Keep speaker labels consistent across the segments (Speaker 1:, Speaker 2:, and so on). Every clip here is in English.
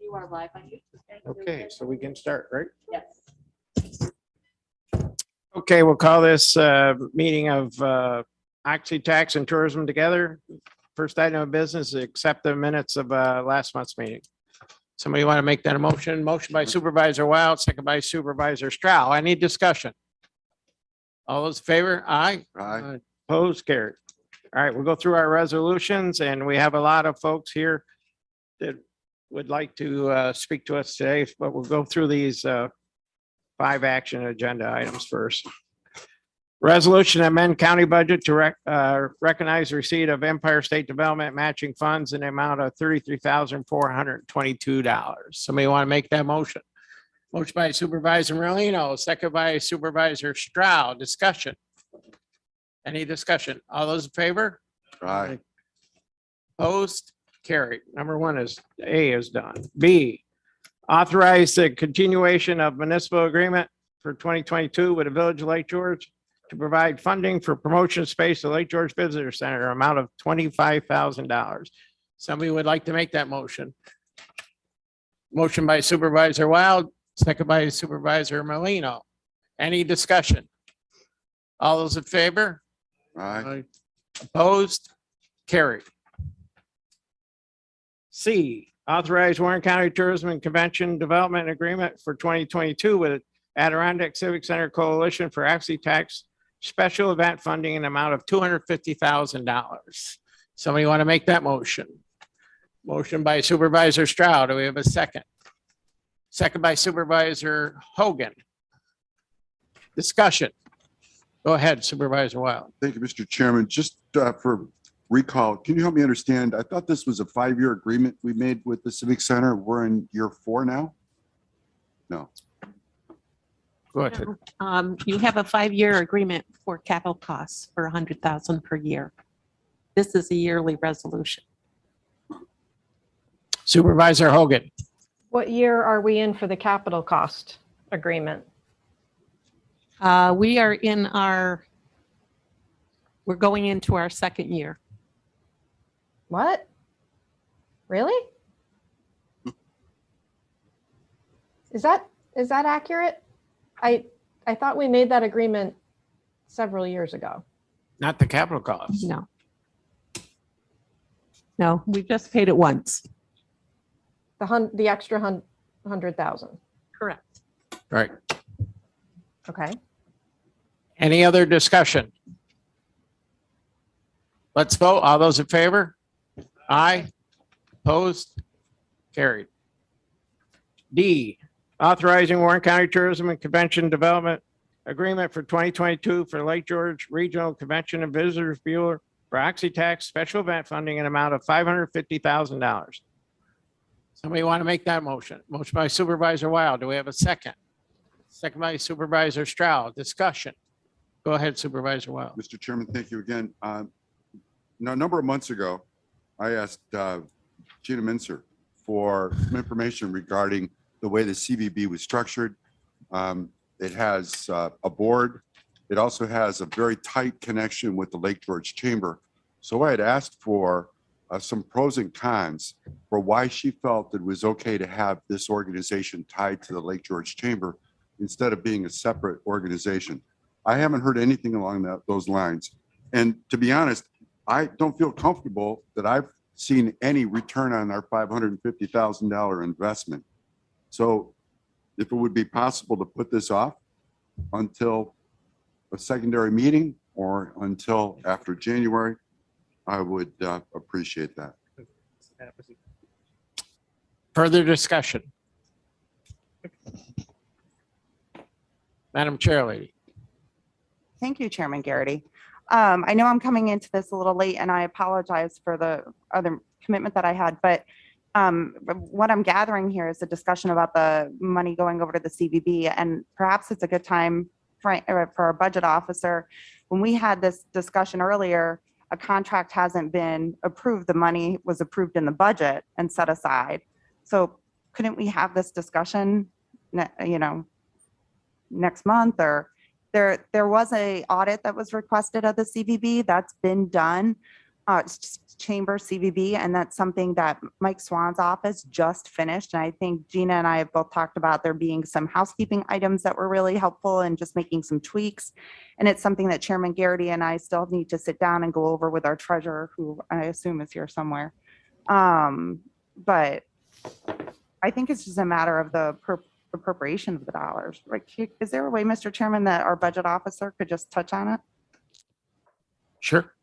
Speaker 1: You are live on YouTube.
Speaker 2: Okay, so we can start, right?
Speaker 1: Yes.
Speaker 2: Okay, we'll call this meeting of Occupancy, Tax and Tourism together. First item of business is accept the minutes of last month's meeting. Somebody want to make that a motion? Motion by Supervisor Wild, second by Supervisor Stroud. Any discussion? All those in favor? Aye.
Speaker 3: Aye.
Speaker 2: Opposed, carried. All right, we'll go through our resolutions, and we have a lot of folks here that would like to speak to us today, but we'll go through these 5 action agenda items first. Resolution to amend county budget to recognize receipt of Empire State Development matching funds in the amount of $33,422. Somebody want to make that motion? Motion by Supervisor Merlino, second by Supervisor Stroud. Discussion. Any discussion? All those in favor?
Speaker 3: Aye.
Speaker 2: Opposed? Carried. Number 1 is A is done. B, authorize the continuation of municipal agreement for 2022 with the Village of Lake George to provide funding for promotion space at Lake George Visitor Center, amount of $25,000. Somebody would like to make that motion. Motion by Supervisor Wild, second by Supervisor Merlino. Any discussion? All those in favor?
Speaker 3: Aye.
Speaker 2: Opposed? Carried. C, authorize Warren County Tourism and Convention Development Agreement for 2022 with Adirondack Civic Center Coalition for Occupancy Tax Special Event Funding in the amount of $250,000. Somebody want to make that motion? Motion by Supervisor Stroud. Do we have a second? Second by Supervisor Hogan. Discussion. Go ahead, Supervisor Wild.
Speaker 3: Thank you, Mr. Chairman. Just for recall, can you help me understand? I thought this was a 5-year agreement we made with the Civic Center. We're in year 4 now? No.
Speaker 2: Go ahead.
Speaker 4: You have a 5-year agreement for capital costs for $100,000 per year. This is a yearly resolution.
Speaker 2: Supervisor Hogan.
Speaker 5: What year are we in for the capital cost agreement?
Speaker 4: We are we're going into our 2nd year.
Speaker 5: What? Really? Is that accurate? I thought we made that agreement several years ago.
Speaker 2: Not the capital costs.
Speaker 4: No. No, we just paid it once.
Speaker 5: The extra 100,000.
Speaker 4: Correct.
Speaker 2: Right.
Speaker 5: Okay.
Speaker 2: Any other discussion? Let's vote. All those in favor? Aye. Opposed? Carried. D, authorizing Warren County Tourism and Convention Development Agreement for 2022 for Lake George Regional Convention and Visitors Bureau for Occupancy Tax Special Event Funding in amount of $550,000. Somebody want to make that motion? Motion by Supervisor Wild. Do we have a second? Second by Supervisor Stroud. Discussion. Go ahead, Supervisor Wild.
Speaker 3: Mr. Chairman, thank you again. Now, a number of months ago, I asked Gina Mincer for some information regarding the way the CVB was structured. It has a board. It also has a very tight connection with the Lake George Chamber. So I had asked for some pros and cons for why she felt it was okay to have this organization tied to the Lake George Chamber instead of being a separate organization. I haven't heard anything along those lines. And to be honest, I don't feel comfortable that I've seen any return on our $550,000 investment. So if it would be possible to put this off until a secondary meeting or until after January, I would appreciate that.
Speaker 2: Further discussion. Madam Chairlady.
Speaker 6: Thank you, Chairman Garrity. I know I'm coming into this a little late and I apologize for the other commitment that I had, but what I'm gathering here is a discussion about the money going over to the CVB, and perhaps it's a good time for our budget officer. When we had this discussion earlier, a contract hasn't been approved. The money was approved in the budget and set aside. So couldn't we have this discussion, next month? Or there was a audit that was requested of the CVB that's been done. chamber CVB, and that's something that Mike Swan's office just finished. And I think Gina and I have both talked about there being some housekeeping items that were really helpful and just making some tweaks. And it's something that Chairman Garrity and I still need to sit down and go over with our treasurer, who I assume is here somewhere. But I think it's just a matter of the appropriation of the dollars. Like, is there a way, Mr. Chairman, that our budget officer could just touch on it?
Speaker 2: Sure.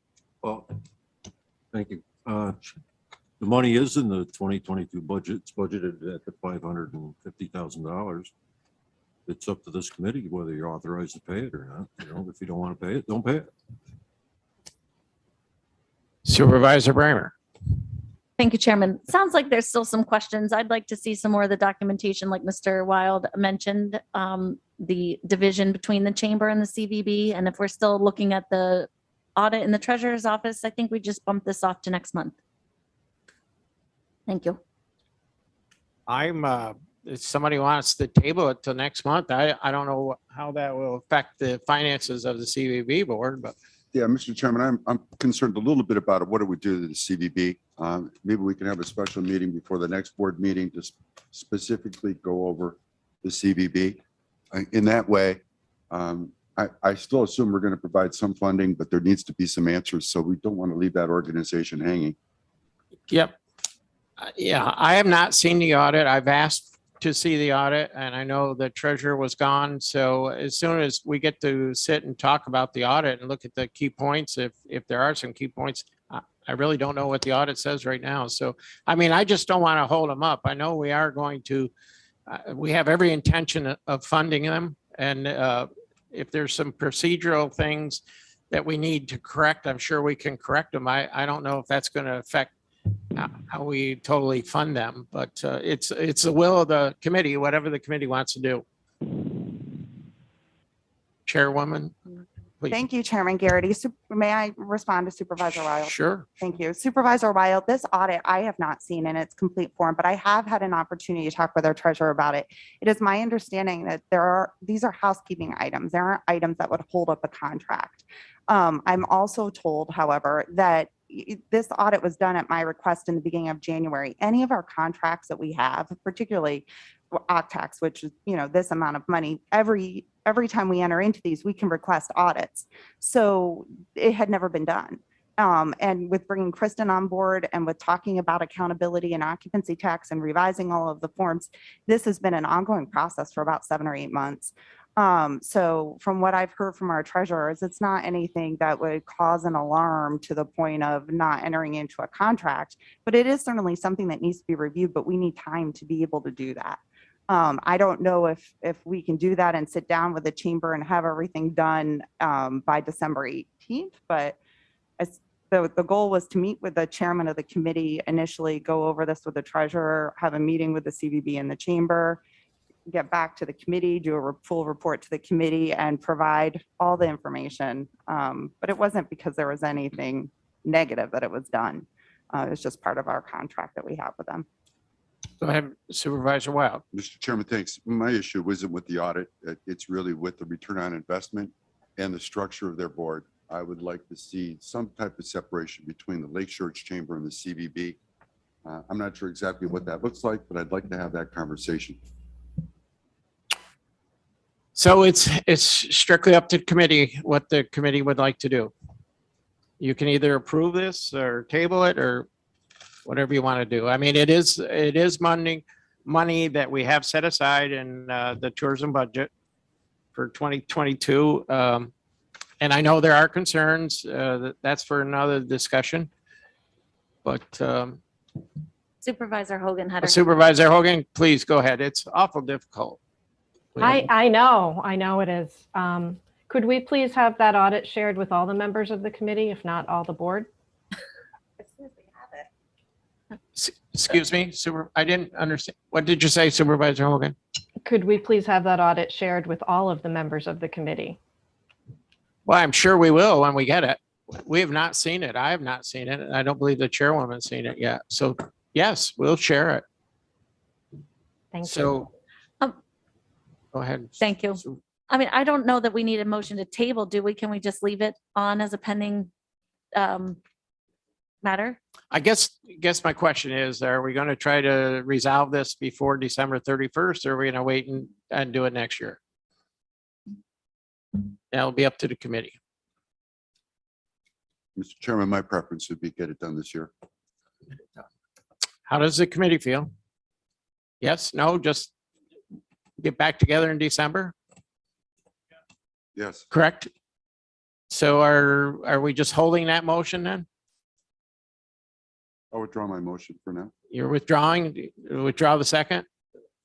Speaker 7: Well, thank you. The money is in the 2022 budget. It's budgeted at the $550,000. It's up to this committee whether you're authorized to pay it or not. You know, if you don't want to pay it, don't pay it.
Speaker 2: Supervisor Bramer.
Speaker 8: Thank you, Chairman. Sounds like there's still some questions. I'd like to see some more of the documentation, like Mr. Wild mentioned, the division between the chamber and the CVB. And if we're still looking at the audit in the treasurer's office, I think we just bump this off to next month. Thank you.
Speaker 2: If somebody wants to table it till next month, I don't know how that will affect the finances of the CVB board, but
Speaker 3: Yeah, Mr. Chairman, I'm concerned a little bit about it, what it would do to the CVB. Maybe we can have a special meeting before the next board meeting to specifically go over the CVB. In that way, I still assume we're going to provide some funding, but there needs to be some answers. So we don't want to leave that organization hanging.
Speaker 2: yep. Yeah, I have not seen the audit. I've asked to see the audit and I know the treasurer was gone. So as soon as we get to sit and talk about the audit and look at the key points, if there are some key points, I really don't know what the audit says right now. So, I mean, I just don't want to hold them up. I know we are going to, we have every intention of funding them. And if there's some procedural things that we need to correct, I'm sure we can correct them. I don't know if that's going to affect how we totally fund them, but it's the will of the committee, whatever the committee wants to do. Chairwoman, please.
Speaker 6: Thank you, Chairman Garrity. May I respond to Supervisor Wild?
Speaker 2: Sure.
Speaker 6: Thank you. Supervisor Wild, this audit I have not seen in its complete form, but I have had an opportunity to talk with our treasurer about it. It is my understanding that these are housekeeping items. There aren't items that would hold up a contract. I'm also told, however, that this audit was done at my request in the beginning of January. Any of our contracts that we have, particularly OCTAX, which is, this amount of money, every time we enter into these, we can request audits. So it had never been done. And with bringing Kristen on board and with talking about accountability and occupancy tax and revising all of the forms, this has been an ongoing process for about 7 or 8 months. So from what I've heard from our treasurers, it's not anything that would cause an alarm to the point of not entering into a contract, but it is certainly something that needs to be reviewed, but we need time to be able to do that. I don't know if we can do that and sit down with the chamber and have everything done by December 18th, but the goal was to meet with the chairman of the committee, initially go over this with the treasurer, have a meeting with the CVB and the chamber, get back to the committee, do a full report to the committee and provide all the information. But it wasn't because there was anything negative that it was done. It's just part of our contract that we have with them.
Speaker 2: Go ahead, Supervisor Wild.
Speaker 3: Mr. Chairman, thanks. My issue isn't with the audit. It's really with the return on investment and the structure of their board. I would like to see some type of separation between the Lake Church Chamber and the CVB. I'm not sure exactly what that looks like, but I'd like to have that conversation.
Speaker 2: So it's strictly up to the committee, what the committee would like to do. You can either approve this or table it or whatever you want to do. I mean, it is money that we have set aside in the tourism budget for 2022. And I know there are concerns. That's for another discussion. But
Speaker 8: Supervisor Hogan had her.
Speaker 2: Supervisor Hogan, please go ahead. It's awful difficult.
Speaker 5: I know it is. Could we please have that audit shared with all the members of the committee, if not all the board?
Speaker 2: Excuse me, I didn't understand. What did you say, Supervisor Hogan?
Speaker 5: Could we please have that audit shared with all of the members of the committee?
Speaker 2: Well, I'm sure we will when we get it. We have not seen it. I have not seen it. And I don't believe the chairwoman's seen it yet. So yes, we'll share it.
Speaker 5: Thank you.
Speaker 2: So go ahead.
Speaker 8: Thank you. I mean, I don't know that we need a motion to table, do we? Can we just leave it on as a pending matter?
Speaker 2: I guess my question is, are we going to try to resolve this before December 31st, or are we going to wait and do it next year? That'll be up to the committee.
Speaker 3: Mr. Chairman, my preference would be get it done this year.
Speaker 2: How does the committee feel? Yes, no, just get back together in December,
Speaker 3: Yes.
Speaker 2: correct? So are we just holding that motion then?
Speaker 3: I'll withdraw my motion for now.
Speaker 2: You're withdrawing, withdraw the second,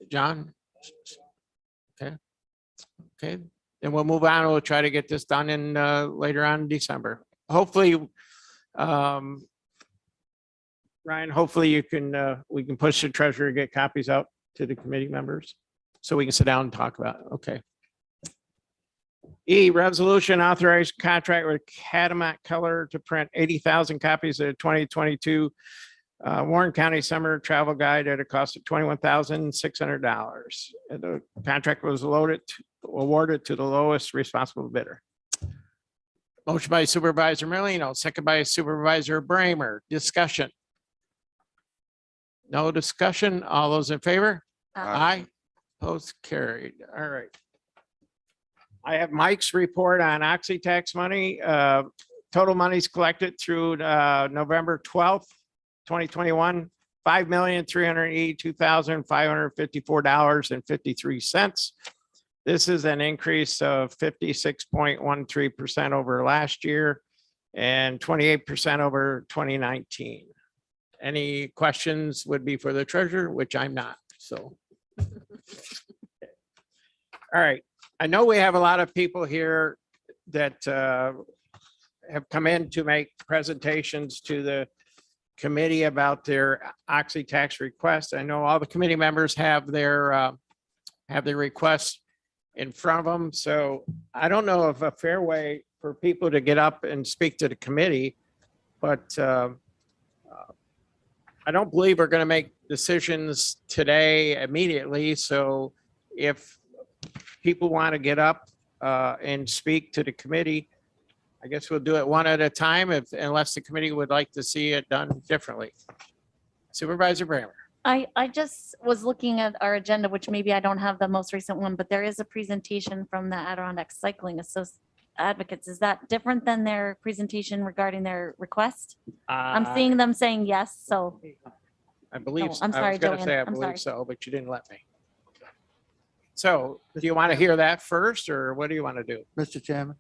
Speaker 2: John? Okay. Okay, then we'll move on. We'll try to get this done in later on in December. Hopefully, Ryan, hopefully you can, we can push the treasurer to get copies out to the committee members so we can sit down and talk about it. Okay. E, resolution authorized contract with Catamount Color to print 80,000 copies of the 2022 Warren County Summer Travel Guide at a cost of $21,600. The contract was awarded to the lowest responsible bidder. Motion by Supervisor Merlino, second by Supervisor Bramer. Discussion. No discussion. All those in favor? Aye. Opposed, carried. All right. I have Mike's report on Oxy tax money. Total monies collected through November 12th, 2021, $5,382,554.53. This is an increase of 56.13% over last year and 28% over 2019. Any questions would be for the treasurer, which I'm not, so. All right, I know we have a lot of people here that have come in to make presentations to the committee about their Oxy tax request. I know all the committee members have their requests in front of them. So I don't know if a fair way for people to get up and speak to the committee, but I don't believe we're going to make decisions today immediately. So if people want to get up and speak to the committee, I guess we'll do it one at a time unless the committee would like to see it done differently. Supervisor Bramer.
Speaker 8: I just was looking at our agenda, which maybe I don't have the most recent one, but there is a presentation from the Adirondack Cycling Advocates. Is that different than their presentation regarding their request? I'm seeing them saying yes, so.
Speaker 2: I believe,
Speaker 8: Oh, I'm
Speaker 2: I
Speaker 8: sorry,
Speaker 2: was going to
Speaker 8: Joanne.
Speaker 2: say I
Speaker 8: I'm sorry.
Speaker 2: believe so, but you didn't let me. So do you want to hear that first, or what do you want to do?
Speaker 9: Mr. Chairman,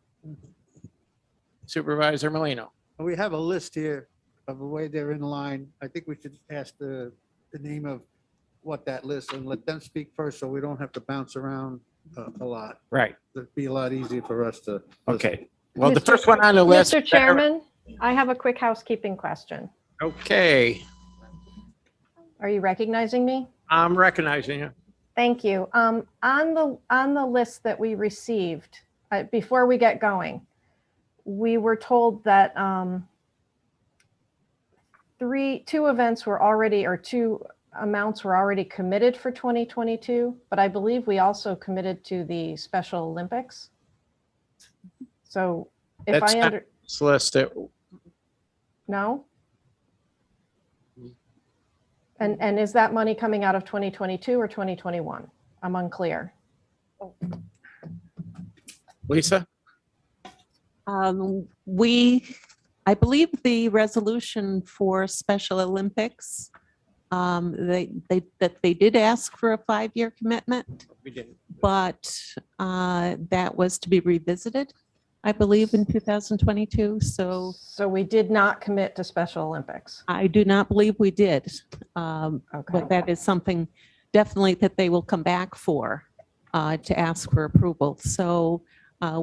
Speaker 2: Supervisor Molino.
Speaker 9: we have a list here of the way they're in line. I think we should ask the name of what that list and let them speak first so we don't have to bounce around a lot.
Speaker 2: Right.
Speaker 9: It'd be a lot easier for us to.
Speaker 2: Okay. Well, the
Speaker 5: Mr.
Speaker 2: first one on the list.
Speaker 5: Mr. Chairman, I have a quick housekeeping question.
Speaker 2: Okay,
Speaker 5: Are you recognizing me?
Speaker 2: I'm recognizing you.
Speaker 5: Thank you. On the list that we received, before we get going, we were told that two events were already, or two amounts were already committed for 2022, but I believe we also committed to the Special Olympics. So if
Speaker 2: That's
Speaker 5: I
Speaker 2: not
Speaker 5: under,
Speaker 2: this list.
Speaker 5: no? And is that money coming out of 2022 or 2021? I'm unclear.
Speaker 2: Lisa?
Speaker 4: I believe the resolution for Special Olympics, that they did ask for a 5-year commitment,
Speaker 2: We didn't.
Speaker 4: but that was to be revisited, I believe, in 2022. So
Speaker 5: So we did not commit to Special Olympics.
Speaker 4: I do not believe we did.
Speaker 5: Okay.
Speaker 4: But that is something definitely that they will come back for, to ask for approval. So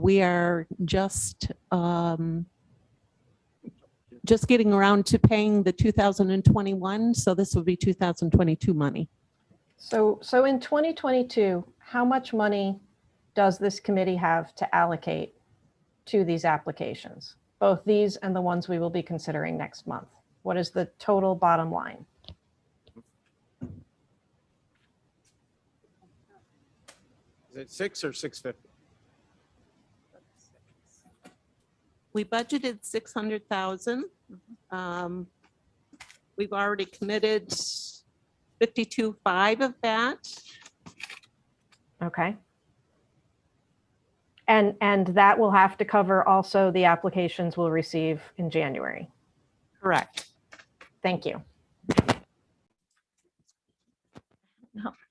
Speaker 4: we are just getting around to paying the 2021. So this will be 2022 money.
Speaker 5: So in 2022, how much money does this committee have to allocate to these applications? Both these and the ones we will be considering next month. What is the total bottom line?
Speaker 2: Is it 6 or 650?
Speaker 4: We budgeted 600,000. We've already committed 52.5 of that.
Speaker 5: Okay. And that will have to cover also the applications we'll receive in January.
Speaker 4: Correct.
Speaker 5: Thank you.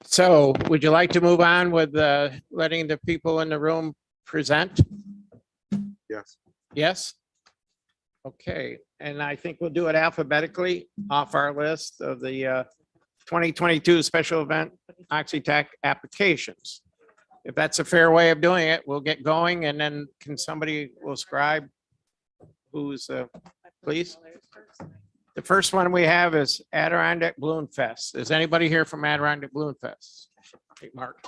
Speaker 2: So would you like to move on with letting the people in the room present?
Speaker 3: Yes.
Speaker 2: Yes? Okay, and I think we'll do it alphabetically off our list of the 2022 special event Oxy-Tech applications. If that's a fair way of doing it, we'll get going, and then can somebody will scribe who's, please? The first one we have is Adirondack Bloon Fest. Is anybody here from Adirondack Bloon Fest? Hey, Mark.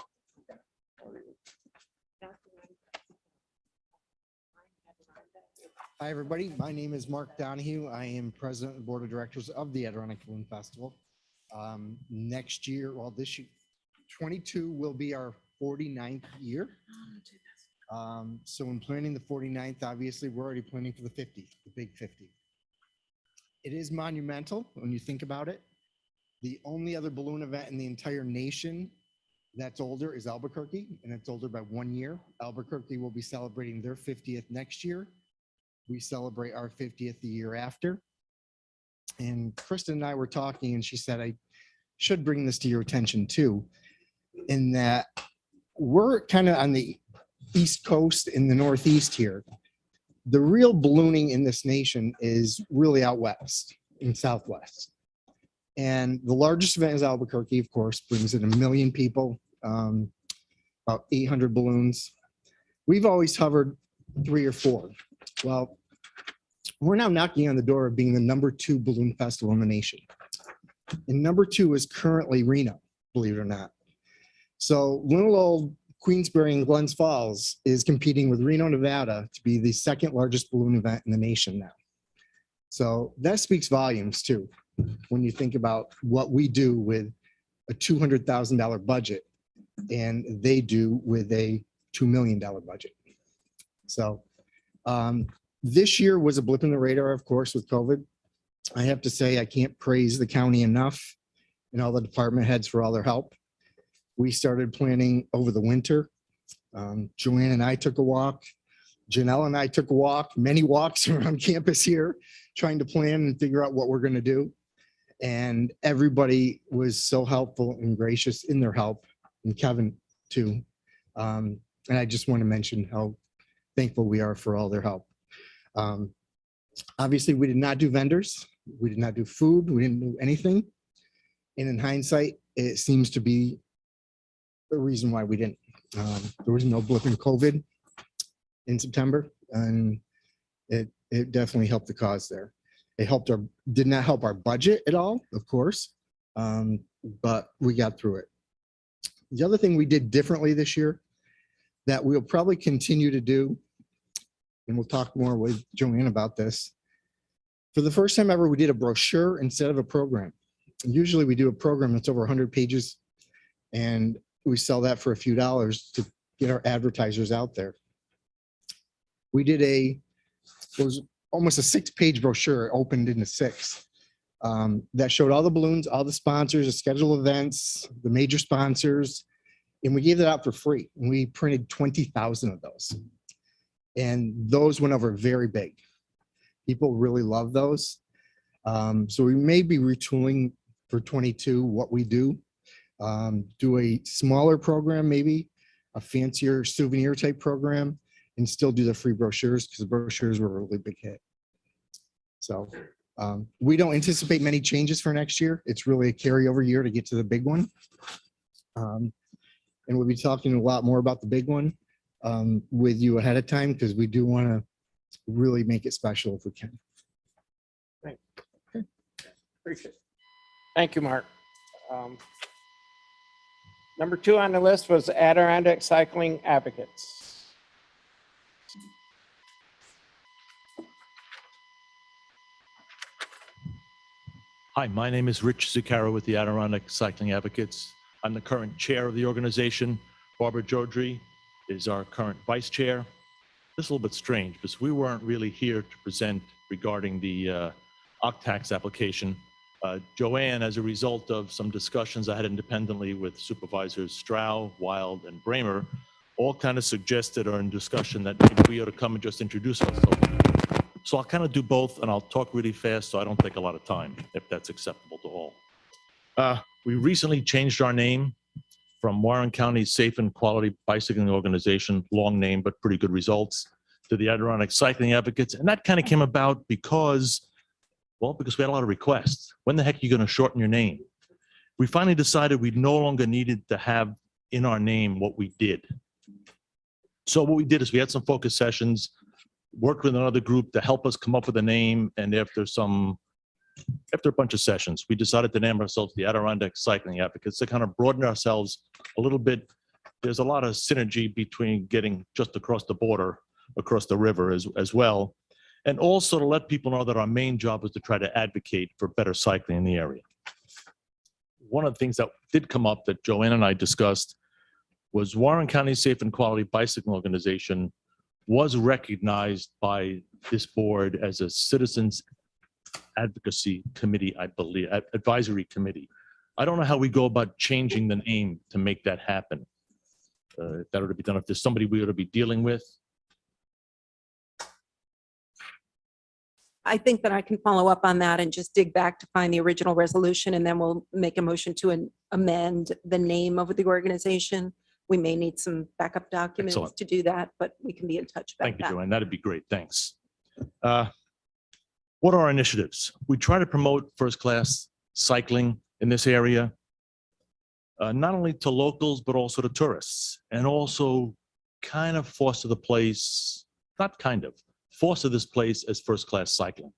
Speaker 10: Hi, everybody. My name is Mark Donahue. I am president of the board of directors of the Adirondack Balloon Festival. Next year, well, this year, 22 will be our 49th year. So in planning the 49th, obviously, we're already planning for the 50, the big 50. It is monumental when you think about it. The only other balloon event in the entire nation that's older is Albuquerque, and it's older by 1 year. Albuquerque will be celebrating their 50th next year. We celebrate our 50th the year after. And Kristen and I were talking, and she said, I should bring this to your attention too, in that we're kind of on the East Coast in the Northeast here. The real ballooning in this nation is really out west in Southwest. And the largest event is Albuquerque, of course, brings in 1 million people, about 800 balloons. We've always hovered 3 or 4. Well, we're now knocking on the door of being the #2 balloon festival in the nation. And #2 is currently Reno, believe it or not. So little old Queensbury and Glens Falls is competing with Reno, Nevada to be the 2nd largest balloon event in the nation now. So that speaks volumes too, when you think about what we do with a $200,000 budget and they do with a $2 million budget. So this year was a blip in the radar, of course, with COVID. I have to say, I can't praise the county enough and all the department heads for all their help. We started planning over the winter. Joanne and I took a walk. Janelle and I took a walk, many walks around campus here, trying to plan and figure out what we're going to do. And everybody was so helpful and gracious in their help, and Kevin too. And I just want to mention how thankful we are for all their help. Obviously, we did not do vendors. We did not do food. We didn't do anything. And in hindsight, it seems to be the reason why we didn't. There was no blip in COVID in September, and it definitely helped the cause there. It helped did not help our budget at all, of course, but we got through it. The other thing we did differently this year that we'll probably continue to do, and we'll talk more with Joanne about this. For the first time ever, we did a brochure instead of a program. Usually we do a program that's over 100 pages, and we sell that for a few dollars to get our advertisers out there. We did it was almost a 6-page brochure, opened into 6, that showed all the balloons, all the sponsors, the scheduled events, the major sponsors, and we gave that out for free. And we printed 20,000 of those. And those went over very big. People really love those. So we may be retooling for 22 what we do. Do a smaller program, maybe a fancier souvenir type program, and still do the free brochures, because the brochures were a really big hit. So we don't anticipate many changes for next year. It's really a carryover year to get to the big one. And we'll be talking a lot more about the big one with you ahead of time, because we do want to really make it special if we can.
Speaker 2: Appreciate it. Thank you, Mark. Number 2 on the list was Adirondack Cycling Advocates.
Speaker 11: Hi, my name is Rich Zucchero with the Adirondack Cycling Advocates. I'm the current chair of the organization. Barbara Jodry is our current vice chair. This is a little bit strange because we weren't really here to present regarding the OCTAX application. Joanne, as a result of some discussions I had independently with Supervisors Stroud, Wild, and Bramer, all kind of suggested or in discussion that maybe we ought to come and just introduce ourselves. So I'll kind of do both, and I'll talk really fast so I don't take a lot of time, if that's acceptable to all. We recently changed our name from Warren County Safe and Quality Bicycling Organization, long name, but pretty good results, to the Adirondack Cycling Advocates. And that kind of came about because we had a lot of requests. When the heck are you going to shorten your name? We finally decided we no longer needed to have in our name what we did. So what we did is we had some focus sessions, worked with another group to help us come up with a name. And after a bunch of sessions, we decided to name ourselves the Adirondack Cycling Advocates to kind of broaden ourselves a little bit. There's a lot of synergy between getting just across the border, across the river as well. And also to let people know that our main job is to try to advocate for better cycling in the area. One of the things that did come up that Joanne and I discussed was Warren County Safe and Quality Bicycling Organization was recognized by this board as a citizens advocacy committee, I believe, advisory committee. I don't know how we go about changing the name to make that happen. That ought to be done if there's somebody we ought to be dealing with.
Speaker 1: I think that I can follow up on that and just dig back to find the original resolution, and then we'll make a motion to amend the name of the organization. We may need some backup documents
Speaker 11: Excellent.
Speaker 1: to do that, but we can be in touch about
Speaker 11: Thank you,
Speaker 1: that.
Speaker 11: Joanne. That'd be great. Thanks. What are our initiatives? We try to promote first-class cycling in this area, not only to locals, but also to tourists, and also kind of foster the place, foster this place as first-class cycling.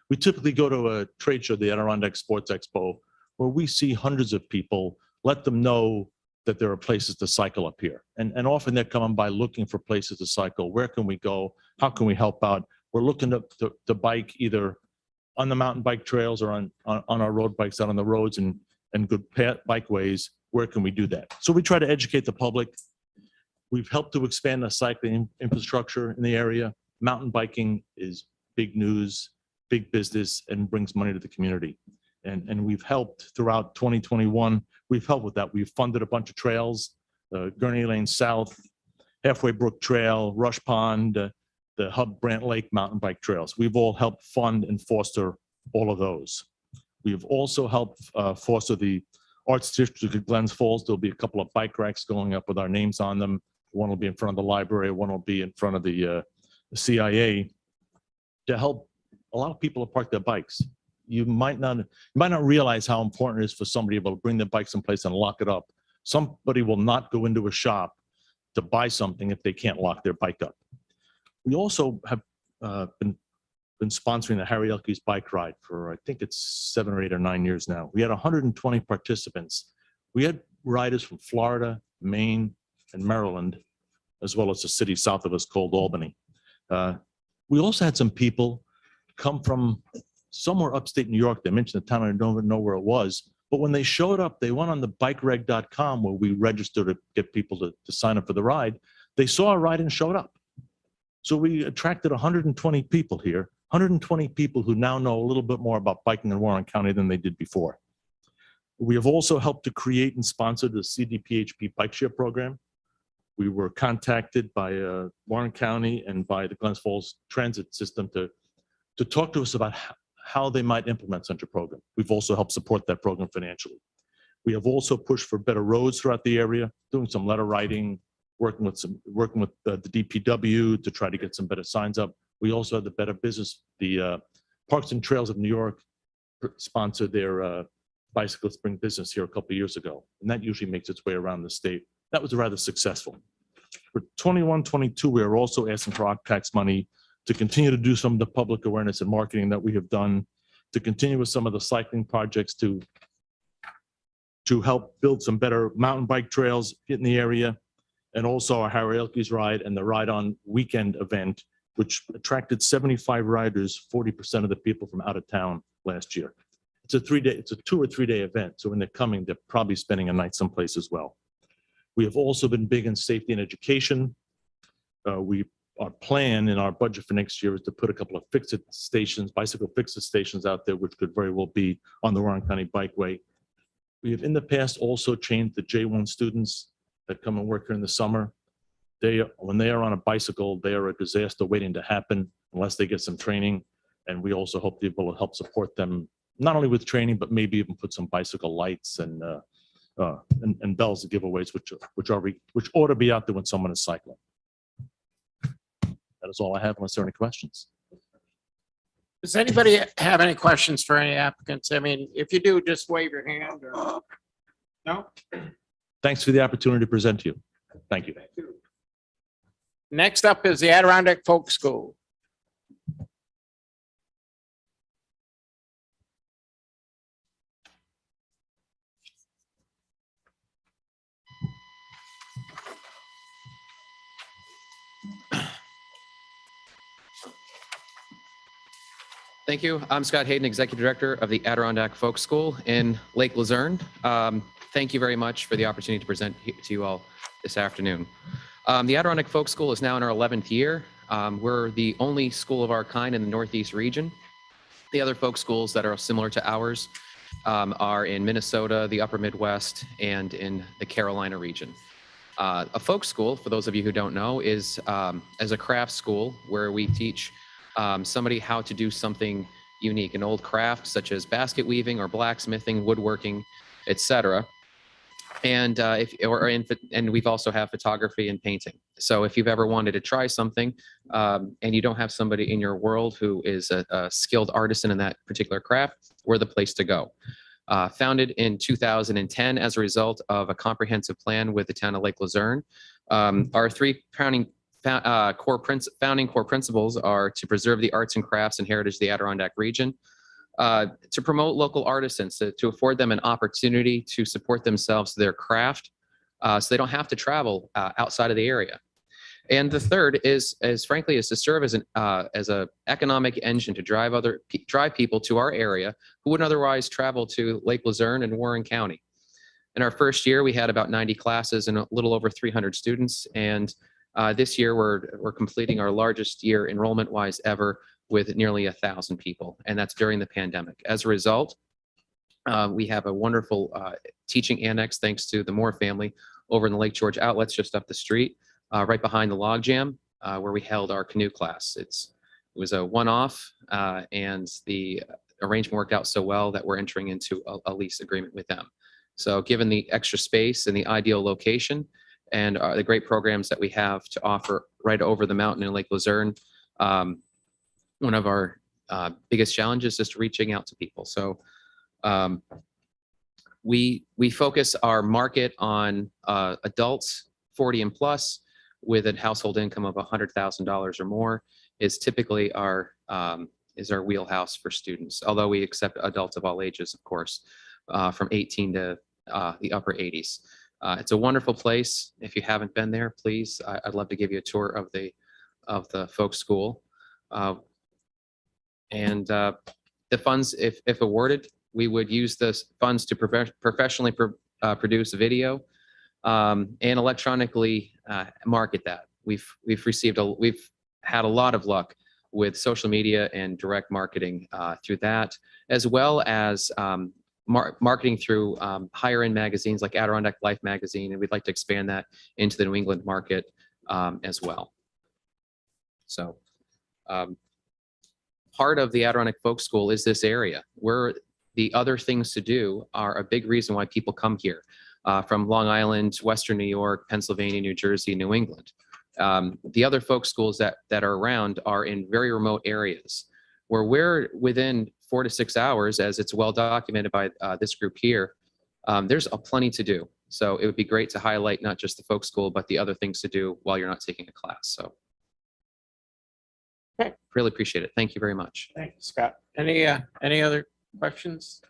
Speaker 11: We typically go to a trade show, the Adirondack Sports Expo, where we see hundreds of people, let them know that there are places to cycle up here. And often they're coming by looking for places to cycle. Where can we go? How can we help out? We're looking to bike either on the mountain bike trails or on our road bikes out on the roads and good bikeways. Where can we do that? So we try to educate the public. We've helped to expand the cycling infrastructure in the area. Mountain biking is big news, big business, and brings money to the community. And we've helped throughout 2021. We've helped with that. We've funded a bunch of trails, Gurney Lane South, Halfway Brook Trail, Rush Pond, the Hub Brant Lake mountain bike trails. We've all helped fund and foster all of those. We've also helped foster the Arts District of Glens Falls. There'll be a couple of bike racks going up with our names on them. One will be in front of the library, one will be in front of the CIA, to help a lot of people to park their bikes. You might not realize how important it is for somebody to be able to bring their bike someplace and lock it up. Somebody will not go into a shop to buy something if they can't lock their bike up. We also have been sponsoring the Harry Elke's bike ride for, I think it's 7 or 8 or 9 years now. We had 120 participants. We had riders from Florida, Maine, and Maryland, as well as the city south of us called Albany. We also had some people come from somewhere upstate New York. They mentioned the town, I don't even know where it was. But when they showed up, they went on the bikereg.com where we registered to get people to sign up for the ride. They saw a ride and showed up. So we attracted 120 people here, 120 people who now know a little bit more about biking in Warren County than they did before. We have also helped to create and sponsor the CDPHP bike share program. We were contacted by Warren County and by the Glens Falls Transit System to talk to us about how they might implement such a program. We've also helped support that program financially. We have also pushed for better roads throughout the area, doing some letter writing, working with the DPW to try to get some better signs up. We also had the Better Business, the Parks and Trails of New York sponsored their bicyclists bring business here a couple of years ago, and that usually makes its way around the state. That was rather successful. For 21-22, we are also asking for OCTAX money to continue to do some of the public awareness and marketing that we have done, to continue with some of the cycling projects to help build some better mountain bike trails in the area, and also our Harry Elke's ride and the Ride On weekend event, which attracted 75 riders, 40% of the people from out of town last year. It's a 2 or 3 day event. So when they're coming, they're probably spending a night someplace as well. We have also been big in safety and education. We our plan in our budget for next year is to put a couple of fix-it stations, bicycle fix-it stations out there, which could very well be on the Warren County Bikeway. We have in the past also trained the J1 students that come and work here in the summer. When they are on a bicycle, they are a disaster waiting to happen unless they get some training. And we also hope to be able to help support them, not only with training, but maybe even put some bicycle lights and bells and giveaways, which ought to be out there when someone is cycling. That is all I have, unless there are any questions.
Speaker 2: Does anybody have any questions for any applicants? I mean, if you do, just wave your hand or, no?
Speaker 11: Thanks for the opportunity to present to you. Thank you.
Speaker 2: Next up is the Adirondack Folk School.
Speaker 12: Thank you. I'm Scott Hayden, Executive Director of the Adirondack Folk School in Lake Luzerne. Thank you very much for the opportunity to present to you all this afternoon. The Adirondack Folk School is now in our 11th year. We're the only school of our kind in the Northeast region. The other folk schools that are similar to ours are in Minnesota, the Upper Midwest, and in the Carolina region. A folk school, for those of you who don't know, is as a craft school where we teach somebody how to do something unique, an old craft such as basket weaving or blacksmithing, woodworking, etc. And and we've also have photography and painting. So if you've ever wanted to try something and you don't have somebody in your world who is a skilled artisan in that particular craft, we're the place to go. Founded in 2010 as a result of a comprehensive plan with the town of Lake Luzerne. Our three founding core principles are to preserve the arts and crafts and heritage of the Adirondack region, to promote local artisans, to afford them an opportunity to support themselves, their craft, so they don't have to travel outside of the area. And the third is frankly to serve as an economic engine to drive people to our area who wouldn't otherwise travel to Lake Luzerne and Warren County. In our first year, we had about 90 classes and a little over 300 students, and this year, we're completing our largest year enrollment-wise ever with nearly 1,000 people, and that's during the pandemic. As a result, we have a wonderful teaching annex thanks to the Moore family over in the Lake George outlets just up the street, right behind the log jam, where we held our canoe class. It was a one-off, and the arrangement worked out so well that we're entering into a lease agreement with them. So given the extra space and the ideal location, and the great programs that we have to offer right over the mountain in Lake Luzerne, one of our biggest challenges is reaching out to people. So we focus our market on adults 40 and plus with a household income of $100,000 or more is typically our wheelhouse for students, although we accept adults of all ages, of course, from 18 to the upper 80s. It's a wonderful place. If you haven't been there, please, I'd love to give you a tour of the folk school. And the funds, if awarded, we would use the funds to professionally produce a video and electronically market that. We've had a lot of luck with social media and direct marketing through that, as well as marketing through higher end magazines like Adirondack Life magazine, and we'd like to expand that into the New England market as well. So part of the Adirondack Folk School is this area where the other things to do are a big reason why people come here from Long Island, Western New York, Pennsylvania, New Jersey, New England. The other folk schools that are around are in very remote areas where we're within 4 to 6 hours, as it's well documented by this group here. There's plenty to do. So it would be great to highlight not just the folk school, but the other things to do while you're not taking a class. So
Speaker 2: okay.
Speaker 12: Really appreciate it. Thank you very much.
Speaker 2: Thanks, Scott. Any other questions?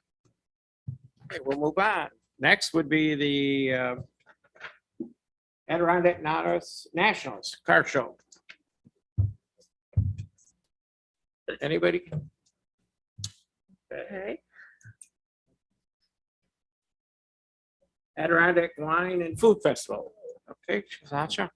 Speaker 2: Okay, we'll move on. Next would be the Adirondack Naras Nationals Car Show. Anybody? Okay. Adirondack Wine and Food Festival. Okay, Sasha.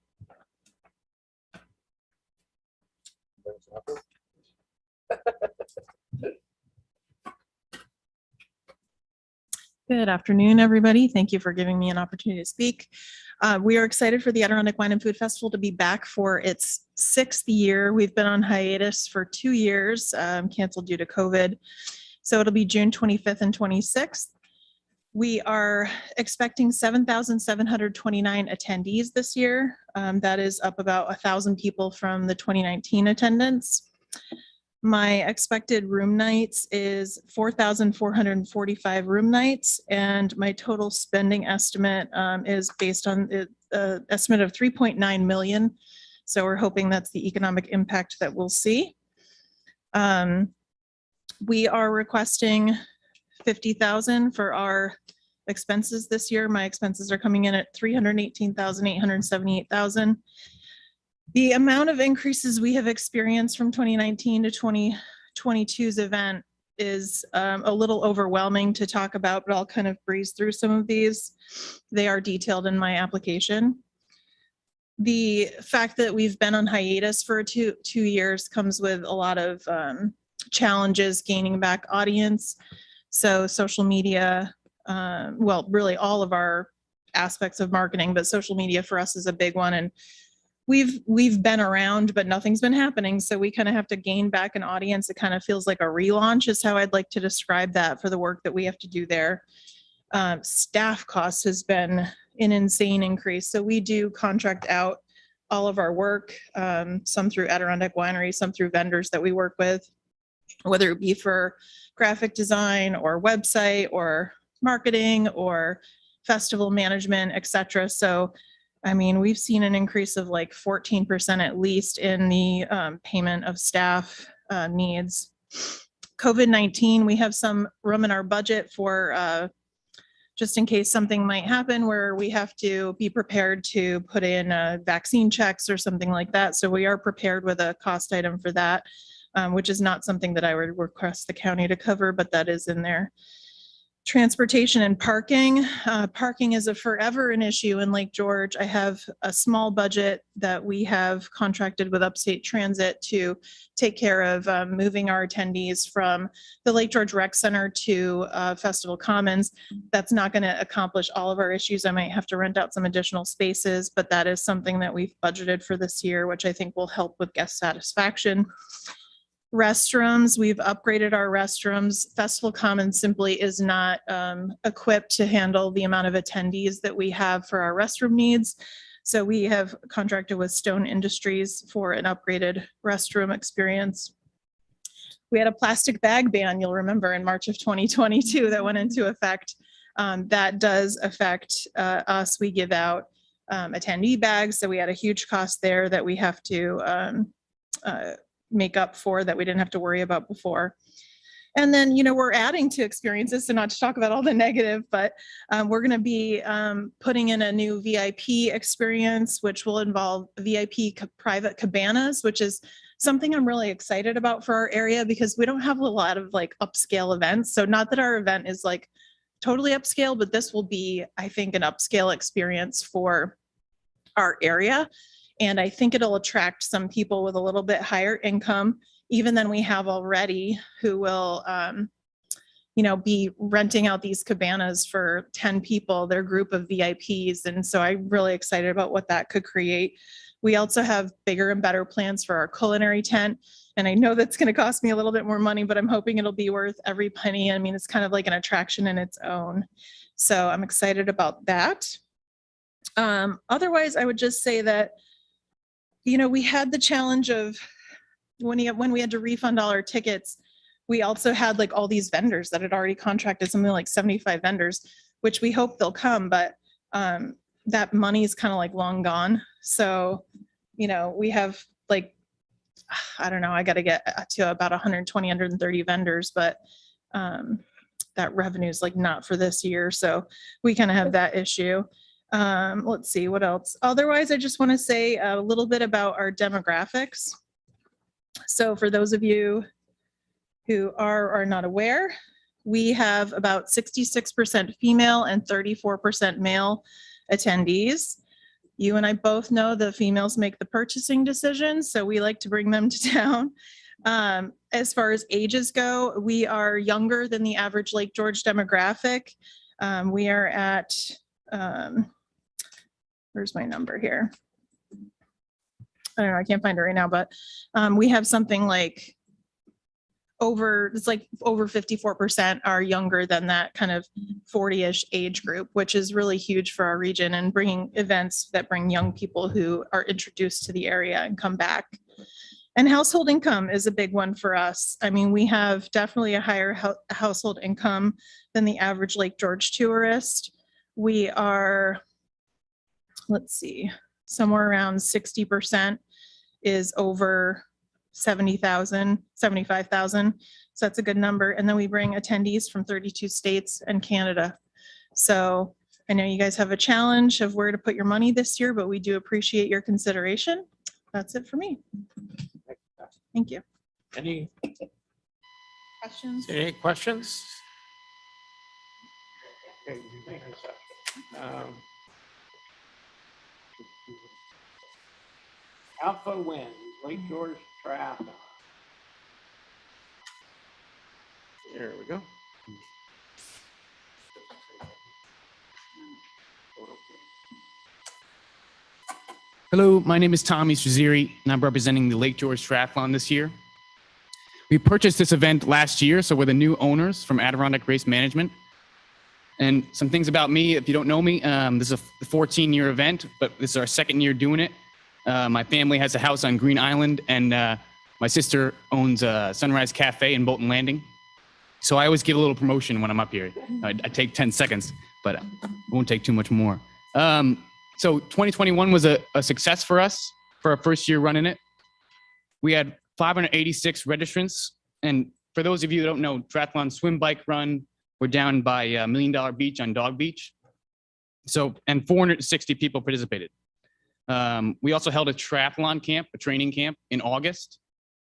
Speaker 13: Good afternoon, everybody. Thank you for giving me an opportunity to speak. We are excited for the Adirondack Wine and Food Festival to be back for its 6th year. We've been on hiatus for 2 years, canceled due to COVID. So it'll be June 25th and 26th. We are expecting 7,729 attendees this year. That is up about 1,000 people from the 2019 attendance. My expected room nights is 4,445 room nights, and my total spending estimate is based on an estimate of 3.9 million. So we're hoping that's the economic impact that we'll see. We are requesting 50,000 for our expenses this year. My expenses are coming in at 318,878,000. The amount of increases we have experienced from 2019 to 2022's event is a little overwhelming to talk about, but I'll kind of breeze through some of these. They are detailed in my application. The fact that we've been on hiatus for two years comes with a lot of challenges gaining back audience. So social media, well, really all of our aspects of marketing, but social media for us is a big one. And we've been around, but nothing's been happening. So we kind of have to gain back an audience. It kind of feels like a relaunch is how I'd like to describe that for the work that we have to do there. Staff costs has been an insane increase. So we do contract out all of our work, some through Adirondack Winery, some through vendors that we work with, whether it be for graphic design or website or marketing or festival management, et cetera. So I mean, we've seen an increase of like 14% at least in the payment of staff needs. COVID-19, we have some room in our budget for just in case something might happen where we have to be prepared to put in vaccine checks or something like that. So we are prepared with a cost item for that, which is not something that I would request the county to cover, but that is in there. Transportation and parking. Parking is forever an issue in Lake George. I have a small budget that we have contracted with Upstate Transit to take care of moving our attendees from the Lake George Rec Center to Festival Commons. That's not going to accomplish all of our issues. I might have to rent out some additional spaces, but that is something that we've budgeted for this year, which I think will help with guest satisfaction. Restrooms, we've upgraded our restrooms. Festival Commons simply is not equipped to handle the amount of attendees that we have for our restroom needs. So we have contracted with Stone Industries for an upgraded restroom experience. We had a plastic bag ban, you'll remember, in March of 2022 that went into effect. That does affect us. We give out attendee bags, so we had a huge cost there that we have to make up for that we didn't have to worry about before. And then, you know, we're adding to experiences, so not to talk about all the negative, but we're going to be putting in a new VIP experience, which will involve VIP private cabanas, which is something I'm really excited about for our area because we don't have a lot of like upscale events. So not that our event is like totally upscale, but this will be, I think, an upscale experience for our area. And I think it'll attract some people with a little bit higher income, even than we have already, who will, you know, be renting out these cabanas for 10 people, their group of VIPs. And so I'm really excited about what that could create. We also have bigger and better plans for our culinary tent. And I know that's going to cost me a little bit more money, but I'm hoping it'll be worth every penny. I mean, it's kind of like an attraction in its own. So I'm excited about that. Otherwise, I would just say that, you know, we had the challenge of when we had to refund all our tickets, we also had like all these vendors that had already contracted, something like 75 vendors, which we hope they'll come, but that money is kind of like long gone. So, you know, we have like, I don't know, I got to get to about 120, 130 vendors, but that revenue is like not for this year. So we kind of have that issue. Let's see what else. Otherwise, I just want to say a little bit about our demographics. So for those of you who are not aware, we have about 66% female and 34% male attendees. You and I both know the females make the purchasing decisions, so we like to bring them to town. As far as ages go, we are younger than the average Lake George demographic. We are at, where's my number here? I don't know, I can't find it right now, but we have something like over 54% are younger than that kind of 40-ish age group, which is really huge for our region and bringing events that bring young people who are introduced to the area and come back. And household income is a big one for us. I mean, we have definitely a higher household income than the average Lake George tourist. We are, let's see, somewhere around 60% is over 70,000, 75,000. So that's a good number. And then we bring attendees from 32 states and Canada. So I know you guys have a challenge of where to put your money this year, but we do appreciate your consideration. That's it for me. Thank you.
Speaker 2: Any
Speaker 13: Questions?
Speaker 2: questions? Alpha Wind, Lake George Triathlon. There we go.
Speaker 14: Hello, my name is Tommy Straziri, and I'm representing the Lake George Triathlon this year. We purchased this event last year, so we're the new owners from Adirondack Race Management. And some things about me, if you don't know me, this is a 14-year event, but this is our second year doing it. My family has a house on Green Island, and my sister owns a Sunrise Cafe in Bolton Landing. So I always give a little promotion when I'm up here. I take 10 seconds, but it won't take too much more. So 2021 was a success for us for our first year running it. We had 586 registrants. And for those of you who don't know, triathlon swim, bike, run, we're down by $1 Million Beach on Dog Beach. So, and 460 people participated. We also held a triathlon camp, a training camp in August,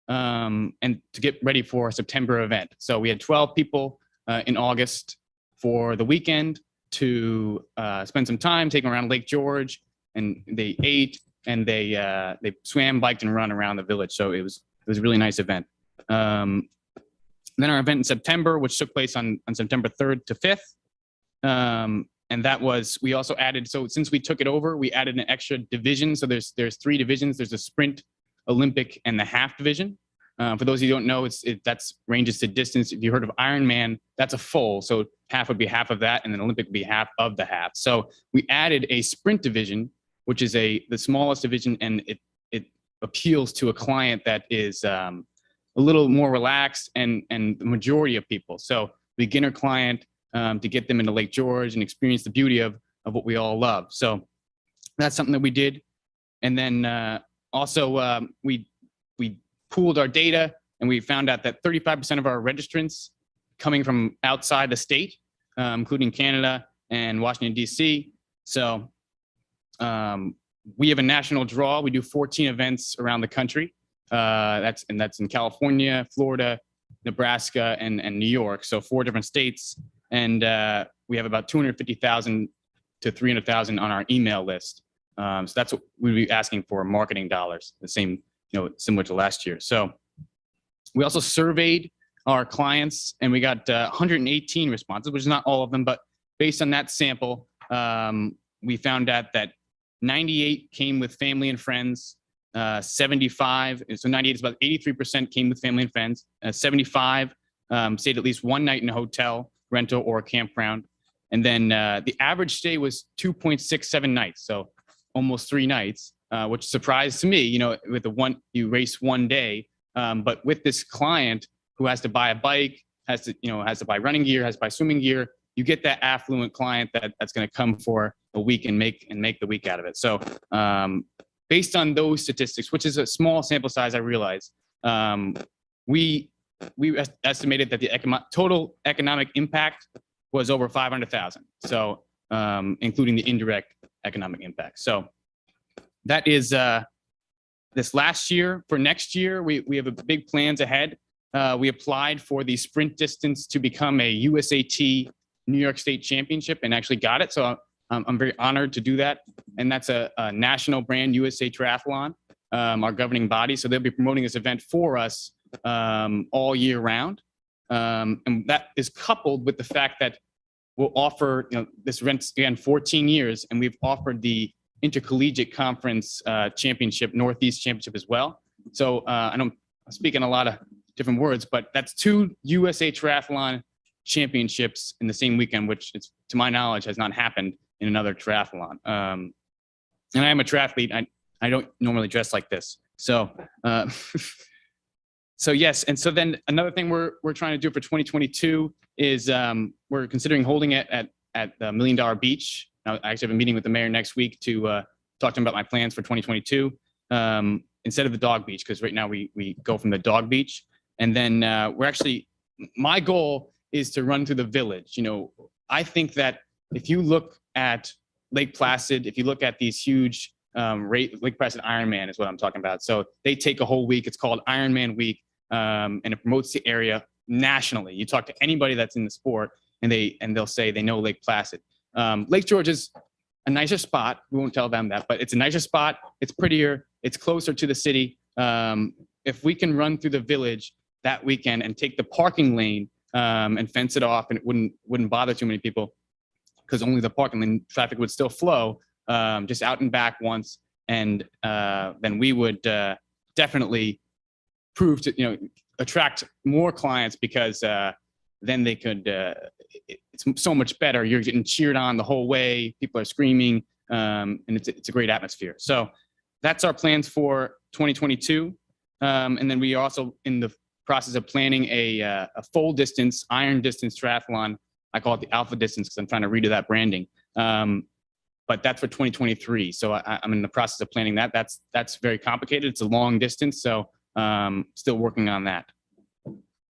Speaker 14: and to get ready for a September event. So we had 12 people in August for the weekend to spend some time taking around Lake George, and they ate and they swam, biked, and run around the village. So it was a really nice event. Then our event in September, which took place on September 3rd to 5th. And that was, we also added, so since we took it over, we added an extra division. So there's 3 divisions. There's a sprint, Olympic, and the half division. For those of you who don't know, that's ranges to distance. If you heard of Ironman, that's a full. So half would be half of that, and then Olympic would be half of the half. So we added a sprint division, which is the smallest division, and it appeals to a client that is a little more relaxed and the majority of people. So beginner client, to get them into Lake George and experience the beauty of what we all love. So that's something that we did. And then also we pooled our data, and we found out that 35% of our registrants coming from outside the state, including Canada and Washington, D.C. So we have a national draw. We do 14 events around the country. That's in California, Florida, Nebraska, and New York. So 4 different states. And we have about 250,000 to 300,000 on our email list. So that's what we'd be asking for, marketing dollars, the same, similar to last year. So we also surveyed our clients, and we got 118 responses, which is not all of them, but based on that sample, we found out that 98 came with family and friends, 75, so 98 is about 83% came with family and friends, 75 stayed at least one night in a hotel, rental, or a campground. And then the average stay was 2.67 nights, so almost 3 nights, which surprised to me, with you race one day. But with this client who has to buy a bike, has to buy running gear, has to buy swimming gear, you get that affluent client that's going to come for a week and make the week out of it. So based on those statistics, which is a small sample size, I realize, we estimated that the total economic impact was over 500,000. So including the indirect economic impact. So that is this last year. For next year, we have big plans ahead. We applied for the sprint distance to become a USAT New York State Championship and actually got it. So I'm very honored to do that. and that's a national brand, USA Triathlon, our governing body. So they'll be promoting this event for us all year round. And that is coupled with the fact that we'll offer, this event's again 14 years, and we've offered the Intercollegiate Conference Championship, Northeast Championship as well. So I'm speaking a lot of different words, but that's 2 USA Triathlon championships in the same weekend, which is, to my knowledge, has not happened in another triathlon. And I am a triathlete. I don't normally dress like this. So, so yes. And so then another thing we're trying to do for 2022 is we're considering holding it at the $1 Million Beach. I actually have a meeting with the mayor next week to talk to him about my plans for 2022 instead of the dog beach, because right now we go from the dog beach. And then we're actually, my goal is to run through the village. I think that if you look at Lake Placid, if you look at these huge Lake Placid Ironman is what I'm talking about. So they take a whole week. It's called Ironman Week, and it promotes the area nationally. You talk to anybody that's in the sport, and they'll say they know Lake Placid. Lake George is a nicer spot. We won't tell them that, but it's a nicer spot. It's prettier. It's closer to the city. If we can run through the village that weekend and take the parking lane and fence it off, and it wouldn't bother too many people, because only the parking lane traffic would still flow, just out and back once, and then we would definitely prove to attract more clients, because then they could. It's so much better. You're getting cheered on the whole way. People are screaming, and it's a great atmosphere. So that's our plans for 2022, and then we are also in the process of planning a full distance, iron distance triathlon. I call it the Alpha Distance because I'm trying to redo that branding. But that's for 2023. So I'm in the process of planning that. That's very complicated. It's a long distance, so still working on that.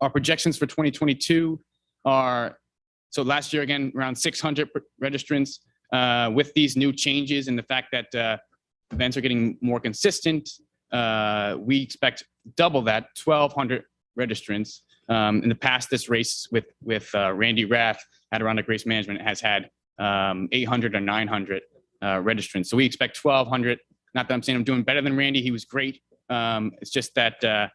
Speaker 14: Our projections for 2022 are, so last year, again, around 600 registrants. With these new changes and the fact that events are getting more consistent, we expect double that, 1,200 registrants. In the past, this race with Randy Rath, Adirondack Race Management, has had 800 or 900 registrants. So we expect 1,200. Not that I'm saying I'm doing better than Randy. He was great. It's just that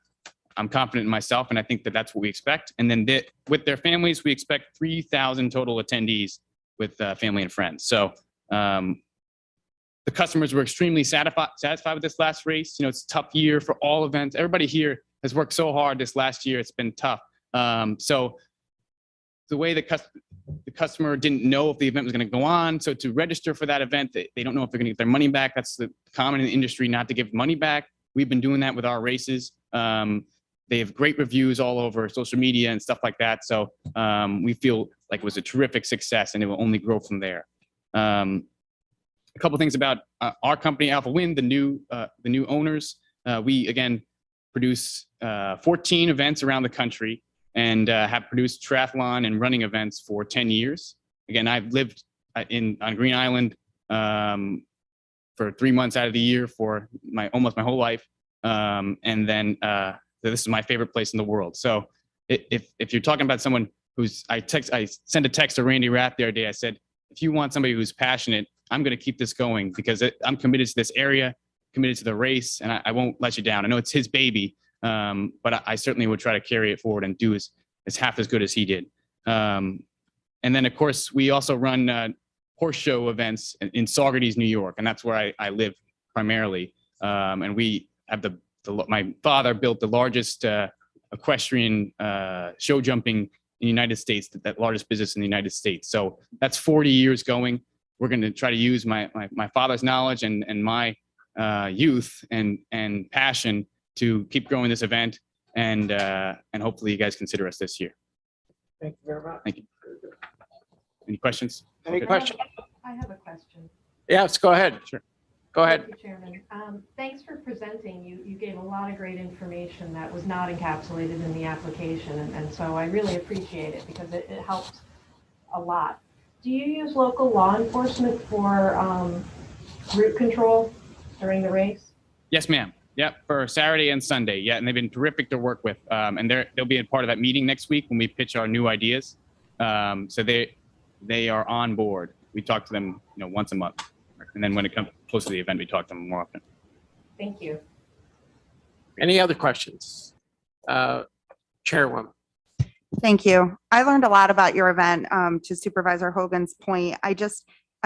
Speaker 14: I'm confident in myself, and I think that that's what we expect. And then with their families, we expect 3,000 total attendees with family and friends. So the customers were extremely satisfied with this last race. It's a tough year for all events. Everybody here has worked so hard this last year. It's been tough. So the way the customer didn't know if the event was going to go on. So to register for that event, they don't know if they're going to get their money back. That's the common in the industry, not to give money back. We've been doing that with our races. They have great reviews all over social media and stuff like that. So we feel like it was a terrific success, and it will only grow from there. A couple things about our company, Alpha Wind, the new owners. We again produce 14 events around the country, and have produced triathlon and running events for 10 years. Again, I've lived on Green Island for 3 months out of the year for almost my whole life, and then this is my favorite place in the world. So if you're talking about someone I sent a text to Randy Rath the other day. I said, if you want somebody who's passionate, I'm going to keep this going, because I'm committed to this area, committed to the race, and I won't let you down. I know it's his baby, but I certainly would try to carry it forward and do as half as good as he did. And then, of course, we also run horse show events in Saugerties, New York, and that's where I live primarily. And we have my father built the largest equestrian show jumping in the United States, that largest business in the United States. So that's 40 years going. We're going to try to use my father's knowledge and my youth and passion to keep growing this event, and hopefully you guys consider us this year.
Speaker 2: Thank you very much.
Speaker 14: Thank you. Any questions?
Speaker 2: Any questions?
Speaker 5: I have a question.
Speaker 2: Yes, go ahead. Sure. Go ahead.
Speaker 5: Thank you, Chairman. Thanks for presenting. You gave a lot of great information that was not encapsulated in the application, and so I really appreciate it, because it helped a lot. Do you use local law enforcement for route control during the race?
Speaker 14: Yes, ma'am. Yep, for Saturday and Sunday. Yeah, and they've been terrific to work with. And they'll be a part of that meeting next week when we pitch our new ideas. So they are on board. We talk to them, once a month. And then when it comes close to the event, we talk to them more often.
Speaker 5: Thank you.
Speaker 2: Any other questions? Chairwoman.
Speaker 6: Thank you. I learned a lot about your event, to Supervisor Hogan's point.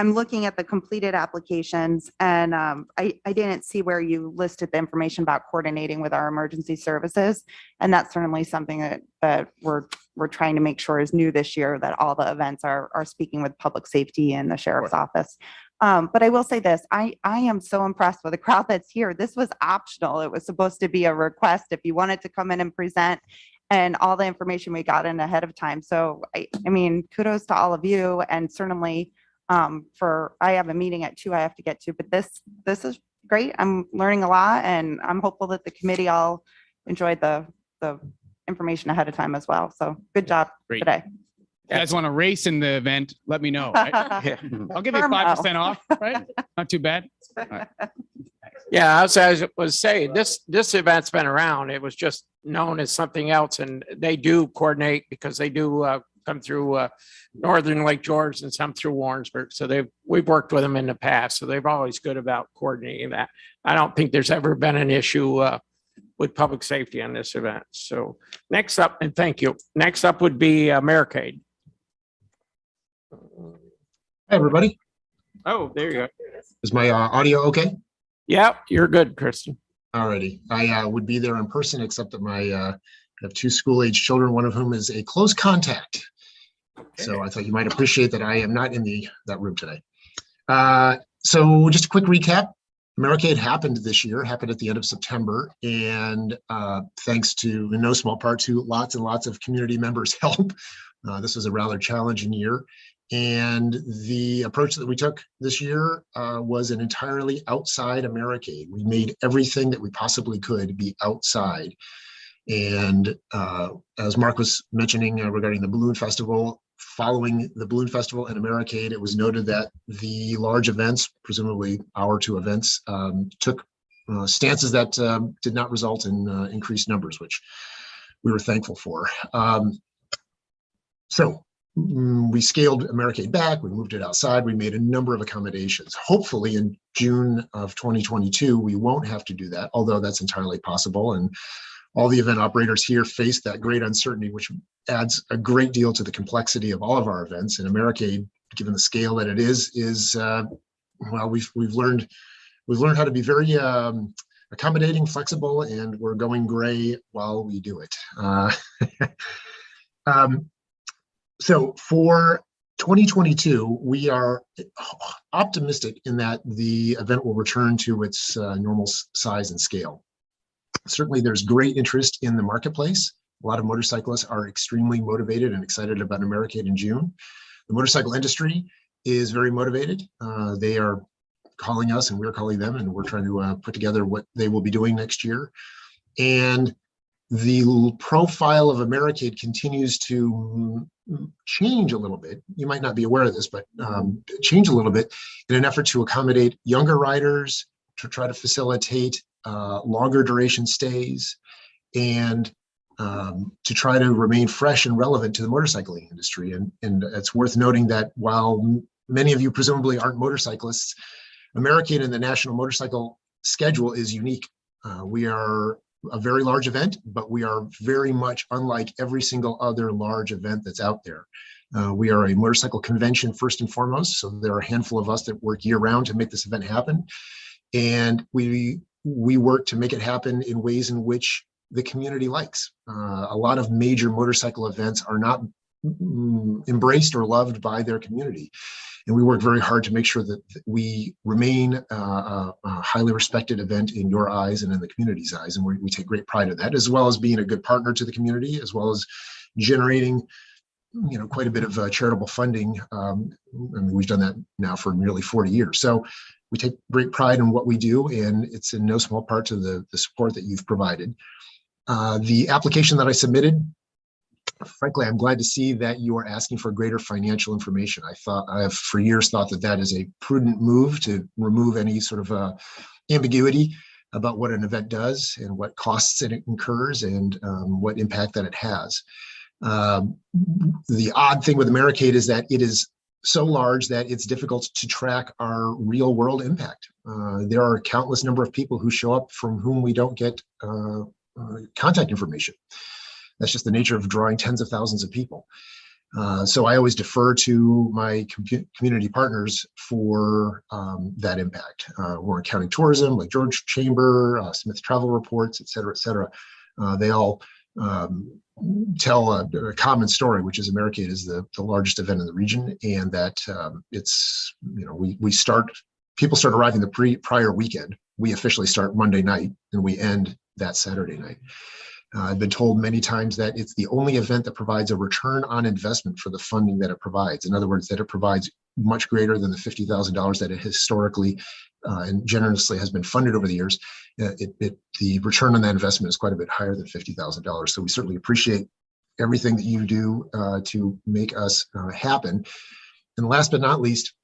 Speaker 6: I'm looking at the completed applications and I didn't see where you listed the information about coordinating with our emergency services. And that's certainly something that we're trying to make sure is new this year, that all the events are speaking with public safety and the sheriff's office. But I will say this, I am so impressed with the crowd that's here. This was optional. It was supposed to be a request if you wanted to come in and present, and all the information we got in ahead of time. So I mean, kudos to all of you, and certainly I have a meeting at 2 I have to get to, but this is great. I'm learning a lot, and I'm hopeful that the committee all enjoyed the information ahead of time as well. So good job
Speaker 14: Great.
Speaker 6: today.
Speaker 14: If you guys want to race in the event, let me know. Right? I'll give you 5% off, right? Not too bad. All right.
Speaker 2: Yeah, as I was saying, this event's been around. It was just known as something else, and they do coordinate because they do come through northern Lake George and some through Warrensburg. So we've worked with them in the past, so they've always good about coordinating that. I don't think there's ever been an issue with public safety on this event. So next up, and thank you. Next up would be Americade.
Speaker 15: Hi, everybody.
Speaker 2: Oh, there you go.
Speaker 15: Is my audio okay?
Speaker 2: Yep, you're good, Kristen.
Speaker 15: Alrighty. I would be there in person, except that I have 2 school-age children, one of whom is a close contact. So I thought you might appreciate that I am not in that room today. So just a quick recap. Americade happened this year, happened at the end of September, and thanks to, in no small part, to lots and lots of community members' help. This was a rather challenging year. And the approach that we took this year was an entirely outside Americade. We made everything that we possibly could be outside. And as Mark was mentioning regarding the Bloon Festival, following the Bloon Festival and Americade, it was noted that the large events, presumably our 2 events, took stances that did not result in increased numbers, which we were thankful for. So we scaled Americade back, we moved it outside, we made a number of accommodations. Hopefully in June of 2022, we won't have to do that, although that's entirely possible. And all the event operators here face that great uncertainty, which adds a great deal to the complexity of all of our events. And Americade, given the scale that it is well, we've learned how to be very accommodating, flexible, and we're going gray while we do it. So for 2022, we are optimistic in that the event will return to its normal size and scale. Certainly, there's great interest in the marketplace. A lot of motorcyclists are extremely motivated and excited about Americade in June. The motorcycle industry is very motivated. They are calling us and we're calling them, and we're trying to put together what they will be doing next year. And the profile of Americade continues to change a little bit. You might not be aware of this, but change a little bit in an effort to accommodate younger riders, to try to facilitate longer duration stays, and to try to remain fresh and relevant to the motorcycling industry. And it's worth noting that while many of you presumably aren't motorcyclists, Americade in the National Motorcycle schedule is unique. We are a very large event, but we are very much unlike every single other large event that's out there. We are a motorcycle convention first and foremost, so there are a handful of us that work year-round to make this event happen. And we work to make it happen in ways in which the community likes. A lot of major motorcycle events are not embraced or loved by their community. And we work very hard to make sure that we remain a highly respected event in your eyes and in the community's eyes. And we take great pride in that, as well as being a good partner to the community, as well as generating, quite a bit of charitable funding. I mean, we've done that now for nearly 40 years. So we take great pride in what we do, and it's in no small part to the support that you've provided. The application that I submitted, frankly, I'm glad to see that you are asking for greater financial information. I have for years thought that that is a prudent move to remove any sort of ambiguity about what an event does and what costs it incurs and what impact that it has. The odd thing with Americade is that it is so large that it's difficult to track our real world impact. There are a countless number of people who show up from whom we don't get contact information. That's just the nature of drawing tens of thousands of people. So I always defer to my community partners for that impact. Warren County Tourism, like George Chamber, Smith Travel Reports, et cetera, et cetera. They all tell a common story, which is Americade is the largest event in the region, and that it's, you know, people start arriving the prior weekend. We officially start Monday night and we end that Saturday night. I've been told many times that it's the only event that provides a return on investment for the funding that it provides. In other words, that it provides much greater than the $50,000 that it historically and generously has been funded over the years. The return on that investment is quite a bit higher than $50,000. So we certainly appreciate everything that you do to make us happen. And last but not least,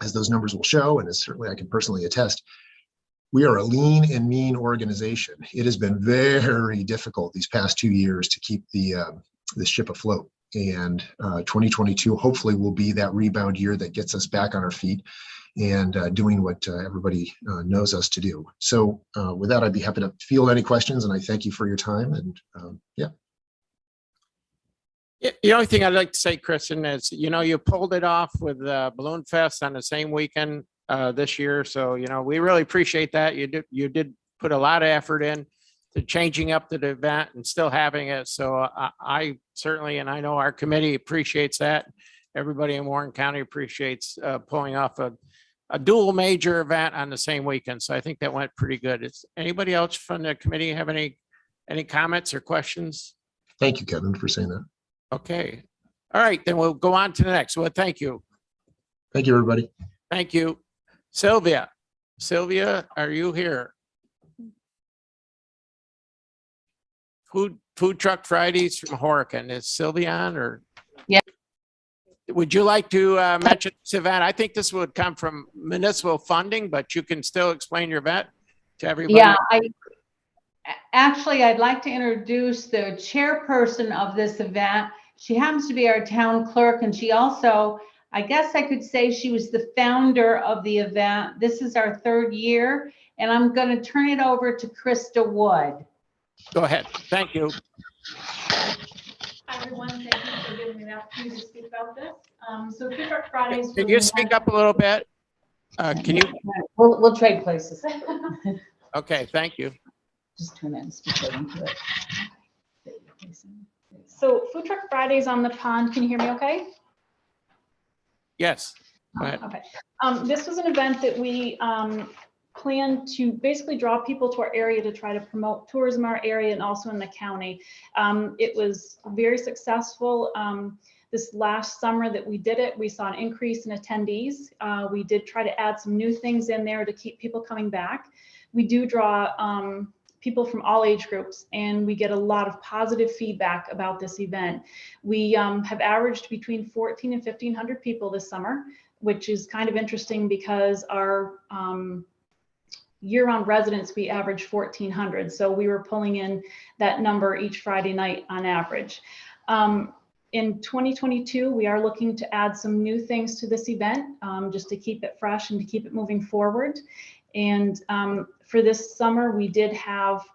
Speaker 15: as those numbers will show, and as certainly I can personally attest, we are a lean and mean organization. It has been very difficult these past 2 years to keep the ship afloat. And 2022 hopefully will be that rebound year that gets us back on our feet and doing what everybody knows us to do. So with that, I'd be happy to field any questions, and I thank you for your time. And yeah.
Speaker 2: The only thing I'd like to say, Kristen, is, you know, you pulled it off with Bloon Fest on the same weekend this year. So, you know, we really appreciate that. You did put a lot of effort in to changing up the event and still having it. So I certainly, and I know our committee appreciates that. Everybody in Warren County appreciates pulling off a dual major event on the same weekend. So I think that went pretty good. Is anybody else from the committee have any comments or questions?
Speaker 15: Thank you, Kevin, for saying that.
Speaker 2: Okay. All right, then we'll go on to the next. Well, thank you.
Speaker 15: Thank you, everybody.
Speaker 2: Thank you. Sylvia, are you here? Food Truck Fridays from Horicon. Is Sylvia on, or?
Speaker 16: Yeah.
Speaker 2: Would you like to mention this event? I think this would come from municipal funding, but you can still explain your event to everybody.
Speaker 16: Yeah, I'd like to introduce the chairperson of this event. She happens to be our town clerk, and she also, I guess I could say, she was the founder of the event. This is our 3rd year, and I'm going to turn it over to Krista Wood.
Speaker 2: Go ahead. Thank you.
Speaker 17: Hi, everyone. Thank you for giving me the opportunity to speak about this. So Food Truck Fridays.
Speaker 2: Can you speak up a little bit? Can you?
Speaker 16: We'll trade places.
Speaker 2: Okay, thank you.
Speaker 16: Just turn that and speak right into it.
Speaker 17: So Food Truck Fridays on the pond. Can you hear me okay?
Speaker 2: Yes. Go ahead.
Speaker 17: Okay. This was an event that we planned to basically draw people to our area to try to promote tourism in our area and also in the county. It was very successful. This last summer that we did it, we saw an increase in attendees. We did try to add some new things in there to keep people coming back. We do draw people from all age groups, and we get a lot of positive feedback about this event. We have averaged between 1,400 and 1,500 people this summer, which is kind of interesting because our year-round residents, we average 1,400. So we were pulling in that number each Friday night on average. In 2022, we are looking to add some new things to this event, just to keep it fresh and to keep it moving forward. And for this summer, we did have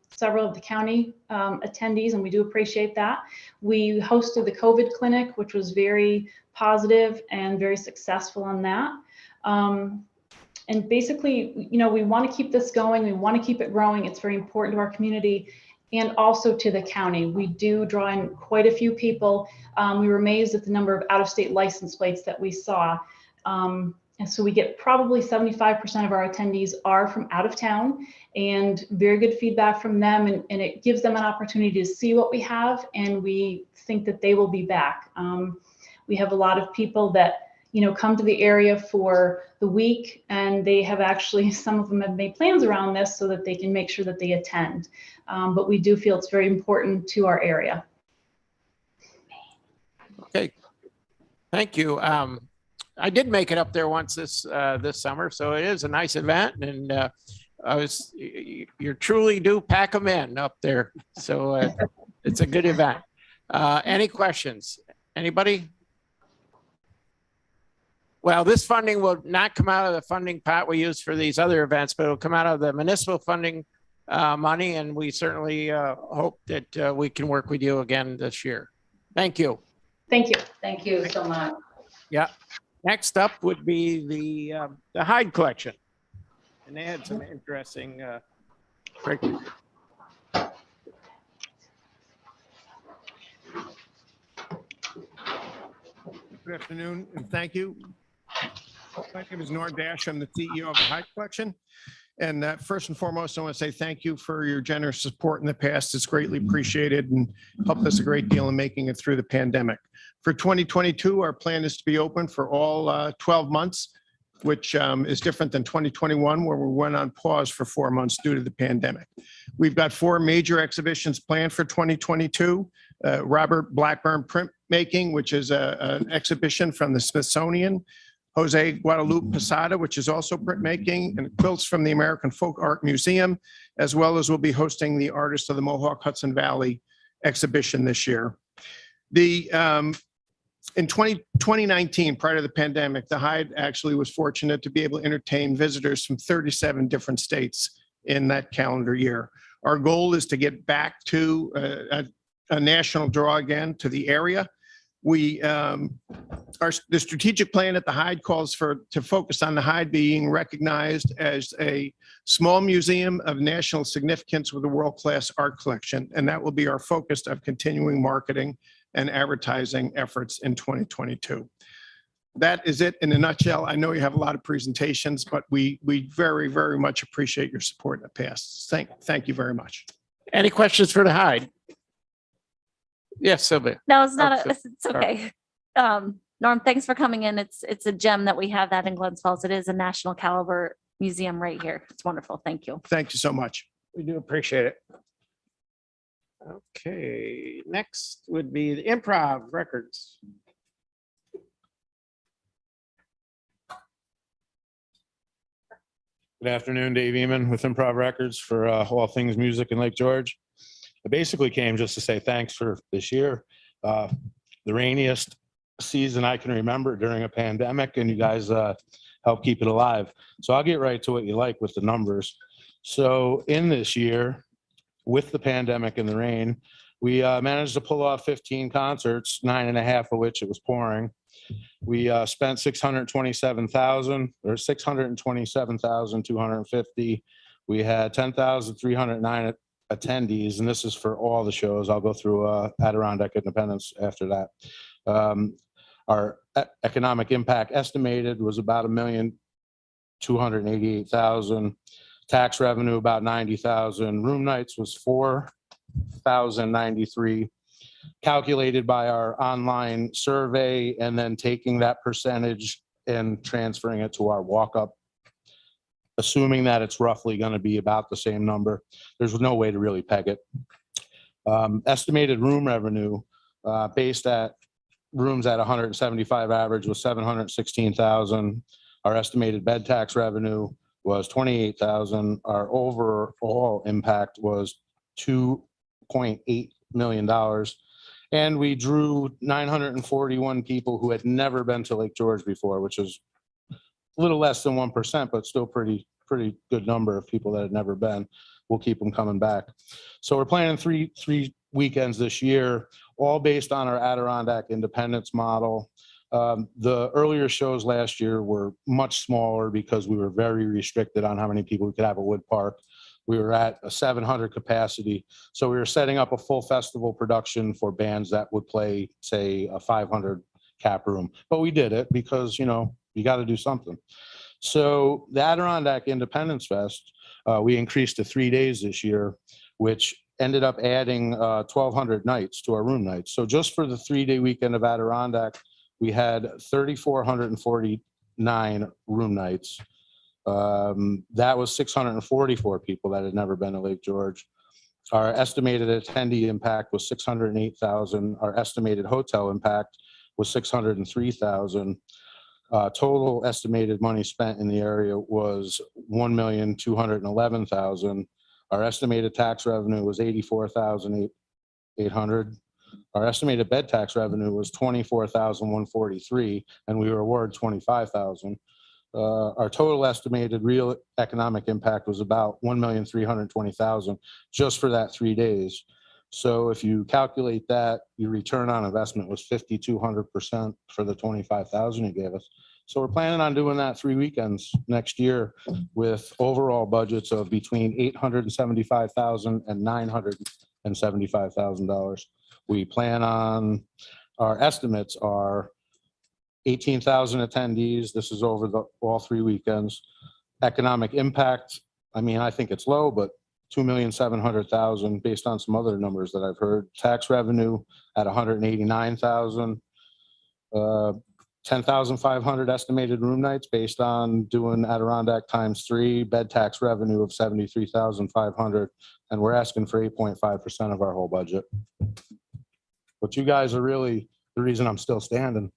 Speaker 17: several of the county attendees, and we do appreciate that. We hosted the COVID clinic, which was very positive and very successful in that. And basically, you know, we want to keep this going. We want to keep it growing. It's very important to our community and also to the county. We do draw in quite a few people. We were amazed at the number of out-of-state license plates that we saw. And so we get probably 75% of our attendees are from out of town, and very good feedback from them. And it gives them an opportunity to see what we have, and we think that they will be back. We have a lot of people that, you know, come to the area for the week, and they have actually, some of them have made plans around this so that they can make sure that they attend. But we do feel it's very important to our area.
Speaker 2: Okay, thank you. I did make it up there once this summer, so it is a nice event, and you truly do pack them in up there. So it's a good event. Any questions? Anybody? Well, this funding will not come out of the funding pot we use for these other events, but it'll come out of the municipal funding money. And we certainly hope that we can work with you again this year. Thank you.
Speaker 17: Thank you.
Speaker 16: Thank you so much.
Speaker 2: Yeah. Next up would be the hide collection. And they had some interesting pictures. Good afternoon, and thank you. My name is Norm Dash. I'm the CEO of the Hide Collection. And first and foremost, I want to say thank you for your generous support in the past. It's greatly appreciated and helped us a great deal in making it through the pandemic. For 2022, our plan is to be open for all 12 months, which is different than 2021, where we went on pause for 4 months due to the pandemic. We've got 4 major exhibitions planned for 2022. Robert Blackburn Printmaking, which is an exhibition from the Smithsonian. Jose Guadalupe Posada, which is also printmaking, and quilts from the American Folk Art Museum, as well as we'll be hosting the Artists of the Mohawk Hudson Valley exhibition this year. In 2019, prior to the pandemic, the Hide actually was fortunate to be able to entertain visitors from 37 different states in that calendar year. Our goal is to get back to a national draw again to the area. The strategic plan at the Hide calls to focus on the Hide being recognized as a small museum of national significance with a world-class art collection, and that will be our focus of continuing marketing and advertising efforts in 2022. That is it in a nutshell. I know you have a lot of presentations, but we very, very much appreciate your support in the past. Thank you very much. Any questions for the Hide? Yes, Sylvia.
Speaker 8: No, it's not.
Speaker 2: Oh,
Speaker 8: It's okay. Norm, thanks for coming in. It's a gem that we have that in Glens Falls. It is a national caliber museum right here. It's wonderful. Thank you.
Speaker 2: Thank you so much. We do appreciate it. Okay, next would be the Improv Records.
Speaker 18: Good afternoon, Dave Eman with Improv Records for all things music in Lake George. I basically came just to say thanks for this year. The rainiest season I can remember during a pandemic, and you guys helped keep it alive. So I'll get right to what you like with the numbers. So in this year, with the pandemic and the rain, we managed to pull off 15 concerts, 9.5 of which it was pouring. We spent $627,250. We had 10,309 attendees, and this is for all the shows. I'll go through Adirondack Independence after that. Our economic impact estimated was about $1,288,000. Tax revenue about $90,000. Room nights was 4,093. Calculated by our online survey, and then taking that percentage and transferring it to our walk-up, assuming that it's roughly going to be about the same number. There's no way to really peg it. Estimated room revenue based at rooms at 175 average was $716,000. Our estimated bed tax revenue was $28,000. Our overall impact was $2.8 million. And we drew 941 people who had never been to Lake George before, which is a little less than 1%, but still pretty good number of people that had never been. We'll keep them coming back. So we're planning three weekends this year, all based on our Adirondack Independence model. The earlier shows last year were much smaller because we were very restricted on how many people we could have at Wood Park. We were at a 700 capacity. So we were setting up a full festival production for bands that would play, say, a 500 cap room. But we did it because, you know, you got to do something. So the Adirondack Independence Fest, we increased to 3 days this year, which ended up adding 1,200 nights to our room nights. So just for the 3-day weekend of Adirondack, we had 3,449 room nights. That was 644 people that had never been to Lake George. Our estimated attendee impact was 608,000. Our estimated hotel impact was 603,000. Total estimated money spent in the area was $1,211,000. Our estimated tax revenue was $84,800. Our estimated bed tax revenue was 24,143, and we were awarded 25,000. Our total estimated real economic impact was about 1,320,000 just for that 3 days. So if you calculate that, your return on investment was 5,200% for the 25,000 you gave us. So we're planning on doing that 3 weekends next year with overall budgets of between $875,000 and $975,000. We plan on, our estimates are 18,000 attendees. This is over all 3 weekends. Economic impact, I mean, I think it's low, but 2,700,000 based on some other numbers that I've heard. Tax revenue at 189,000. 10,500 estimated room nights based on doing Adirondack ×3, bed tax revenue of 73,500, and we're asking for 8.5% of our whole budget. But you guys are really the reason I'm still standing.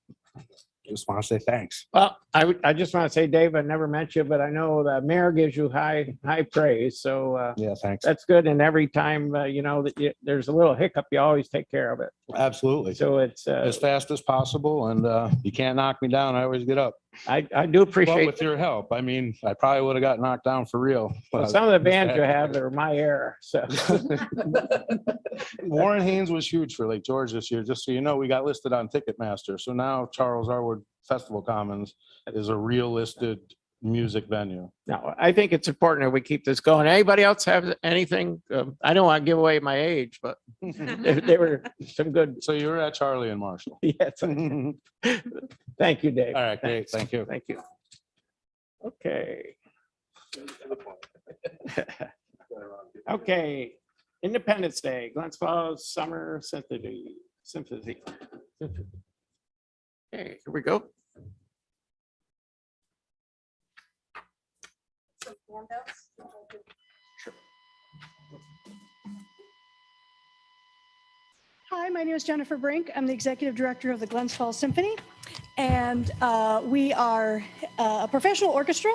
Speaker 18: Just want to say thanks.
Speaker 2: Well, I just want to say, Dave, I never met you, but I know the mayor gives you high praise. So
Speaker 18: yeah, thanks.
Speaker 2: That's good. And every time, you know, that there's a little hiccup, you always take care of it.
Speaker 18: Absolutely.
Speaker 2: So it's
Speaker 18: as fast as possible, and you can't knock me down. I always get up.
Speaker 2: I do appreciate
Speaker 18: But with your help. I mean, I probably would have got knocked down for real.
Speaker 2: well, some of the bands you have that are my era. So
Speaker 18: Warren Haynes was huge for Lake George this year. Just so you know, we got listed on Ticketmaster. So now Charles Arwood Festival Commons is a real listed music venue.
Speaker 2: no, I think it's important that we keep this going. Anybody else have anything? I don't want to give away my age, but there were some good.
Speaker 18: So you were at Charlie and Marshall.
Speaker 2: Yes. Thank you, Dave.
Speaker 18: All right, great. Thank you.
Speaker 2: Thank you. Okay. Okay. Independence Day, Glens Falls Summer Symphony. Okay, here we go.
Speaker 19: Hi, my name is Jennifer Brink. I'm the Executive Director of the Glens Falls Symphony, and we are a professional orchestra.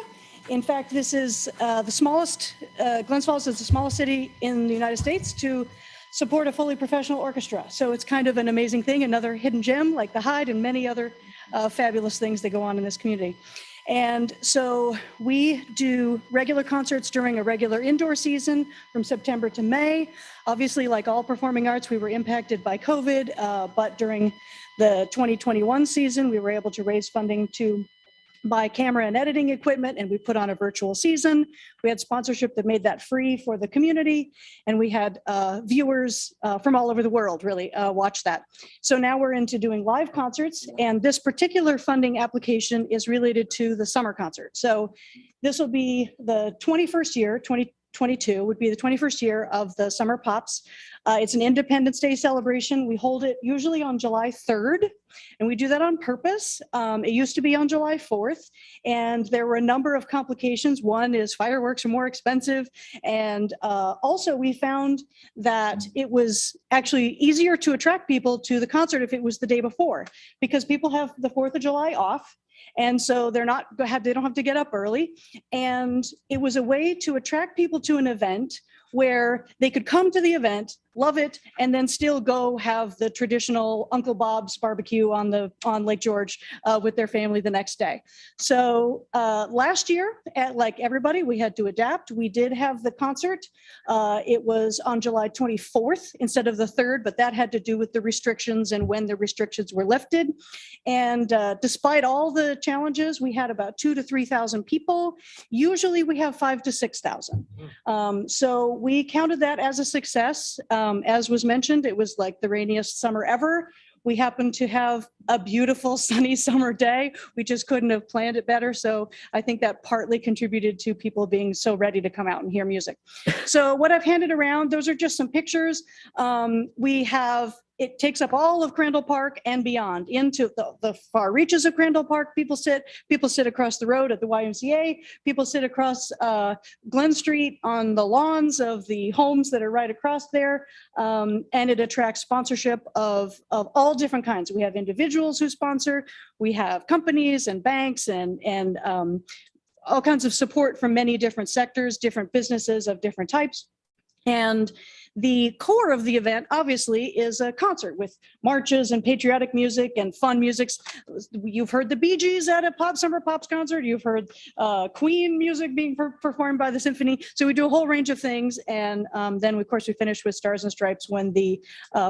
Speaker 19: In fact, this is the smallest, Glens Falls is the smallest city in the United States to support a fully professional orchestra. So it's kind of an amazing thing, another hidden gem like the Hyde and many other fabulous things that go on in this community. And so we do regular concerts during a regular indoor season from September to May. Obviously, like all performing arts, we were impacted by COVID, but during the 2021 season, we were able to raise funding to buy camera and editing equipment, and we put on a virtual season. We had sponsorship that made that free for the community, and we had viewers from all over the world really watch that. So now we're into doing live concerts, and this particular funding application is related to the summer concert. So this will be the 21st year, 2022 would be the 21st year of the Summer Pops. It's an Independence Day celebration. We hold it usually on July 3rd, and we do that on purpose. It used to be on July 4th, and there were a number of complications. One is fireworks are more expensive, and also we found that it was actually easier to attract people to the concert if it was the day before, because people have the 4th of July off. And so they don't have to get up early. And it was a way to attract people to an event where they could come to the event, love it, and then still go have the traditional Uncle Bob's barbecue on Lake George with their family the next day. So last year, like everybody, we had to adapt. We did have the concert. It was on July 24th instead of the 3rd, but that had to do with the restrictions and when the restrictions were lifted. And despite all the challenges, we had about 2,000 to 3,000 people. Usually we have 5,000 to 6,000. So we counted that as a success. As was mentioned, it was like the rainiest summer ever. We happened to have a beautiful sunny summer day. We just couldn't have planned it better. So I think that partly contributed to people being so ready to come out and hear music. So what I've handed around, those are just some pictures. It takes up all of Crandall Park and beyond into the far reaches of Crandall Park. People sit across the road at the YMCA. People sit across Glen Street on the lawns of the homes that are right across there. And it attracts sponsorship of all different kinds. We have individuals who sponsor. We have companies and banks and all kinds of support from many different sectors, different businesses of different types. And the core of the event, obviously, is a concert with marches and patriotic music and fun music. You've heard the Bee Gees at a Summer Pops concert. You've heard Queen music being performed by the symphony. So we do a whole range of things. And then, of course, we finish with Stars and Stripes when the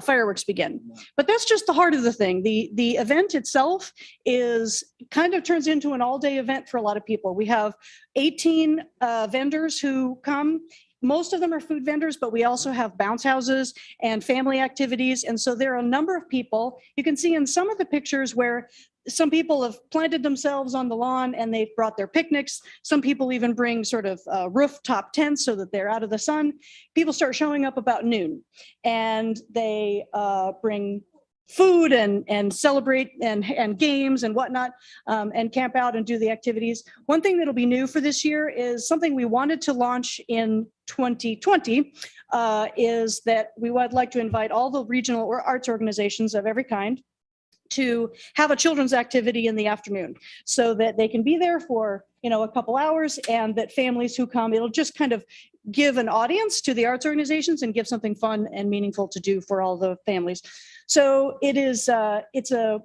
Speaker 19: fireworks begin. But that's just the heart of the thing. The event itself is kind of turns into an all-day event for a lot of people. We have 18 vendors who come. Most of them are food vendors, but we also have bounce houses and family activities. And so there are a number of people. You can see in some of the pictures where some people have planted themselves on the lawn and they've brought their picnics. Some people even bring sort of rooftop tents so that they're out of the sun. People start showing up about noon, and they bring food and celebrate and games and whatnot, and camp out and do the activities. One thing that'll be new for this year is something we wanted to launch in 2020, is that we would like to invite all the regional or arts organizations of every kind to have a children's activity in the afternoon, so that they can be there for, a couple hours, and that families who come, it'll just kind of give an audience to the arts organizations and give something fun and meaningful to do for all the families. So it's a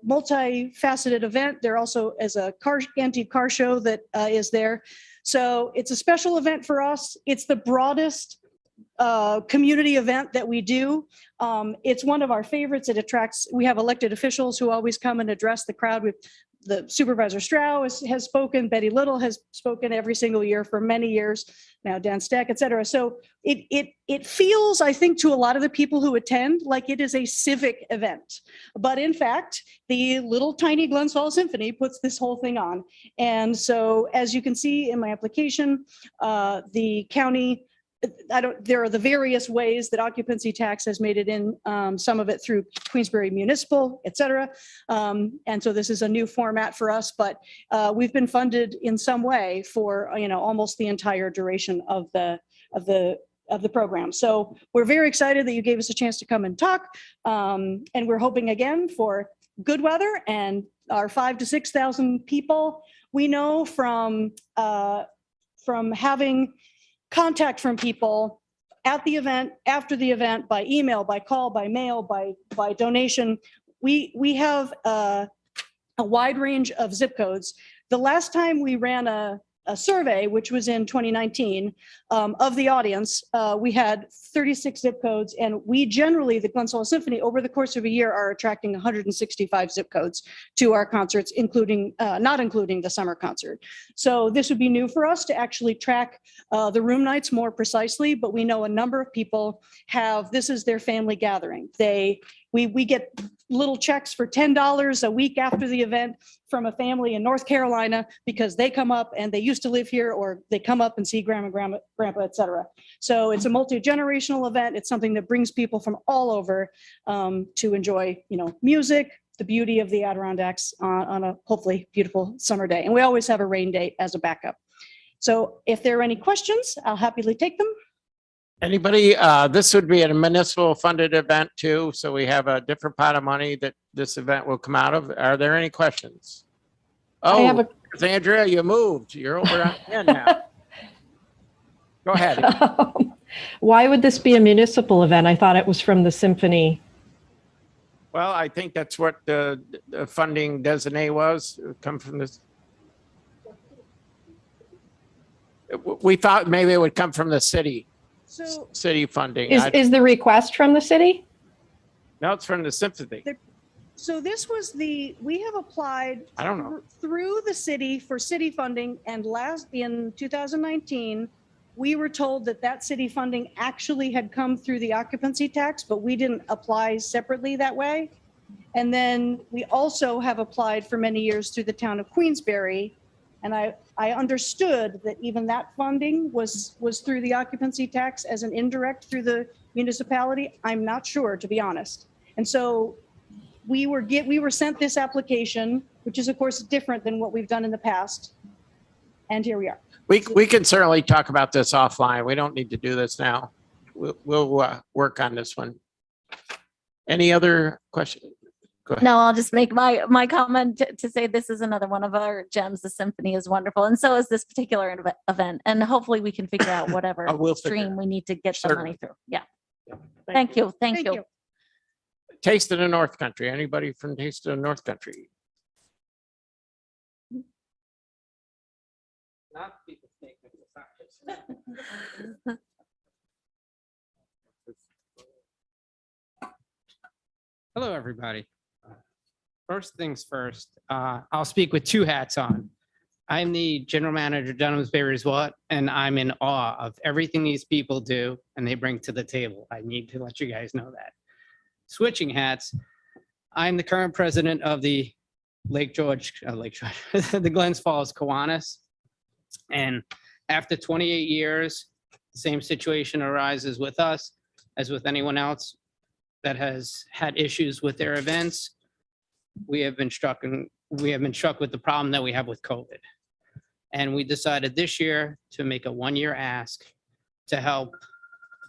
Speaker 19: multifaceted event. There also is a antique car show that is there. So it's a special event for us. It's the broadest community event that we do. It's one of our favorites. We have elected officials who always come and address the crowd. The Supervisor Strauss has spoken, Betty Little has spoken every single year for many years now, Dan Stack, et cetera. So it feels, I think, to a lot of the people who attend, like it is a civic event. But in fact, the little tiny Glens Falls Symphony puts this whole thing on. And so, as you can see in my application, the county, there are the various ways that occupancy tax has made it in, some of it through Queensbury Municipal, et cetera. And so this is a new format for us, but we've been funded in some way for, almost the entire duration of the program. So we're very excited that you gave us a chance to come and talk. And we're hoping again for good weather and our 5,000 to 6,000 people. We know from having contact from people at the event, after the event, by email, by call, by mail, by donation. We have a wide range of zip codes. The last time we ran a survey, which was in 2019, of the audience, we had 36 zip codes, and we generally, the Glens Falls Symphony, over the course of a year, are attracting 165 zip codes to our concerts, not including the summer concert. So this would be new for us to actually track the room nights more precisely, but we know a number of people this is their family gathering. We get little checks for $10 a week after the event from a family in North Carolina because they come up and they used to live here, or they come up and see grandma, grandpa, et cetera. So it's a multi-generational event. It's something that brings people from all over to enjoy, music, the beauty of the Adirondacks on a hopefully beautiful summer day. And we always have a rain date as a backup. So if there are any questions, I'll happily take them.
Speaker 2: Anybody, this would be a municipal funded event too, so we have a different pot of money that this event will come out of. Are there any questions? Oh, Andrea, you moved. You're over on the end now. Go ahead.
Speaker 5: Why would this be a municipal event? I thought it was from the symphony.
Speaker 2: Well, I think that's what the funding designee was. It would come from this. We thought maybe it would come from the city.
Speaker 19: So
Speaker 2: City funding.
Speaker 5: Is the request from the city?
Speaker 2: No, it's from the symphony.
Speaker 19: So this was we have applied
Speaker 2: I don't know.
Speaker 19: through the city for city funding, and in 2019, we were told that city funding actually had come through the occupancy tax, but we didn't apply separately that way. And then we also have applied for many years through the town of Queensbury. And I understood that even that funding was through the occupancy tax as an indirect through the municipality. I'm not sure, to be honest. And so we were sent this application, which is of course different than what we've done in the past. And here we are.
Speaker 2: We can certainly talk about this offline. We don't need to do this now. We'll work on this one. Any other questions? Go ahead.
Speaker 8: No, I'll just make my comment to say this is another one of our gems. The symphony is wonderful. And so is this particular event. And hopefully we can figure out whatever
Speaker 2: We'll figure
Speaker 8: stream we need to get the money
Speaker 2: Certainly.
Speaker 8: through. Yeah. Thank you. Thank you.
Speaker 2: Taste of the North Country. Anybody from Taste of the North Country?
Speaker 20: Hello, everybody. First things first, I'll speak with two hats on. I'm the general manager of Dunham's Bay Resort, and I'm in awe of everything these people do and they bring to the table. I need to let you guys know that. Switching hats, I'm the current president of the the Glens Falls Kiwanis. And after 28 years, the same situation arises with us as with anyone else that has had issues with their events. We have been struck with the problem that we have with COVID. And we decided this year to make a one-year ask to help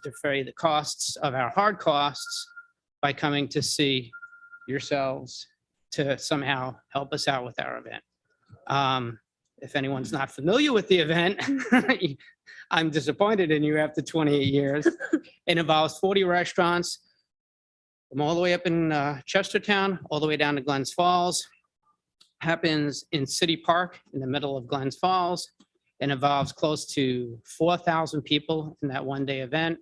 Speaker 20: defray the costs of our hard costs by coming to see yourselves to somehow help us out with our event. If anyone's not familiar with the event, I'm disappointed in you after 28 years. It involves 40 restaurants from all the way up in Chestertown, all the way down to Glens Falls. Happens in City Park in the middle of Glens Falls. It involves close to 4,000 people in that one-day event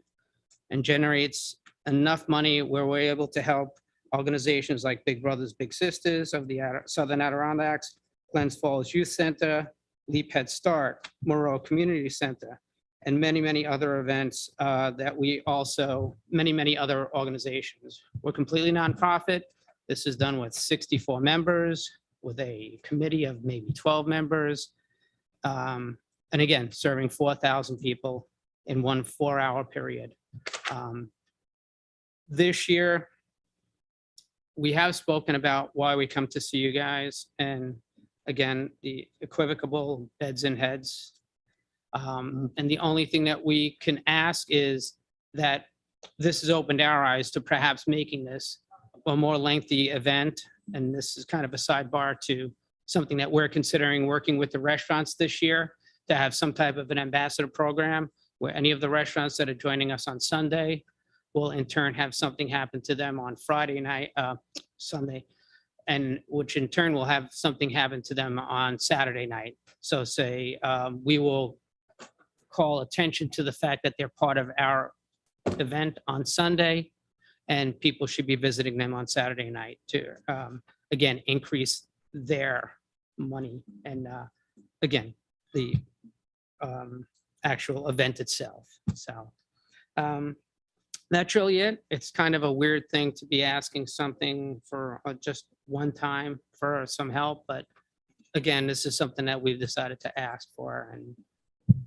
Speaker 20: and generates enough money where we're able to help organizations like Big Brothers Big Sisters of the Southern Adirondacks, Glens Falls Youth Center, Leap Head Start, Monroe Community Center, and many, many other events that we also, many other organizations. We're completely nonprofit. This is done with 64 members, with a committee of maybe 12 members. And again, serving 4,000 people in one 4-hour period. This year, we have spoken about why we come to see you guys. And again, the equivocal beds and heads. And the only thing that we can ask is that this has opened our eyes to perhaps making this a more lengthy event. And this is kind of a sidebar to something that we're considering working with the restaurants this year to have some type of an ambassador program where any of the restaurants that are joining us on Sunday will in turn have something happen to them on Friday night, Sunday, and which in turn will have something happen to them on Saturday night. So say we will call attention to the fact that they're part of our event on Sunday, and people should be visiting them on Saturday night to, again, increase their money and, again, the actual event itself. So that's really it. It's kind of a weird thing to be asking something for just one time for some help. But again, this is something that we've decided to ask for, and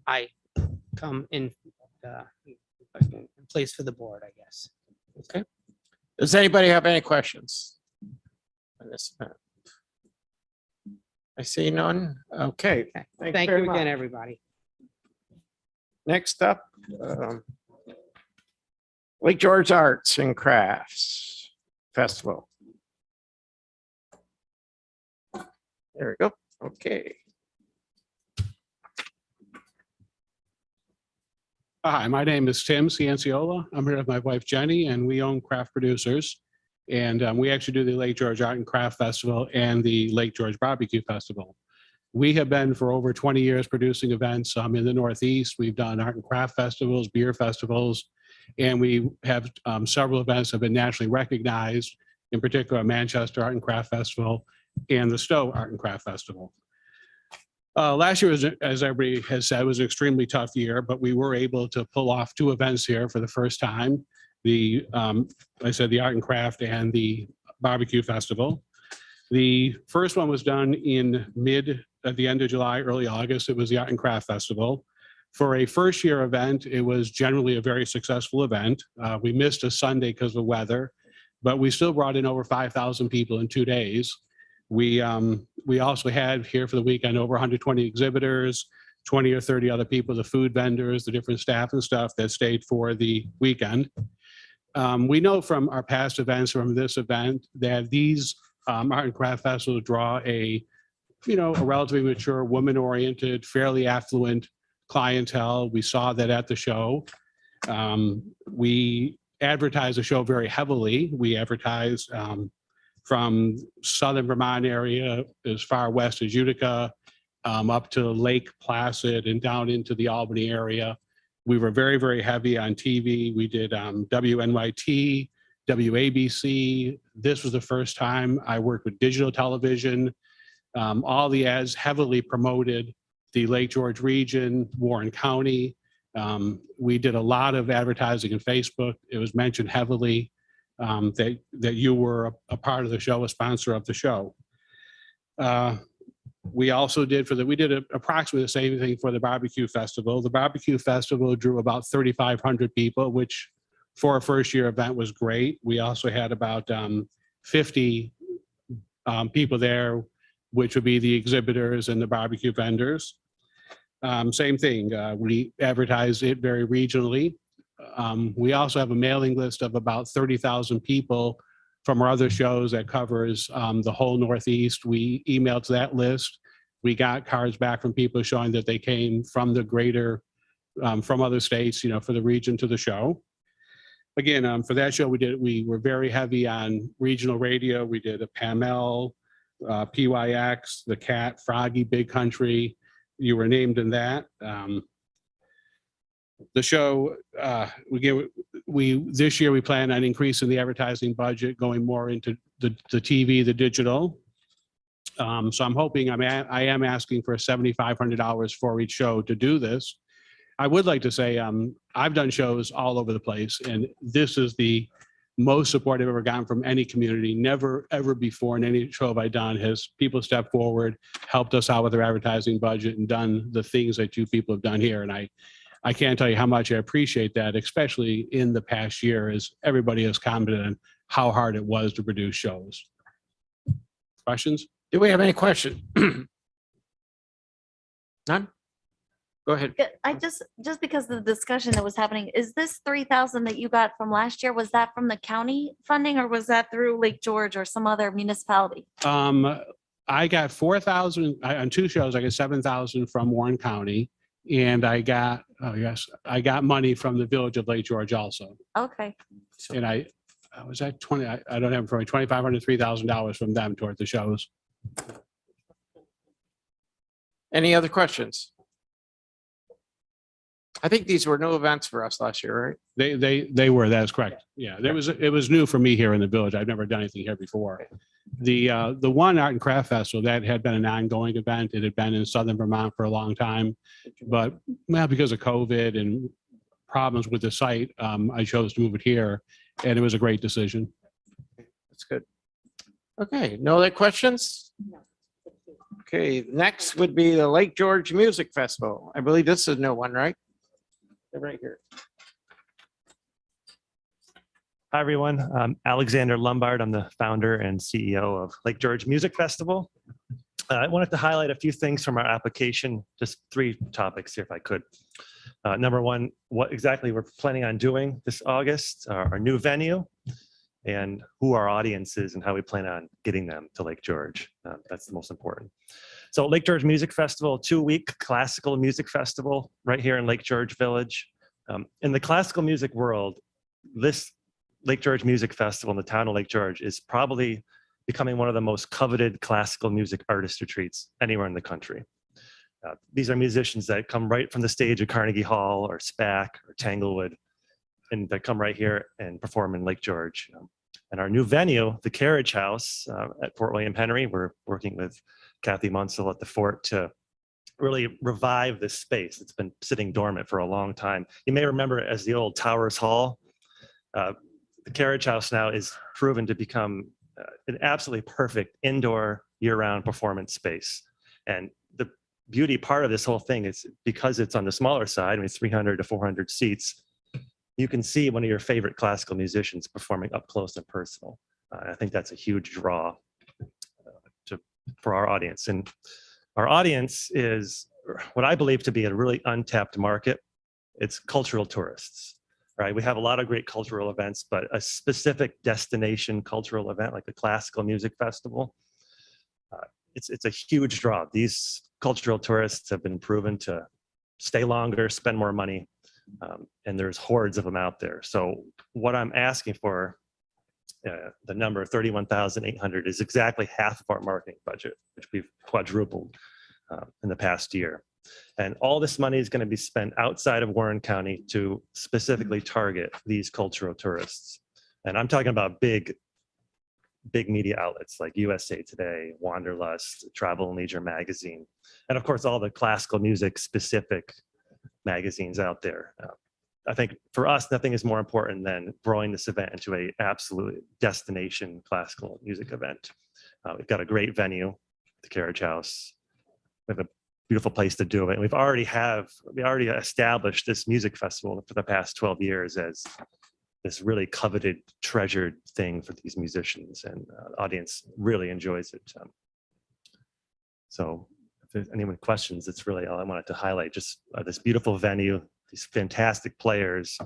Speaker 20: I come in place for the board, I guess.
Speaker 2: Okay. Does anybody have any questions on this event? I see none. Okay.
Speaker 20: Thank you again, everybody.
Speaker 2: Next up, Lake George Arts and Crafts Festival. There we go. Okay.
Speaker 21: Hi, my name is Tim Cianciola. I'm here with my wife Jenny, and we own Craft Producers. And we actually do the Lake George Art and Craft Festival and the Lake George Barbecue Festival. We have been for over 20 years producing events in the Northeast. We've done art and craft festivals, beer festivals, and we have several events that have been nationally recognized, in particular Manchester Art and Craft Festival and the Stowe Art and Craft Festival. Last year, as everybody has said, was an extremely tough year, but we were able to pull off 2 events here for the first time. The, like I said, the Art and Craft and the Barbecue Festival. The first one was done at the end of July, early August. It was the Art and Craft Festival. For a first year event, it was generally a very successful event. We missed a Sunday because of weather, but we still brought in over 5,000 people in 2 days. We also had here for the weekend over 120 exhibitors, 20 or 30 other people, the food vendors, the different staff and stuff that stayed for the weekend. We know from our past events, from this event, that these art and craft festivals draw a relatively mature, woman-oriented, fairly affluent clientele. We saw that at the show. We advertise the show very heavily. We advertise from southern Vermont area as far west as Utica, up to Lake Placid and down into the Albany area. We were very, very heavy on TV. We did WNYT, WABC. This was the first time I worked with digital television. All the ads heavily promoted the Lake George region, Warren County. We did a lot of advertising in Facebook. It was mentioned heavily that you were a part of the show, a sponsor of the show. We also did approximately the same thing for the barbecue festival. The barbecue festival drew about 3,500 people, which for a first year event was great. We also had about 50 people there, which would be the exhibitors and the barbecue vendors. Same thing, we advertise it very regionally. We also have a mailing list of about 30,000 people from our other shows that covers the whole Northeast. We emailed to that list. We got cards back from people showing that they came from the greater, from other states, for the region to the show. Again, for that show, we were very heavy on regional radio. We did a PAML, PYX, The Cat, Froggy, Big Country. You were named in that. The show, this year we plan on increasing the advertising budget, going more into the TV, the digital. So I'm hoping, I am asking for $7,500 for each show to do this. I would like to say I've done shows all over the place, and this is the most support I've ever gotten from any community. Never, ever before in any show have I done has people stepped forward, helped us out with our advertising budget, and done the things that you people have done here. And I can't tell you how much I appreciate that, especially in the past year, as everybody has commented on how hard it was to produce shows. Questions?
Speaker 2: Do we have any questions? None? Go ahead.
Speaker 8: I just because of the discussion that was happening, is this 3,000 that you got from last year, was that from the county funding or was that through Lake George or some other municipality?
Speaker 21: I got 4,000 on two shows. I got 7,000 from Warren County, and I got money from the village of Lake George also.
Speaker 8: Okay.
Speaker 21: And I was at 20. I don't have it for me. $2,500, $3,000 from them toward the shows.
Speaker 2: Any other questions? I think these were new events for us last year, right?
Speaker 21: They were, that is correct. Yeah, it was new for me here in the village. I've never done anything here before. The one art and craft festival, that had been an ongoing event. It had been in southern Vermont for a long time, but because of COVID and problems with the site, I chose to move it here, and it was a great decision.
Speaker 2: That's good. Okay, no other questions? Okay, next would be the Lake George Music Festival. I believe this is a new one, right? They're right here.
Speaker 7: Hi, everyone. I'm Alexander Lombard. I'm the founder and CEO of Lake George Music Festival. I wanted to highlight a few things from our application, just 3 topics here, if I could. Number one, what exactly we're planning on doing this August, our new venue, and who our audience is and how we plan on getting them to Lake George. That's the most important. So Lake George Music Festival, 2-week classical music festival right here in Lake George Village. In the classical music world, this Lake George Music Festival in the town of Lake George is probably becoming one of the most coveted classical music artist retreats anywhere in the country. These are musicians that come right from the stage of Carnegie Hall or SPAC or Tanglewood, and that come right here and perform in Lake George. And our new venue, the Carriage House at Fort William Henry, we're working with Kathy Munsell at the fort to really revive this space. It's been sitting dormant for a long time. You may remember it as the old Towers Hall. The Carriage House now is proven to become an absolutely perfect indoor year-round performance space. And the beauty part of this whole thing is because it's on the smaller side, I mean, 300 to 400 seats, you can see one of your favorite classical musicians performing up close and personal. I think that's a huge draw for our audience. And our audience is what I believe to be a really untapped market. It's cultural tourists. right? We have a lot of great cultural events, but a specific destination cultural event like the Classical Music Festival, it's a huge draw. These cultural tourists have been proven to stay longer, spend more money, and there's hordes of them out there. So what I'm asking for, the number of 31,800 is exactly half of our marketing budget, which we've quadrupled in the past year. And all this money is going to be spent outside of Warren County to specifically target these cultural tourists. And I'm talking about big media outlets like USA Today, Wanderlust, Travel and Leisure Magazine, and of course, all the classical music specific magazines out there. I think for us, nothing is more important than growing this event into a absolute destination classical music event. We've got a great venue, the Carriage House. We have a beautiful place to do it. And we already established this music festival for the past 12 years as this really coveted, treasured thing for these musicians, and the audience really enjoys it. So if there's any questions, it's really all I wanted to highlight, just this beautiful venue, these fantastic players,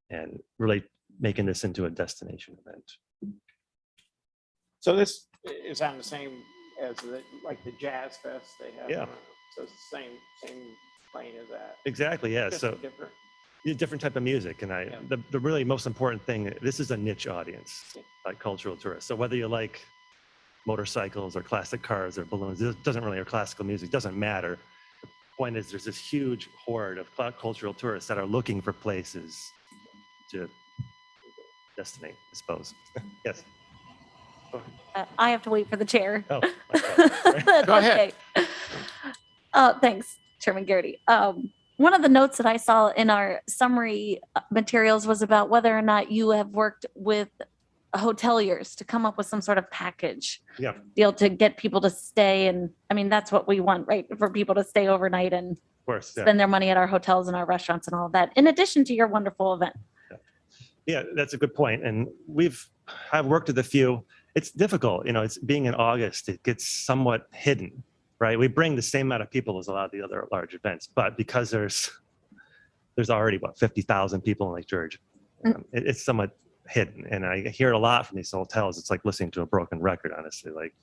Speaker 7: and really making this into a destination event.
Speaker 2: So this is on the same as like the Jazz Fest they have.
Speaker 7: Yeah.
Speaker 2: So it's the same plane as that.
Speaker 7: Exactly, yeah.
Speaker 2: Just
Speaker 7: So
Speaker 2: different.
Speaker 7: different type of music. And the really most important thing, this is a niche audience, like cultural tourists. So whether you like motorcycles or classic cars or balloons, it doesn't really, or classical music, doesn't matter. The point is there's this huge horde of cultural tourists that are looking for places to destinate, I suppose. Yes.
Speaker 8: I have to wait for the chair.
Speaker 7: Oh,
Speaker 8: That's
Speaker 2: Go ahead.
Speaker 8: okay. Thanks, Chairman Garrity. One of the notes that I saw in our summary materials was about whether or not you have worked with hoteliers to come up with some sort of package
Speaker 7: Yeah.
Speaker 8: deal to get people to stay. And I mean, that's what we want, right? For people to stay overnight and
Speaker 7: Of course. Yeah.
Speaker 8: spend their money at our hotels and our restaurants and all of that, in addition to your wonderful event.
Speaker 7: Yeah, that's a good point. And I've worked with a few. It's difficult, it's being in August, it gets somewhat hidden, right? We bring the same amount of people as a lot of the other large events, but because there's already 50,000 people in Lake George, it's somewhat hidden. And I hear it a lot from these hotels. It's like listening to a broken record, honestly. Like,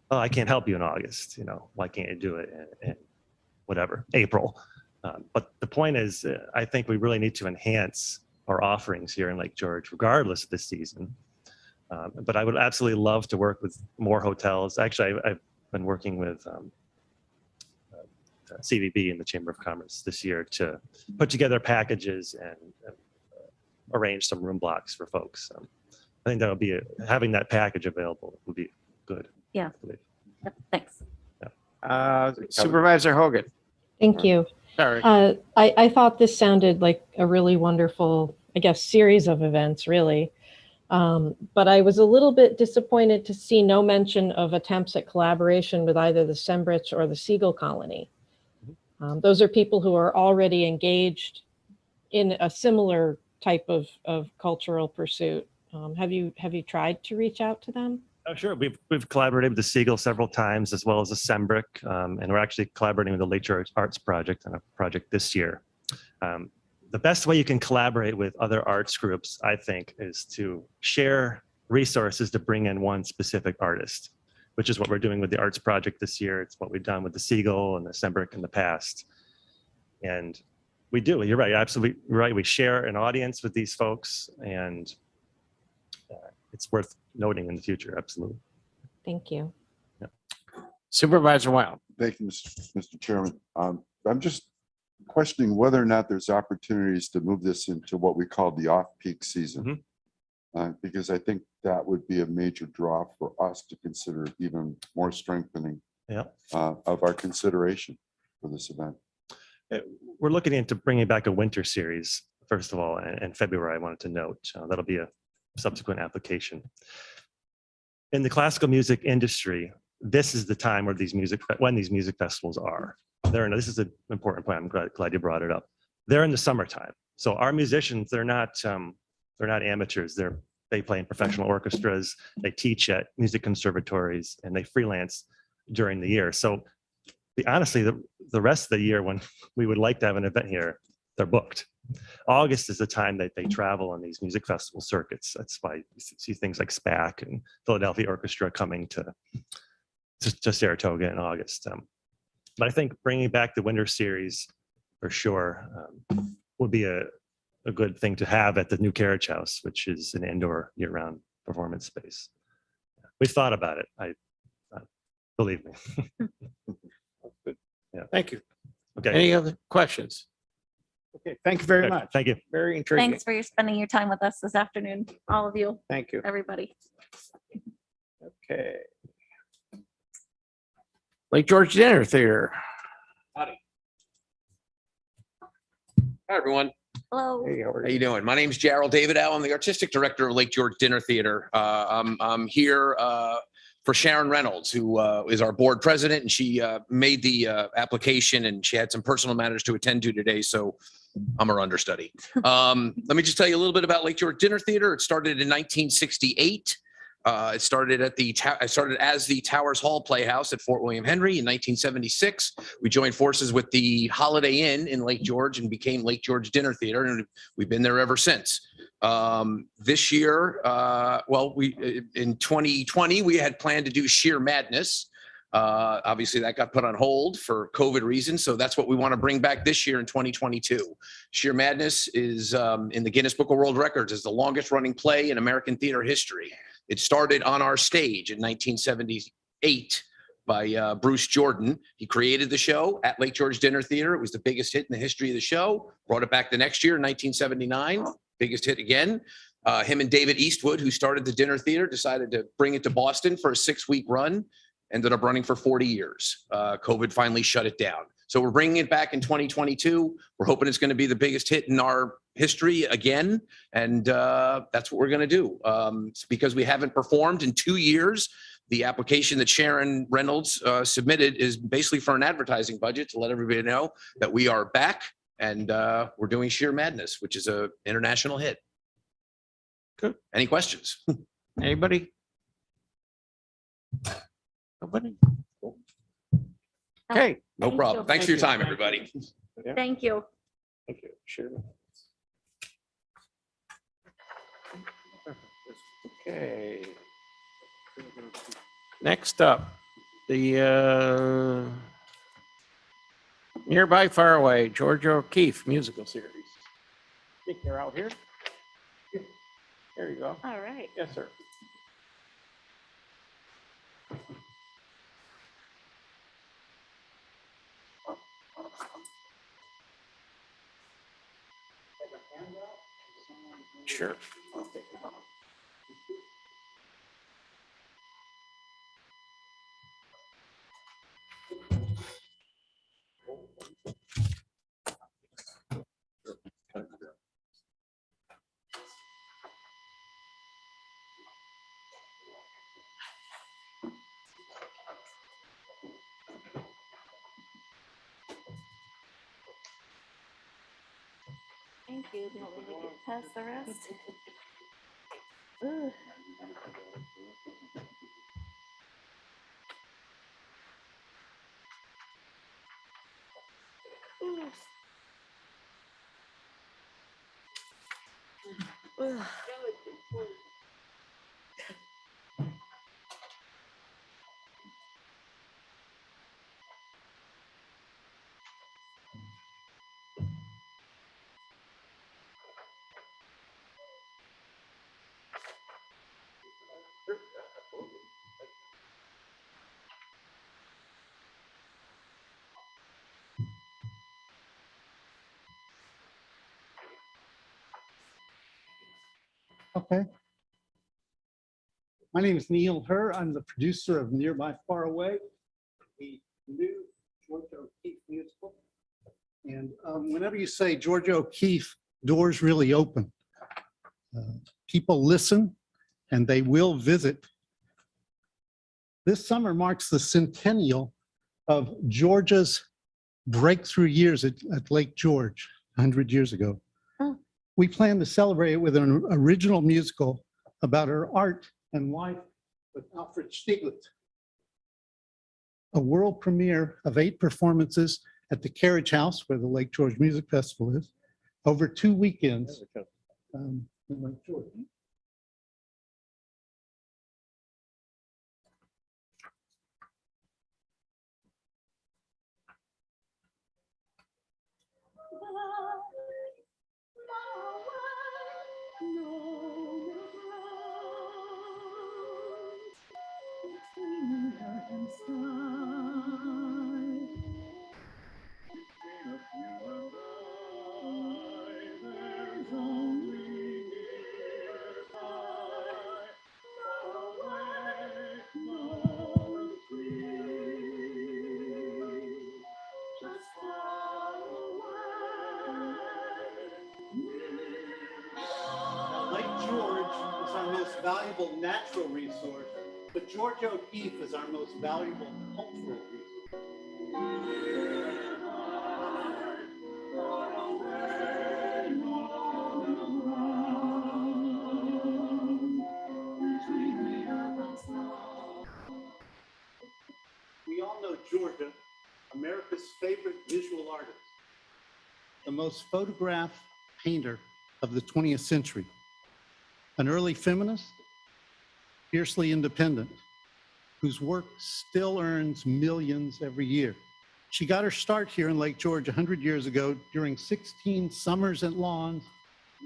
Speaker 7: oh, I can't help you in August. Why can't you do it in whatever, April? But the point is, I think we really need to enhance our offerings here in Lake George, regardless of the season. But I would absolutely love to work with more hotels. Actually, I've been working with CVB and the Chamber of Commerce this year to put together packages and arrange some room blocks for folks. I think that would be having that package available would be good.
Speaker 8: Yeah. Yep, thanks.
Speaker 2: Supervisor Hogan.
Speaker 5: Thank you.
Speaker 2: Sorry.
Speaker 5: I thought this sounded like a really wonderful, I guess, series of events, really. But I was a little bit disappointed to see no mention of attempts at collaboration with either the Sembrich or the Seagull Colony. Those are people who are already engaged in a similar type of cultural pursuit. Have you tried to reach out to them?
Speaker 7: Oh, sure. We've collaborated with the Seagull several times, as well as the Sembrich, and we're actually collaborating with the Lake George Arts Project on a project this year. The best way you can collaborate with other arts groups, I think, is to share resources to bring in one specific artist, which is what we're doing with the Arts Project this year. It's what we've done with the Seagull and the Sembrich in the past. And we do, you're right, absolutely right. We share an audience with these folks, and it's worth noting in the future, absolutely.
Speaker 5: Thank you.
Speaker 2: Supervisor Wild.
Speaker 3: Thank you, Mr. Chairman. I'm just questioning whether or not there's opportunities to move this into what we call the off-peak season. Because I think that would be a major draw for us to consider even more strengthening of our consideration for this event.
Speaker 7: We're looking into bringing back a winter series, first of all, in February, I wanted to note. That'll be a subsequent application. In the classical music industry, this is the time where when these music festivals are. This is an important point. I'm glad you brought it up. They're in the summertime. So our musicians, they're not amateurs. They play in professional orchestras. They teach at music conservatories, and they freelance during the year. So honestly, the rest of the year, when we would like to have an event here, they're booked. August is the time that they travel on these music festival circuits. That's why you see things like SPAC and Philadelphia Orchestra coming to Saratoga in August. But I think bringing back the winter series for sure would be a good thing to have at the new Carriage House, which is an indoor year-round performance space. We've thought about it. Believe me.
Speaker 2: Good.
Speaker 7: Yeah.
Speaker 2: Thank you.
Speaker 7: Okay.
Speaker 2: Any other questions? Okay, thank you very
Speaker 7: Okay,
Speaker 2: much.
Speaker 7: thank you.
Speaker 2: Very intriguing.
Speaker 8: Thanks for your spending your time with us this afternoon, all of you,
Speaker 2: Thank you.
Speaker 8: everybody.
Speaker 2: Okay. Lake George Dinner Theater.
Speaker 9: Howdy. Hi, everyone.
Speaker 8: Hello.
Speaker 2: Hey,
Speaker 9: How you doing? My name's Gerald David Al. I'm the artistic director of Lake George Dinner Theater. I'm here for Sharon Reynolds, who is our board president, and she made the application, and she had some personal matters to attend to today, so I'm her understudy. Let me just tell you a little bit about Lake George Dinner Theater. It started in 1968. It started as the Towers Hall Playhouse at Fort William Henry in 1976. We joined forces with the Holiday Inn in Lake George and became Lake George Dinner Theater, and we've been there ever since. This year, in 2020, we had planned to do Sheer Madness. Obviously, that got put on hold for COVID reasons, so that's what we want to bring back this year in 2022. Sheer Madness is in the Guinness Book of World Records as the longest running play in American theater history. It started on our stage in 1978 by Bruce Jordan. He created the show at Lake George Dinner Theater. It was the biggest hit in the history of the show. Brought it back the next year in 1979. Biggest hit again. Him and David Eastwood, who started the dinner theater, decided to bring it to Boston for a 6-week run. Ended up running for 40 years. COVID finally shut it down. So we're bringing it back in 2022. We're hoping it's going to be the biggest hit in our history again. And that's what we're going to do. It's because we haven't performed in 2 years. The application that Sharon Reynolds submitted is basically for an advertising budget to let everybody know that we are back and we're doing Sheer Madness, which is an international hit.
Speaker 2: Good.
Speaker 9: Any questions?
Speaker 2: Anybody? Nobody? Okay.
Speaker 9: No
Speaker 8: Thank
Speaker 9: problem.
Speaker 8: you.
Speaker 9: Thanks for your time, everybody.
Speaker 8: Thank you.
Speaker 2: Thank you. Sure. Okay. Next up, the Nearby Far Away, Georgia O'Keeffe musical series. I think they're out here. There you go.
Speaker 8: All right.
Speaker 2: Yes, sir. Sure.
Speaker 8: Thank you. Do you want me to get past the rest? Ugh. Ugh.
Speaker 22: Okay. My name is Neil Herr. I'm the producer of Nearby Far Away, the new Georgia O'Keeffe musical. And whenever you say Georgia O'Keeffe, doors really open. People listen and they will visit. This summer marks the centennial of Georgia's breakthrough years at Lake George 100 years ago.
Speaker 8: Oh.
Speaker 22: We plan to celebrate it with an original musical about her art and life with Alfred Stieglitz. A world premiere of 8 performances at the Carriage House, where the Lake George Music Festival is, over 2 weekends. In Lake George. Lake George is our most valuable natural resource, but George O'Keeffe is our most valuable cultural resource. We all know Georgia, America's favorite visual artist, the most photographed painter of the 20th century, an early feminist, fiercely independent, whose work still earns millions every year. She got her start here in Lake George 100 years ago during 16 summers at lawns,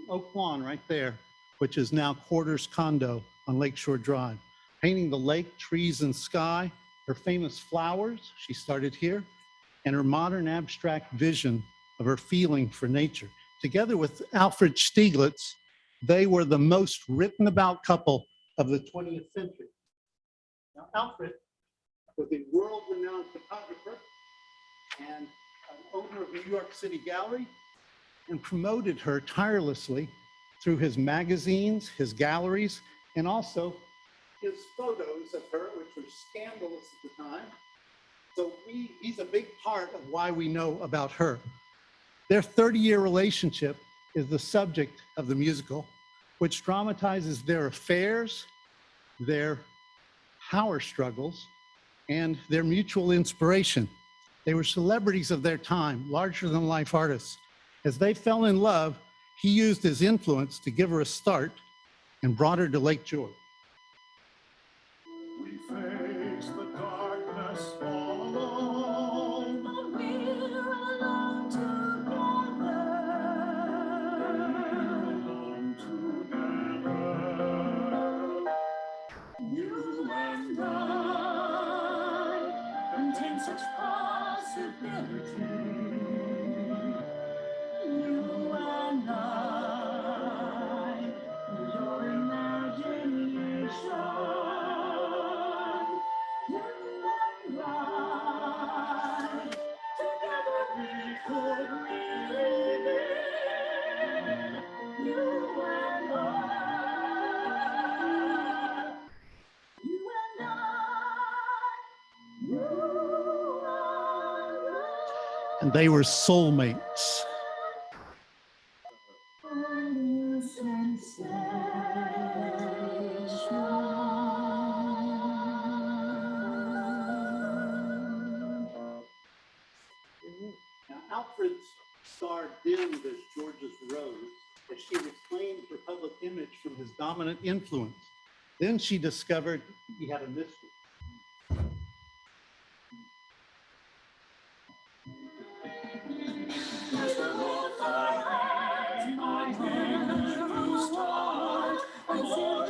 Speaker 22: Oak Lawn right there, which is now Quarters Condo on Lakeshore Drive. Painting the lake, trees, and sky, her famous flowers, she started here, and her modern abstract vision of her feeling for nature. Together with Alfred Stieglitz, they were the most written about couple of the 20th century. Now, Alfred was a world-renowned photographer and an owner of New York City Gallery, and promoted her tirelessly through his magazines, his galleries, and also his photos of her, which were scandalous at the time. So he's a big part of why we know about her. Their 30-year relationship is the subject of the musical, which dramatizes their affairs, their power struggles, and their mutual inspiration. They were celebrities of their time, larger-than-life artists. As they fell in love, he used his influence to give her a start and brought her to Lake George.
Speaker 4: We face the darkness all alone, but we're alone together. You and I contain such possibility. You and I, your imagination. You and I, together we could really be. You and I, you and I, you and I.
Speaker 22: And they were soulmates. Now, Alfred's star dimmed as George's rose as she reclaimed her public image from his dominant influence. Then she discovered he had a mystery.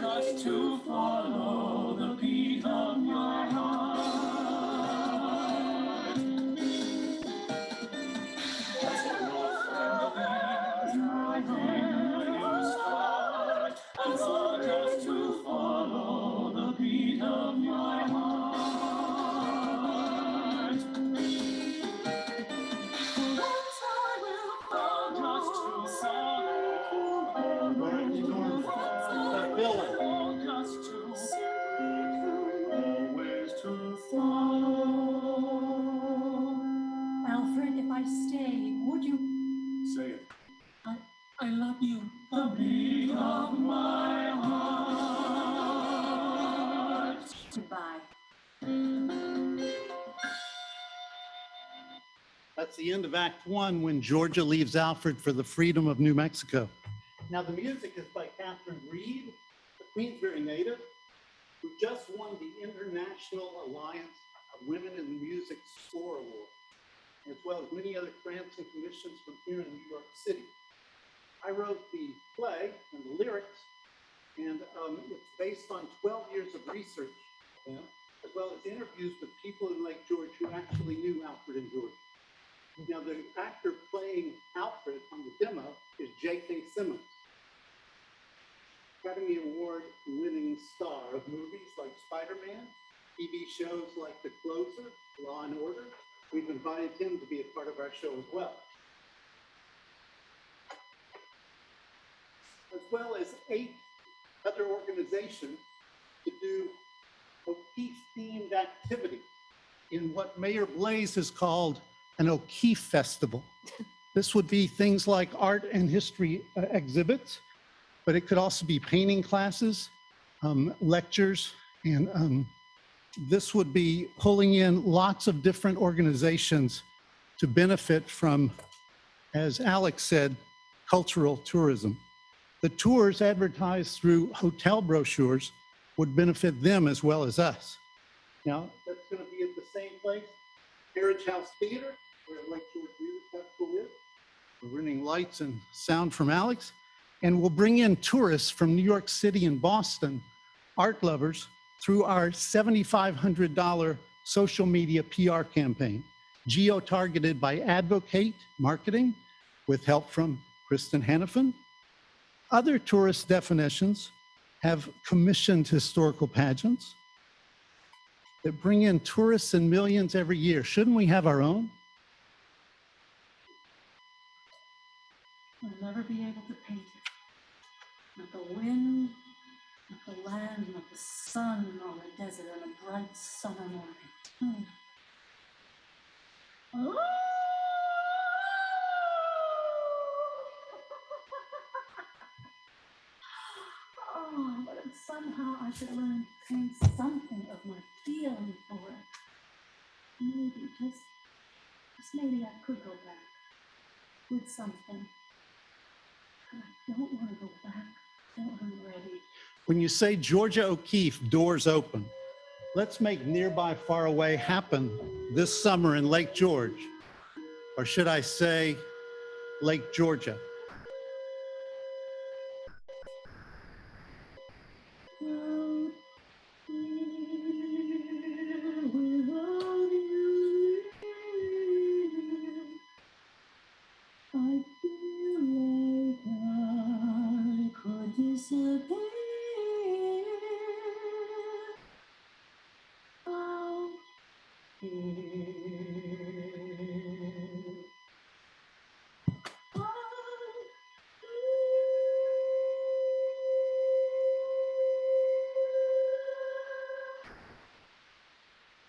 Speaker 4: Just to follow the beat of my heart. As I look in my hand, you start. And so just to follow the beat of my heart. Once I will fall just to follow the villain. Just to always to follow.
Speaker 10: Alfred, if I stay, would you?
Speaker 4: Say it.
Speaker 10: I love you.
Speaker 4: The beat of my heart.
Speaker 10: Goodbye.
Speaker 22: Let's That's the end of Act One when Georgia leaves Alfred for the freedom of New Mexico. Now, the music is by Catherine Reed, a Queensbury native, who just won the International Alliance of Women in Music Score Award, as well as many other grants and commissions from here in New York City. I wrote the play and the lyrics, and it's based on 12 years of research, as well as interviews with people in Lake George who actually knew Alfred and George. Now, the actor playing Alfred on the demo is J.K. Simmons, Academy Award winning star of movies like Spider-Man, TV shows like The Closer, Law and Order. We've invited him to be a part of our show as well. As well as 8 other organizations to do O'Keefe-themed activities in what Mayor Blaze has called an O'Keefe Festival. This would be things like art and history exhibits, but it could also be painting classes, lectures, and this would be pulling in lots of different organizations to benefit from, as Alex said, cultural tourism. The tours advertised through hotel brochures would benefit them as well as us. Now, that's going to be at the same place, Carriage House Theater, where Lake George Music Festival is. We're running lights and sound from Alex, and we'll bring in tourists from New York City and Boston, art lovers, through our $7,500 social media PR campaign, geo-targeted by Advocate Marketing with help from Kristen Hannafin. Other tourist definitions have commissioned historical pageants that bring in tourists in millions every year. Shouldn't we have our own?
Speaker 10: I'll never be able to paint it. Not the wind, not the land, not the sun on the desert on a bright summer morning. Oh, but somehow I should learn to paint something of my feeling for it. Maybe, just maybe I could go back with something. But I don't want to go back until I'm ready.
Speaker 22: When you say Georgia O'Keeffe, doors open, let's make Nearby Far Away happen this summer in Lake George. Or should I say Lake Georgia?
Speaker 10: I feel like I could disappear. Out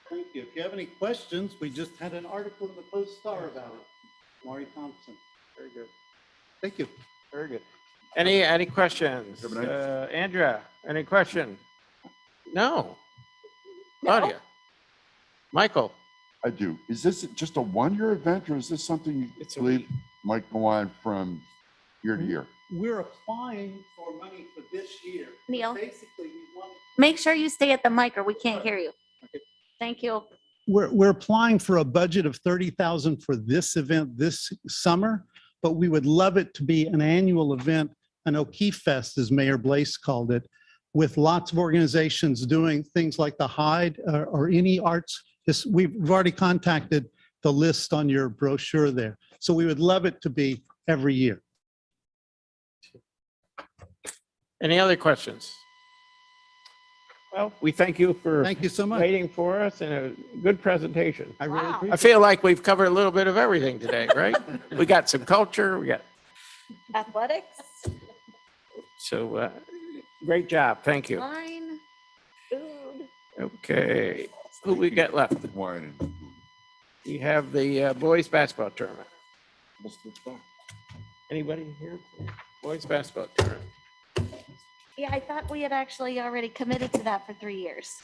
Speaker 22: Thank you. If you have any questions, we just had an article in the Post-Star about it. Maury Thompson.
Speaker 2: Very good.
Speaker 22: Thank you.
Speaker 2: Very good. Any questions? Andrea, any question? No. Claudia? Michael?
Speaker 3: I do. Is this just a one-year event, or is this something you believe might go on from year to year?
Speaker 22: We're applying for money for this year.
Speaker 8: Neil,
Speaker 22: Basically, we want.
Speaker 8: make sure you stay at the mic or we can't hear you. Thank you.
Speaker 22: We're applying for a budget of $30,000 for this event this summer, but we would love it to be an annual event, an O'Keefe Fest, as Mayor Blaze called it, with lots of organizations doing things like the Hyde or any arts. We've already contacted the list on your brochure there. So we would love it to be every year.
Speaker 2: Any other questions? Well, we thank you for
Speaker 22: so much.
Speaker 2: waiting for us and a good presentation.
Speaker 22: I really appreciate
Speaker 2: I feel like we've covered a little bit of everything today, right? We got some culture, we got,
Speaker 8: Athletics,
Speaker 2: so great job. Thank you.
Speaker 8: wine, food.
Speaker 2: Okay, who we got left?
Speaker 3: Wine.
Speaker 2: We have the boys basketball tournament. Anybody here? Boys basketball tournament.
Speaker 8: Yeah, I thought we had actually already committed to that for 3 years.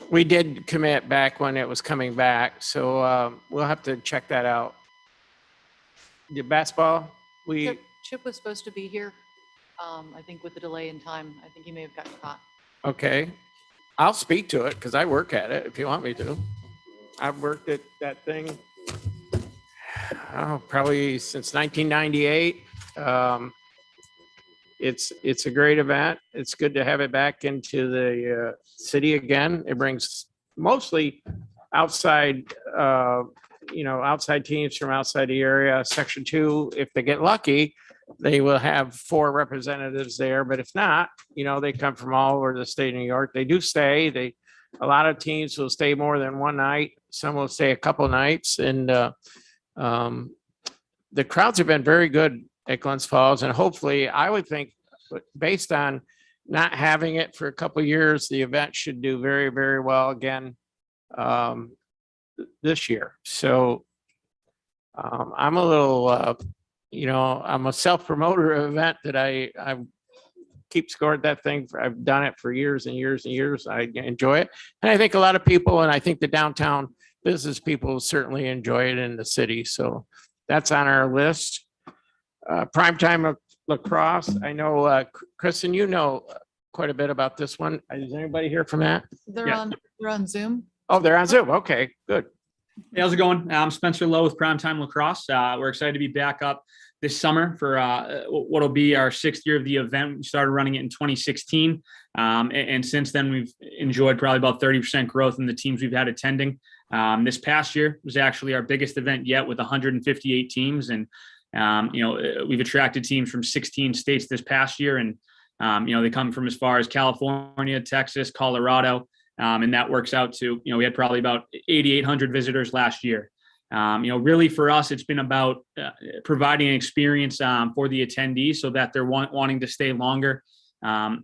Speaker 2: We did commit back when it was coming back, so we'll have to check that out. The basketball,
Speaker 1: Chip was supposed to be here. I think with the delay in time, I think he may have gotten caught.
Speaker 2: okay. I'll speak to it because I work at it if you want me to. I've worked at that thing probably since 1998. It's a great event. It's good to have it back into the city again. It brings mostly outside, outside teams from outside the area. Section 2, if they get lucky, they will have 4 representatives there. But if not, they come from all over the state of New York. They do stay. A lot of teams will stay more than one night. Some will stay a couple nights. And the crowds have been very good at Glens Falls. And hopefully, I would think, based on not having it for a couple of years, the event should do very, very well again this year. So I'm a little, I'm a self-promoter event that I keep scoring that thing. I've done it for years and years and years. I enjoy it. And I think a lot of people, and I think the downtown business people certainly enjoy it in the city. So that's on our list. Primetime lacrosse. I know, Kristen, you know quite a bit about this one. Is anybody here from that?
Speaker 1: They're
Speaker 2: Yeah.
Speaker 1: on Zoom.
Speaker 2: Oh, they're on Zoom. Okay, good.
Speaker 11: Hey, how's it going? I'm Spencer Lowe with Primetime Lacrosse. We're excited to be back up this summer for what'll be our 6th year of the event. We started running it in 2016. And since then, we've enjoyed probably about 30% growth in the teams we've had attending. This past year was actually our biggest event yet with 158 teams. And, we've attracted teams from 16 states this past year. And, they come from as far as California, Texas, Colorado. And that works out to, we had probably about 8,800 visitors last year. Really for us, it's been about providing an experience for the attendees so that they're wanting to stay longer.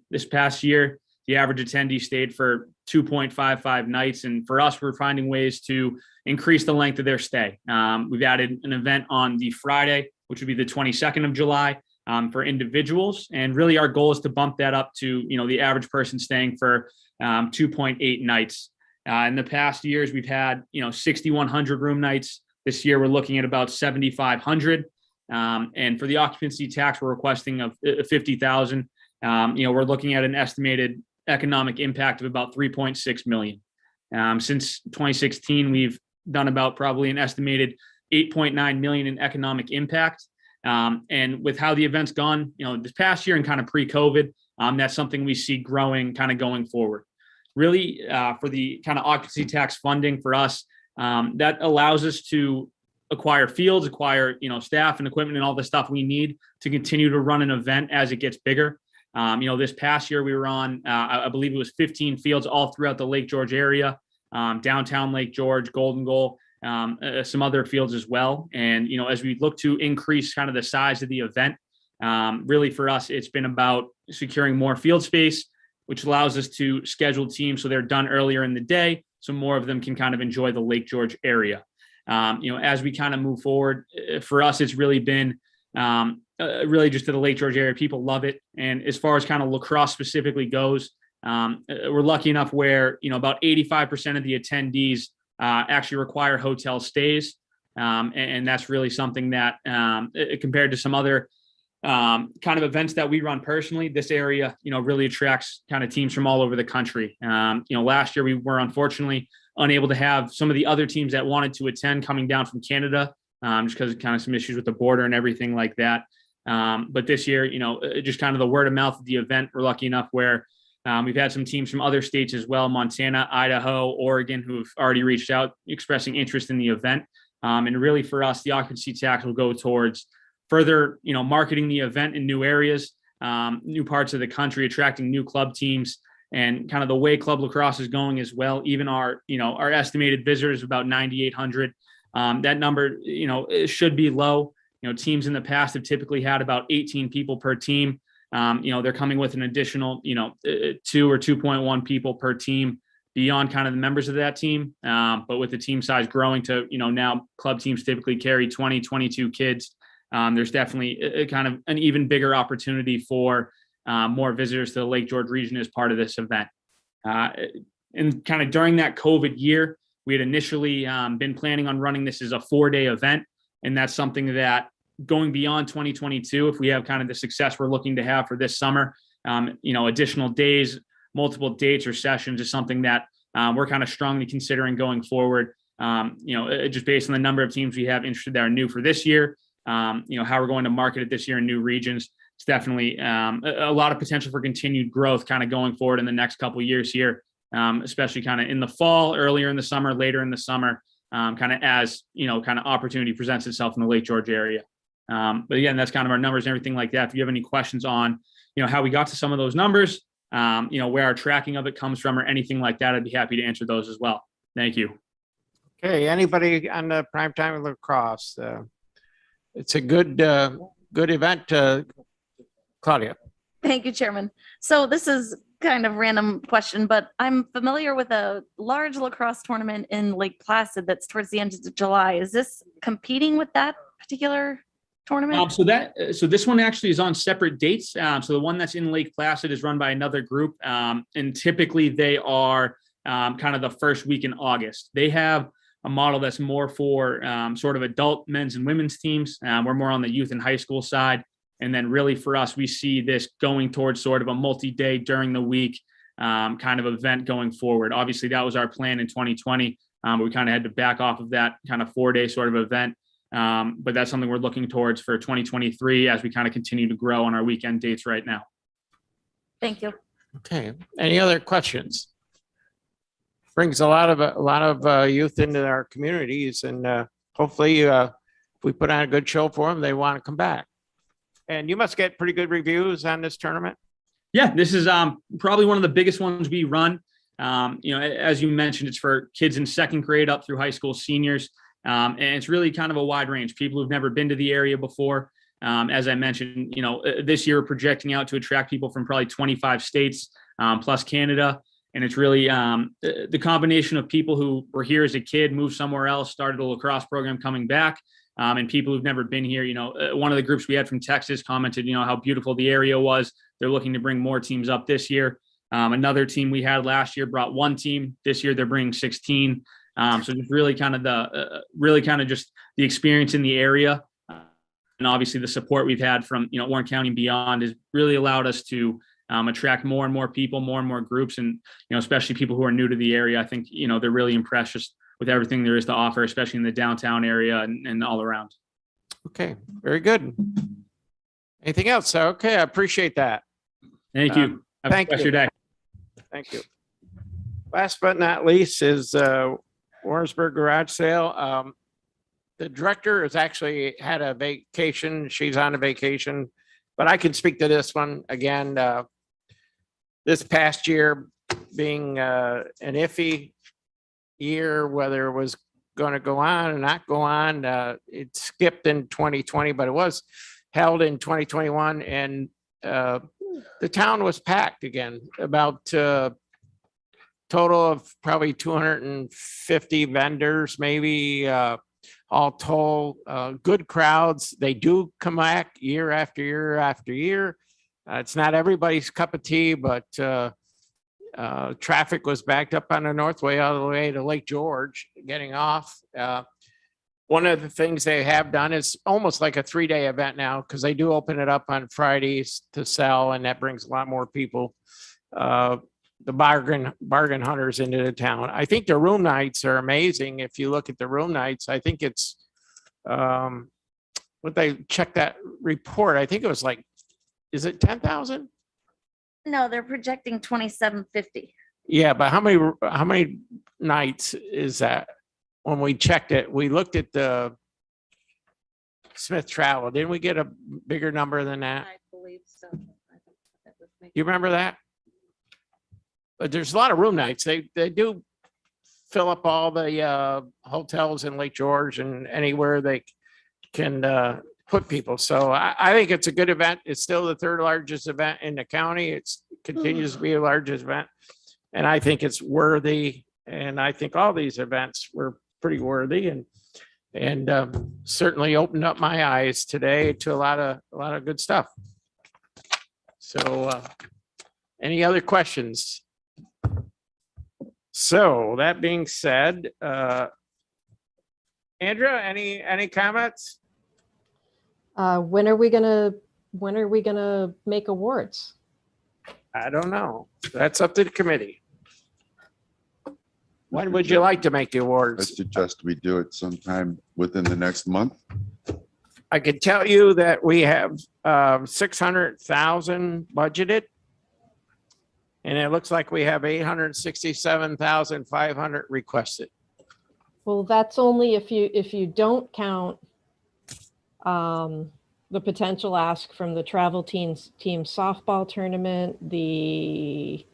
Speaker 11: This past year, the average attendee stayed for 2.55 nights. And for us, we're finding ways to increase the length of their stay. We've added an event on the Friday, which would be the 22nd of July for individuals. And really our goal is to bump that up to, the average person staying for 2.8 nights. In the past years, we've had, 6,100 room nights. This year, we're looking at about 7,500. And for the occupancy tax, we're requesting of 50,000. We're looking at an estimated economic impact of about 3.6 million. Since 2016, we've done about probably an estimated 8.9 million in economic impact. And with how the event's gone, this past year and kind of pre-COVID, that's something we see growing kind of going forward. Really, for the kind of occupancy tax funding for us, that allows us to acquire fields, acquire, staff and equipment and all the stuff we need to continue to run an event as it gets bigger. This past year we were on, I believe it was 15 fields all throughout the Lake George area, downtown Lake George, Golden Goal, some other fields as well. And, as we look to increase kind of the size of the event, really for us, it's been about securing more field space, which allows us to schedule teams so they're done earlier in the day, so more of them can kind of enjoy the Lake George area. As we kind of move forward, for us, it's really been really just to the Lake George area. People love it. And as far as kind of lacrosse specifically goes, we're lucky enough where, about 85% of the attendees actually require hotel stays. And that's really something that compared to some other kind of events that we run personally, this area, really attracts kind of teams from all over the country. Last year we were unfortunately unable to have some of the other teams that wanted to attend coming down from Canada, just because of kind of some issues with the border and everything like that. But this year, just kind of the word of mouth of the event, we're lucky enough where we've had some teams from other states as well, Montana, Idaho, Oregon, who've already reached out expressing interest in the event. And really for us, the occupancy tax will go towards further, marketing the event in new areas, new parts of the country, attracting new club teams, and kind of the way club lacrosse is going as well. Even our estimated visitors about 9,800. That number, it should be low. Teams in the past have typically had about 18 people per team. They're coming with an additional, 2 or 2.1 people per team beyond kind of the members of that team. But with the team size growing to, now club teams typically carry 20, 22 kids. There's definitely a kind of an even bigger opportunity for more visitors to the Lake George region as part of this event. And kind of during that COVID year, we had initially been planning on running this as a 4-day event. And that's something that going beyond 2022, if we have kind of the success we're looking to have for this summer, additional days, multiple dates or sessions is something that we're kind of strongly considering going forward. Just based on the number of teams we have interested that are new for this year, how we're going to market it this year in new regions. It's definitely a lot of potential for continued growth kind of going forward in the next couple of years here, especially kind of in the fall, earlier in the summer, later in the summer, kind of as, kind of opportunity presents itself in the Lake George area. But again, that's kind of our numbers and everything like that. If you have any questions on, how we got to some of those numbers, where our tracking of it comes from or anything like that, I'd be happy to answer those as well. Thank you.
Speaker 2: Okay, anybody on the primetime lacrosse? It's a good event. Claudia.
Speaker 8: Thank you, Chairman. So this is kind of random question, but I'm familiar with a large lacrosse tournament in Lake Placid that's towards the end of July. Is this competing with that particular tournament?
Speaker 11: So this one actually is on separate dates. So the one that's in Lake Placid is run by another group, and typically they are kind of the first week in August. They have a model that's more for sort of adult men's and women's teams. We're more on the youth and high school side. And then really for us, we see this going towards sort of a multi-day during the week kind of event going forward. Obviously, that was our plan in 2020. But we kind of had to back off of that kind of 4-day sort of event. But that's something we're looking towards for 2023 as we kind of continue to grow on our weekend dates right now.
Speaker 8: Thank you.
Speaker 2: Okay. Any other questions? Brings a lot of youth into our communities, and hopefully, if we put on a good show for them, they want to come back. And you must get pretty good reviews on this tournament.
Speaker 11: Yeah, this is probably one of the biggest ones we run. As you mentioned, it's for kids in second grade up through high school seniors. And it's really kind of a wide range. People who've never been to the area before. As I mentioned, this year we're projecting out to attract people from probably 25 states plus Canada. And it's really the combination of people who were here as a kid, moved somewhere else, started a lacrosse program coming back. And people who've never been here, one of the groups we had from Texas commented, how beautiful the area was. They're looking to bring more teams up this year. Another team we had last year brought one team. This year they're bringing 16. So just really kind of just the experience in the area. And obviously the support we've had from, Warren County and beyond has really allowed us to attract more and more people, more and more groups. And, especially people who are new to the area. I think, they're really impressed just with everything there is to offer, especially in the downtown area and all around.
Speaker 2: Okay, very good. Anything else? Okay, I appreciate that.
Speaker 11: Thank you. Have
Speaker 2: Thank
Speaker 11: a good
Speaker 2: you.
Speaker 11: day.
Speaker 2: Thank you. Last but not least is Warrensburg garage sale. The director has actually had a vacation. She's on a vacation, but I can speak to this one again. This past year being an iffy year, whether it was going to go on or not go on. It skipped in 2020, but it was held in 2021, and the town was packed again. About total of probably 250 vendors, maybe all told. Good crowds. They do come back year after year after year. It's not everybody's cup of tea, but traffic was backed up on the Northway all the way to Lake George getting off. One of the things they have done is almost like a 3-day event now, because they do open it up on Fridays to sell, and that brings a lot more people, the bargain hunters, into the town. I think the room nights are amazing. If you look at the room nights, I think it's what they checked that report. I think it was like, is it 10,000?
Speaker 8: No, they're projecting 2,750.
Speaker 2: Yeah, but how many nights is that? When we checked it, we looked at the Smith Travel. Didn't we get a bigger number than that?
Speaker 8: I believe so.
Speaker 2: You remember that? But there's a lot of room nights. They do fill up all the hotels in Lake George and anywhere they can put people. So I think it's a good event. It's still the 3rd largest event in the county. It continues to be the largest event. And I think it's worthy. And I think all these events were pretty worthy, and certainly opened up my eyes today to a lot of good stuff. So any other questions? So that being said, Andrea, any comments?
Speaker 5: When are we gonna make awards?
Speaker 2: I don't know. That's up to the committee. When would you like to make the
Speaker 3: I
Speaker 2: awards?
Speaker 3: suggest we do it sometime within the next month.
Speaker 2: I can tell you that we have 600,000 budgeted. And it looks like we have 867,500 requested.
Speaker 5: Well, that's only if you don't count the potential ask from the travel team softball tournament, the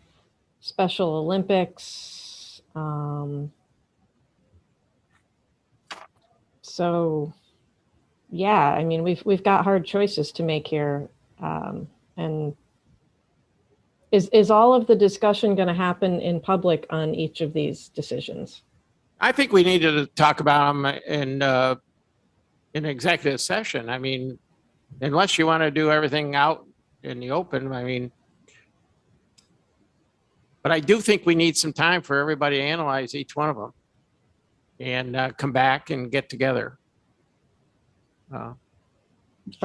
Speaker 5: Special Olympics. So yeah, I mean, we've got hard choices to make here. And is all of the discussion going to happen in public on each of these decisions?
Speaker 2: I think we need to talk about them in executive session. I mean, unless you want to do everything out in the open, I mean, but I do think we need some time for everybody to analyze each one of them and come back and get together.
Speaker 5: Are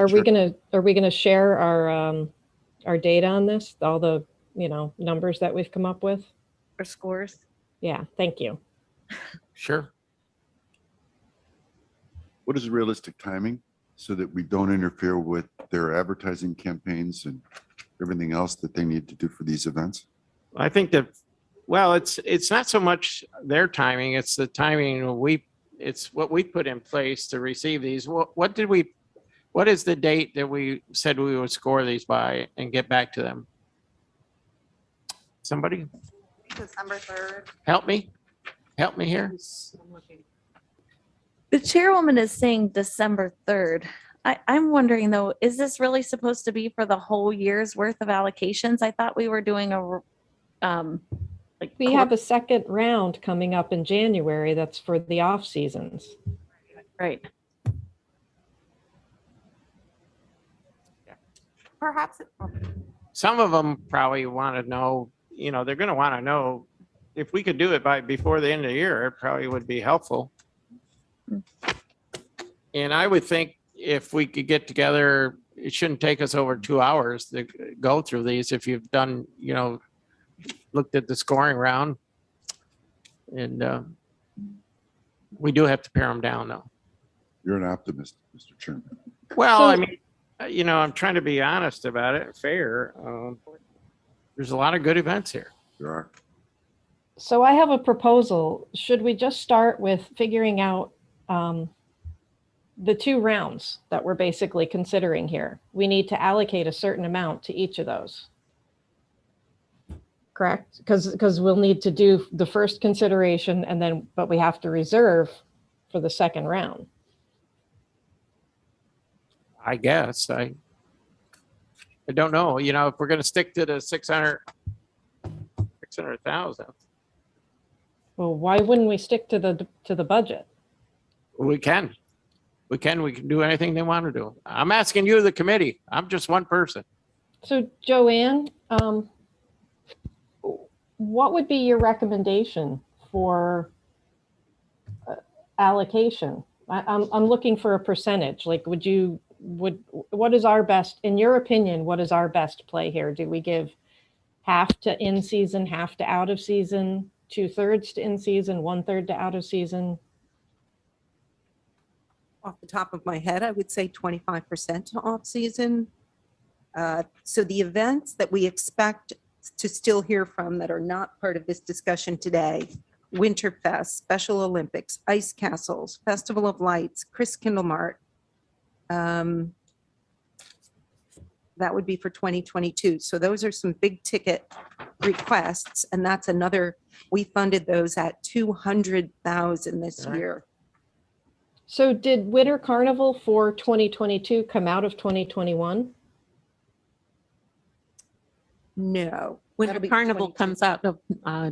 Speaker 5: we gonna share our data on this? All the numbers that we've come up with?
Speaker 8: Or scores?
Speaker 5: Yeah, thank you.
Speaker 2: Sure.
Speaker 3: What is realistic timing so that we don't interfere with their advertising campaigns and everything else that they need to do for these events?
Speaker 2: I think that, well, it's not so much their timing, it's the timing it's what we put in place to receive these. What is the date that we said we would score these by and get back to them? Somebody
Speaker 6: December 3rd.
Speaker 2: help me here.
Speaker 8: The chairwoman is saying December 3rd. I'm wondering though, is this really supposed to be for the whole year's worth of allocations? I thought we were doing
Speaker 5: We have a second round coming up in January. That's for the off seasons.
Speaker 8: Right.
Speaker 6: Perhaps.
Speaker 2: Some of them probably want to know, they're going to want to know if we could do it before the end of the year, it probably would be helpful. And I would think if we could get together, it shouldn't take us over 2 hours to go through these. If you've done, looked at the scoring round, and we do have to pare them down though.
Speaker 3: You're an optimist, Mr. Chairman.
Speaker 2: Well, I mean, I'm trying to be honest about it, fair. There's a lot of good events here.
Speaker 3: There are.
Speaker 5: So I have a proposal. Should we just start with figuring out the 2 rounds that we're basically considering here? We need to allocate a certain amount to each of those. Correct? Because we'll need to do the first consideration but we have to reserve for the second round.
Speaker 2: I guess I don't know, if we're going to stick to the 600,000.
Speaker 5: Well, why wouldn't we stick to the budget?
Speaker 2: We can do anything they want to do. I'm asking you, the committee. I'm just one person.
Speaker 5: So Joanne, what would be your recommendation for allocation? I'm looking for a percentage. Like, what is our best, in your opinion, what is our best play here? Do we give half to in season, half to out of season, 2/3 to in season, 1/3 to out of season?
Speaker 12: Off the top of my head, I would say 25% to off-season. So the events that we expect to still hear from that are not part of this discussion today: Winterfest, Special Olympics, Ice Castles, Festival of Lights, Chris Kindlemart. That would be for 2022. So those are some big ticket requests, and that's another. We funded those at 200,000 this year.
Speaker 5: So did Winter Carnival for 2022 come out of 2021?
Speaker 12: No.
Speaker 13: Winter Carnival comes out of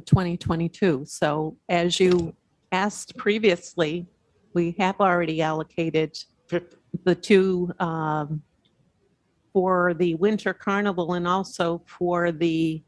Speaker 13: 2022. So as you asked previously, we have already allocated the 2 for the Winter Carnival and also for the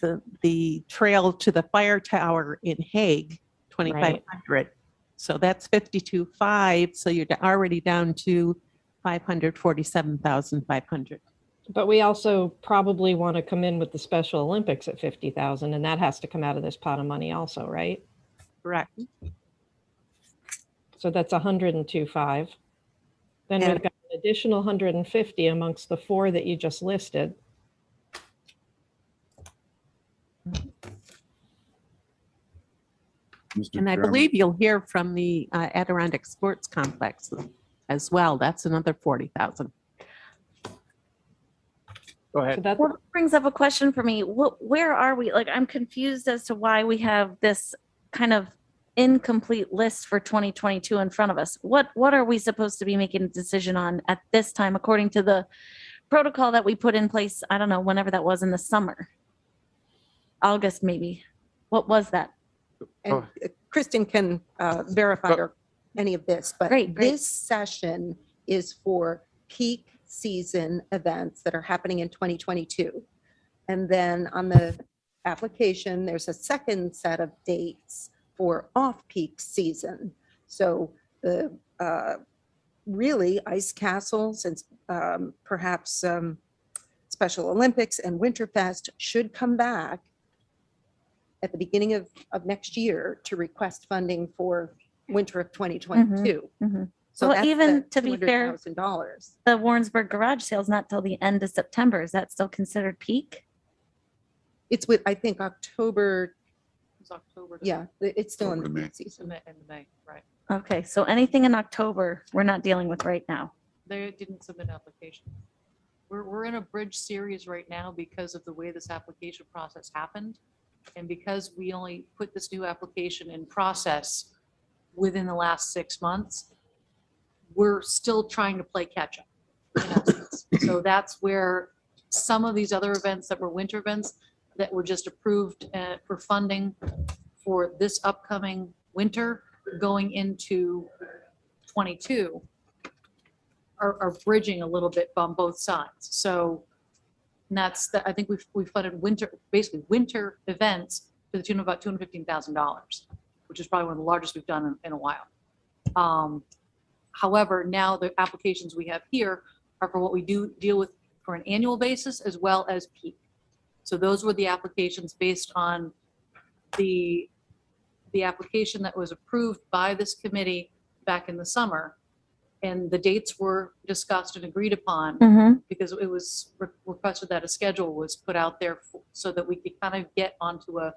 Speaker 13: the trail to the fire tower in Hague, 2,500. So that's 52.5. So you're already down to 547,500.
Speaker 5: But we also probably want to come in with the Special Olympics at 50,000, and that has to come out of this pot of money also, right?
Speaker 13: Correct.
Speaker 5: So that's 102.5. Then
Speaker 13: And-
Speaker 5: we've got an additional 150 amongst the four that you just listed.
Speaker 3: Mr.
Speaker 13: And I
Speaker 3: Chairman.
Speaker 13: believe you'll hear from the Adirondack Sports Complex as well. That's another 40,000.
Speaker 2: Go ahead.
Speaker 8: What brings up a question for me? Where are we? Like, I'm confused as to why we have this kind of incomplete list for 2022 in front of us. What are we supposed to be making a decision on at this time, according to the protocol that we put in place? I don't know, whenever that was in the summer, August, maybe. What was that?
Speaker 12: And Kristen can verify or any of this, but this session is for peak season events that are happening in 2022. And then on the application, there's a second set of dates for off-peak season. So the really ice castles and perhaps Special Olympics and Winterfest should come back at the beginning of next year to request funding for winter of 2022. So
Speaker 8: Well,
Speaker 12: that's
Speaker 8: even
Speaker 12: the
Speaker 8: to be fair,
Speaker 12: $200,000.
Speaker 8: the Warrensburg garage sale's not till the end of September. Is that still considered peak?
Speaker 12: It's with, I think, October.
Speaker 1: It's October.
Speaker 12: Yeah, it's still in the
Speaker 3: October to
Speaker 12: peak season.
Speaker 1: In May, right.
Speaker 8: Okay, so anything in October, we're not dealing with right now.
Speaker 1: They didn't submit an application. We're in a bridge series right now because of the way this application process happened. And because we only put this new application in process within the last 6 months, we're still trying to play catch up. in essence. So that's where some of these other events that were winter events that were just approved for funding for this upcoming winter going into 22 are bridging a little bit on both sides. So and that's the, I think we've funded basically winter events to the tune of about $215,000, which is probably one of the largest we've done in a while. However, now the applications we have here are for what we do deal with for an annual basis as well as peak. So those were the applications based on the application that was approved by this committee back in the summer. And the dates were discussed and agreed upon because it was requested that a schedule was put out there so that we could kind of get onto a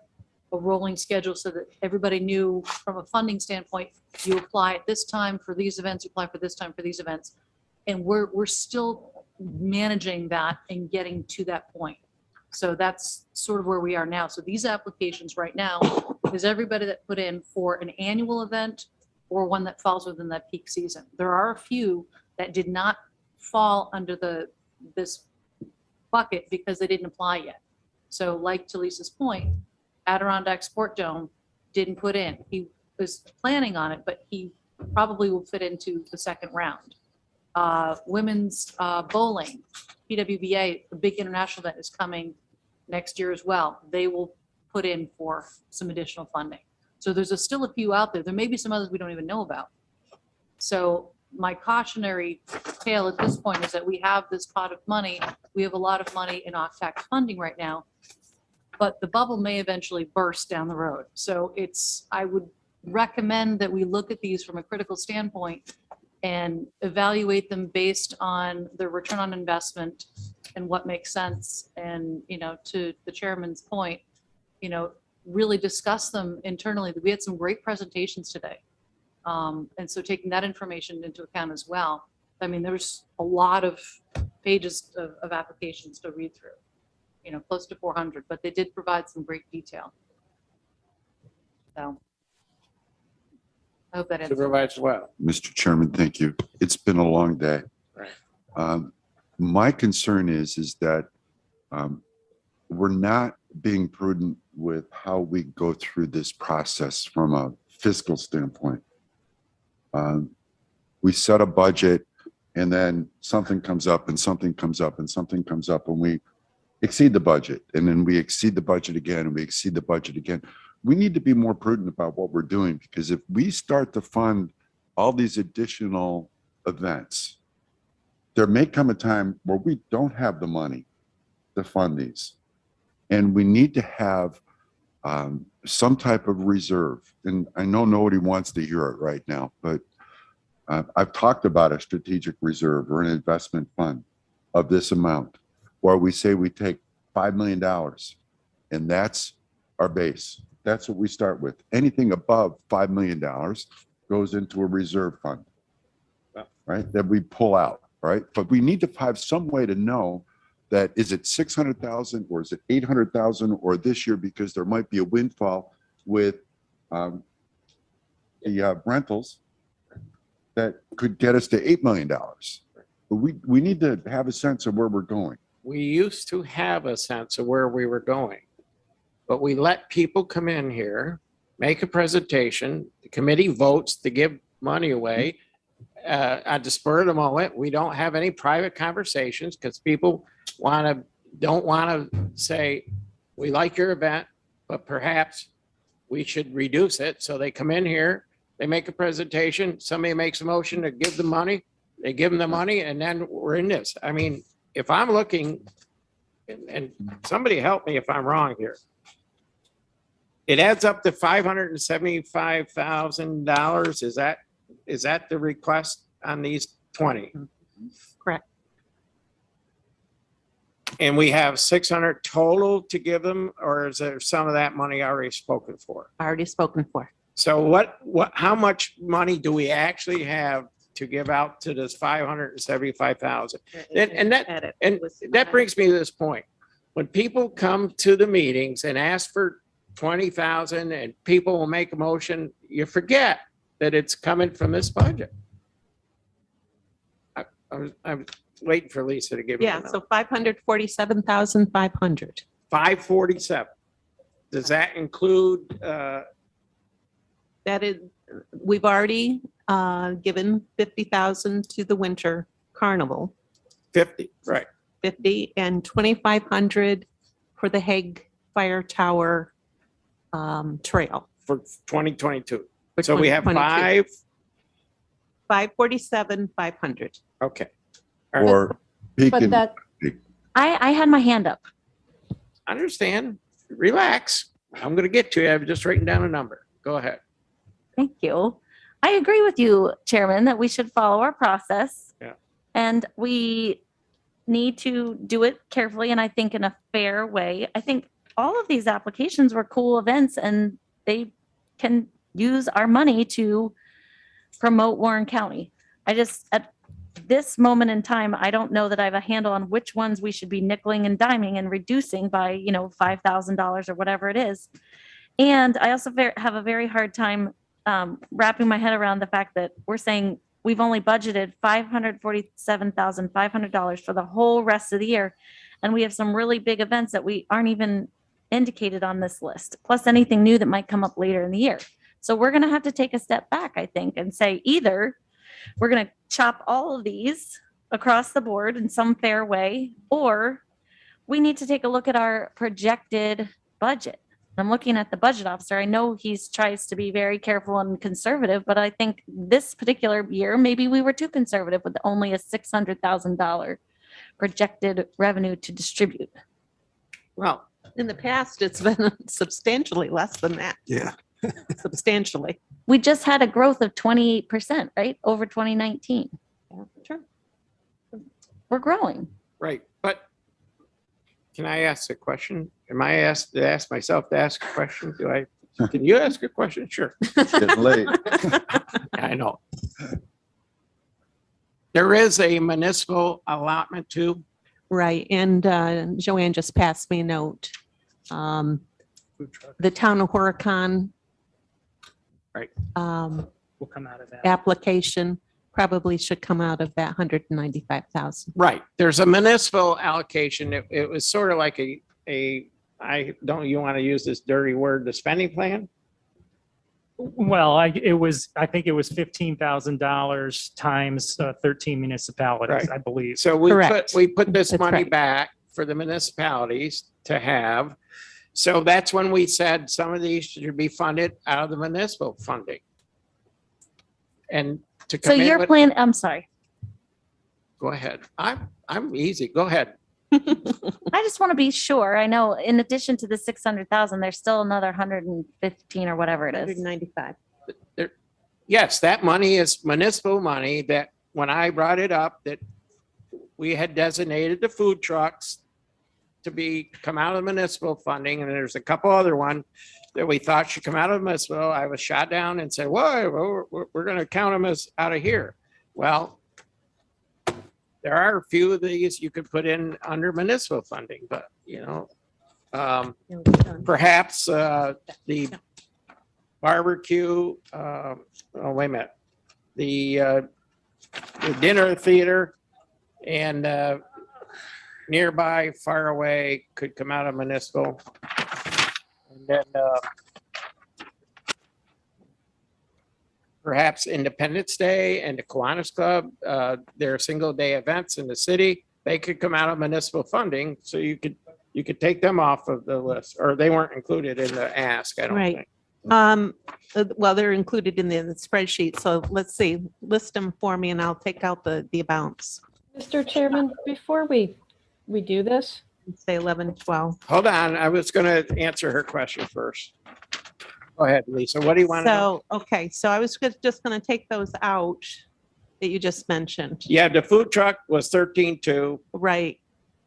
Speaker 1: rolling schedule so that everybody knew from a funding standpoint, you apply at this time for these events, you apply for this time for these events. And we're still managing that and getting to that point. So that's sort of where we are now. So these applications right now is everybody that put in for an annual event or one that falls within that peak season. There are a few that did not fall under this bucket because they didn't apply yet. So like to Lisa's point, Adirondack Sport Dome didn't put in. He was planning on it, but he probably will fit into the second round. Women's bowling, PWBA, the big international event is coming next year as well. They will put in for some additional funding. So there's still a few out there. There may be some others we don't even know about. So my cautionary tale at this point is that we have this pot of money. We have a lot of money in OCTAC funding right now, but the bubble may eventually burst down the road. So I would recommend that we look at these from a critical standpoint and evaluate them based on the return on investment and what makes sense. And, to the chairman's point, really discuss them internally. We had some great presentations today. And so taking that information into account as well. I mean, there's a lot of pages of applications to read through, close to 400, but they did provide some great detail. So I hope that answers.
Speaker 2: Supervisor Well.
Speaker 3: Mr. Chairman, thank you. It's been a long day.
Speaker 2: Right.
Speaker 3: My concern is that we're not being prudent with how we go through this process from a fiscal standpoint. We set a budget and then something comes up and something comes up and something comes up and we exceed the budget, and then we exceed the budget again, and we exceed the budget again. We need to be more prudent about what we're doing, because if we start to fund all these additional events, there may come a time where we don't have the money to fund these. And we need to have some type of reserve. And I know nobody wants to hear it right now, but I've talked about a strategic reserve or an investment fund of this amount, where we say we take $5 million and that's our base. That's what we start with. Anything above $5 million goes into a reserve fund, right? That we pull out, right? But we need to have some way to know that, is it 600,000 or is it 800,000 or this year, because there might be a windfall with the rentals that could get us to $8 million. But we need to have a sense of where we're going.
Speaker 2: We used to have a sense of where we were going, but we let people come in here, make a presentation, the committee votes to give money away. At the spur of the moment, we don't have any private conversations because people don't want to say, we like your event, but perhaps we should reduce it. So they come in here, they make a presentation, somebody makes a motion to give them money, they give them the money, and then we're in this. I mean, if I'm looking, and somebody help me if I'm wrong here, it adds up to $575,000. Is that the request on these 20?
Speaker 13: Correct.
Speaker 2: And we have 600 total to give them, or is there some of that money already spoken for?
Speaker 13: Already spoken for.
Speaker 2: So how much money do we actually have to give out to this 575,000? And that brings me to this point. When people come to the meetings and ask for 20,000 and people will make a motion, you forget that it's coming from this budget. I'm waiting for Lisa to give me.
Speaker 13: Yeah, so 547,500.
Speaker 2: 547. Does that include?
Speaker 13: That is, we've already given 50,000 to the winter carnival.
Speaker 2: 50, right.
Speaker 13: 50 and 2,500 for the Hague Fire Tower trail.
Speaker 2: For 2022.
Speaker 13: For
Speaker 2: So we have
Speaker 13: 2022. 547,500.
Speaker 2: Okay.
Speaker 3: Or peak
Speaker 5: But
Speaker 3: and
Speaker 5: that,
Speaker 8: I had my hand up.
Speaker 2: Understand. Relax. I'm going to get to you. I've just written down a number. Go ahead.
Speaker 8: Thank you. I agree with you, Chairman, that we should follow our process.
Speaker 2: Yeah.
Speaker 8: And we need to do it carefully and I think in a fair way. I think all of these applications were cool events and they can use our money to promote Warren County. I just, at this moment in time, I don't know that I have a handle on which ones we should be nickeling and diming and reducing by, $5,000 or whatever it is. And I also have a very hard time wrapping my head around the fact that we're saying we've only budgeted $547,500 for the whole rest of the year. And we have some really big events that we aren't even indicated on this list, plus anything new that might come up later in the year. So we're going to have to take a step back, I think, and say either we're going to chop all of these across the board in some fair way, or we need to take a look at our projected budget. I'm looking at the budget officer. I know he tries to be very careful and conservative, but I think this particular year, maybe we were too conservative with only a $600,000 projected revenue to distribute.
Speaker 13: Well, in the past, it's been substantially less than that.
Speaker 21: Yeah.
Speaker 13: Substantially.
Speaker 8: We just had a growth of 28%, right? Over 2019.
Speaker 13: Yeah, sure.
Speaker 8: We're growing.
Speaker 2: Right. But can I ask a question? Am I asked to ask myself to ask a question? Can you ask a question? Sure.
Speaker 3: It's getting late.
Speaker 2: I know. There is a municipal allotment too.
Speaker 13: Right. And Joanne just passed me a note. The town of Horicon.
Speaker 2: Right.
Speaker 11: Will come out of that.
Speaker 13: Application probably should come out of that 195,000.
Speaker 2: Right. There's a municipal allocation. It was sort of like you want to use this dirty word, the spending plan?
Speaker 14: Well, I think it was $15,000 times 13 municipalities,
Speaker 2: Right.
Speaker 14: I believe.
Speaker 2: So we put this
Speaker 13: That's
Speaker 2: money
Speaker 13: right.
Speaker 2: back for the municipalities to have. So that's when we said some of these should be funded out of the municipal funding. And to
Speaker 8: So
Speaker 2: come in
Speaker 8: your
Speaker 2: with,
Speaker 8: plan, I'm sorry.
Speaker 2: go ahead. I'm easy. Go ahead.
Speaker 8: I just want to be sure. I know in addition to the 600,000, there's still another 115 or whatever it is.
Speaker 13: 195.
Speaker 2: Yes, that money is municipal money that when I brought it up, that we had designated the food trucks to come out of municipal funding. And there's a couple other one that we thought should come out of municipal. I was shot down and said, whoa, we're going to count them as out of here. Well, there are a few of these you could put in under municipal funding, but perhaps the barbecue, oh, wait a minute, the dinner theater and nearby, far away could come out of municipal. And then perhaps Independence Day and the Kiwanis Club, their single day events in the city, they could come out of municipal funding. So you could take them off of the list, or they weren't included in the ask, I don't
Speaker 13: Right.
Speaker 2: think.
Speaker 13: Well, they're included in the spreadsheet. So let's see, list them for me and I'll take out the amounts.
Speaker 5: Mr. Chairman, before we do this,
Speaker 13: Say 11, 12.
Speaker 2: Hold on, I was gonna answer her question first. Go ahead, Lisa. What do you want to know?
Speaker 13: So, okay, so I was just going to take those out that you just mentioned.
Speaker 2: Yeah, the food truck was 13.2.
Speaker 13: Right.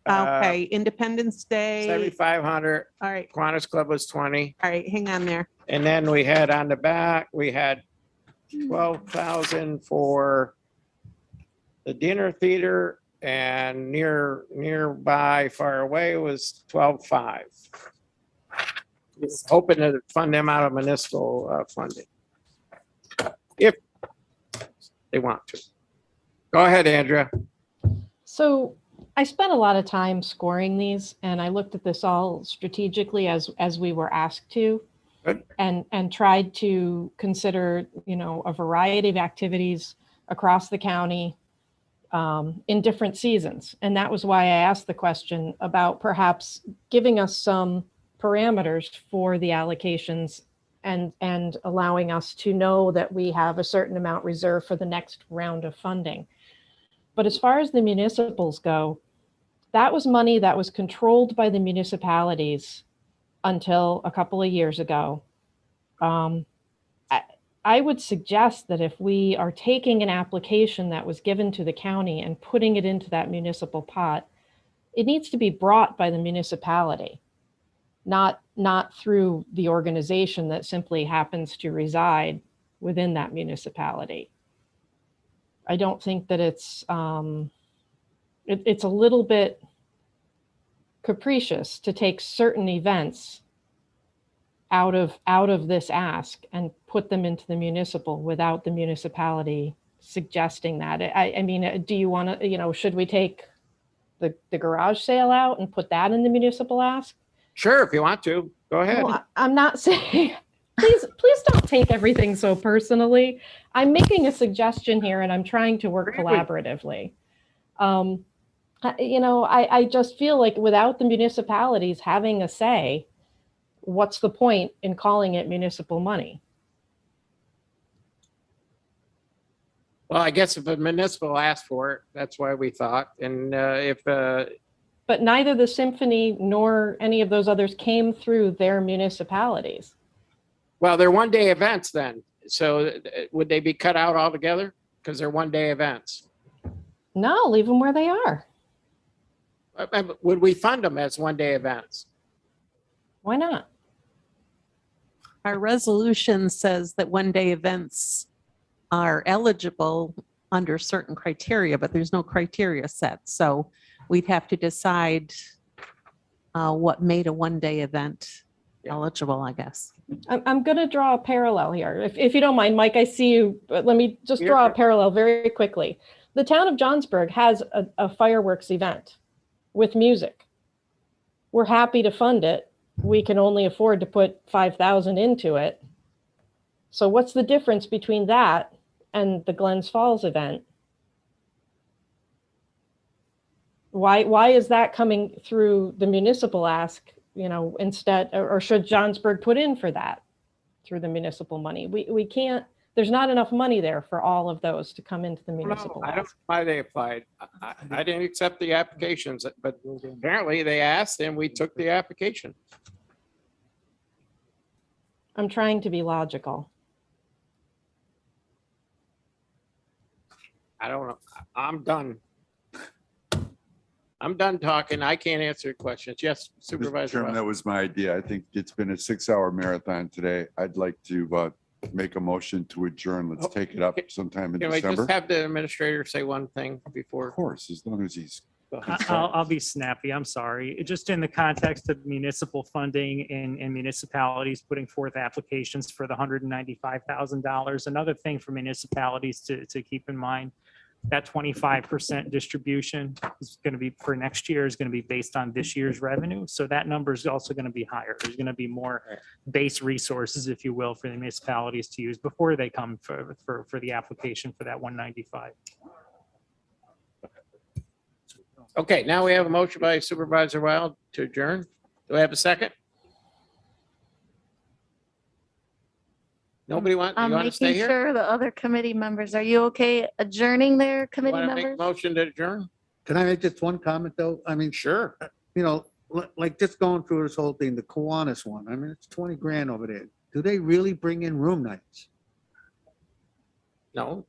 Speaker 13: Okay, Independence Day.
Speaker 2: 7,500.
Speaker 13: All right.
Speaker 2: Kiwanis Club was 20.
Speaker 13: All right, hang on there.
Speaker 2: And then we had on the back, we had 12,000 for the dinner theater, and nearby, far away was 12,500. Hoping to fund them out of municipal funding. If they want to. Go ahead, Andrea.
Speaker 5: so I spent a lot of time scoring these, and I looked at this all strategically as we were asked to.
Speaker 2: Good.
Speaker 5: And tried to consider, a variety of activities across the county in different seasons. And that was why I asked the question about perhaps giving us some parameters for the allocations and allowing us to know that we have a certain amount reserved for the next round of funding. But as far as the municipals go, that was money that was controlled by the municipalities until a couple of years ago. I would suggest that if we are taking an application that was given to the county and putting it into that municipal pot, it needs to be brought by the municipality, not through the organization that simply happens to reside within that municipality. I don't think that it's a little bit capricious to take certain events out of this ask and put them into the municipal without the municipality suggesting that. I mean, do you want to, should we take the garage sale out and put that in the municipal ask?
Speaker 2: Sure, if you want to, go ahead.
Speaker 5: Well, I'm not saying, please don't take everything so personally. I'm making a suggestion here and I'm trying to work collaboratively. I just feel like without the municipalities having a say, what's the point in calling it municipal money?
Speaker 2: Well, I guess if a municipal asked for it, that's why we thought. And
Speaker 5: But neither the symphony nor any of those others came through their municipalities.
Speaker 2: well, they're one-day events then. So would they be cut out altogether? Because they're one-day events.
Speaker 5: No, leave them where they are.
Speaker 2: Would we fund them as one-day events?
Speaker 5: Why not?
Speaker 13: Our resolution says that one-day events are eligible under certain criteria, but there's no criteria set. So we'd have to decide what made a one-day event eligible, I guess.
Speaker 5: I'm going to draw a parallel here. If you don't mind, Mike, I see you, but let me just draw a parallel very quickly. The town of Johnsburg has a fireworks event with music. We're happy to fund it. We can only afford to put 5,000 into it. So what's the difference between that and the Glens Falls event? Why is that coming through the municipal ask, instead, or should Johnsburg put in for that through the municipal money? We can't, there's not enough money there for all of those to come into the municipal
Speaker 2: I don't know
Speaker 5: ask.
Speaker 2: why they applied. I didn't accept the applications, but apparently they asked and we took the application.
Speaker 5: I'm trying to be logical.
Speaker 2: I don't know. I'm done. I'm done talking. I can't answer questions. Yes,
Speaker 3: Mr.
Speaker 2: Supervisor.
Speaker 3: Chairman, that was my idea. I think it's been a 6-hour marathon today. I'd like to make a motion to adjourn. Let's take it up sometime in
Speaker 2: Can we
Speaker 3: December.
Speaker 2: just have the administrator say one thing before?
Speaker 3: Of course, as long as he's.
Speaker 14: I'll be snappy. I'm sorry. Just in the context of municipal funding and municipalities putting forth applications for the $195,000. Another thing for municipalities to keep in mind, that 25% distribution is going to be for next year is going to be based on this year's revenue. So that number is also going to be higher. There's going to be more base resources, if you will, for the municipalities to use before they come for the application for that 195.
Speaker 2: Okay, now we have a motion by Supervisor Wild to adjourn. Do I have a second? Nobody want, you
Speaker 8: I'm
Speaker 2: want to stay
Speaker 8: making
Speaker 2: here?
Speaker 8: sure the other committee members, are you okay adjourning their committee
Speaker 2: Want to make a
Speaker 8: members?
Speaker 2: motion to adjourn?
Speaker 22: Can I make just one comment though? I mean,
Speaker 2: Sure.
Speaker 22: like just going through this whole thing, the Kiwanis one, I mean, it's 20 grand over there. Do they really bring in room nights?
Speaker 2: No,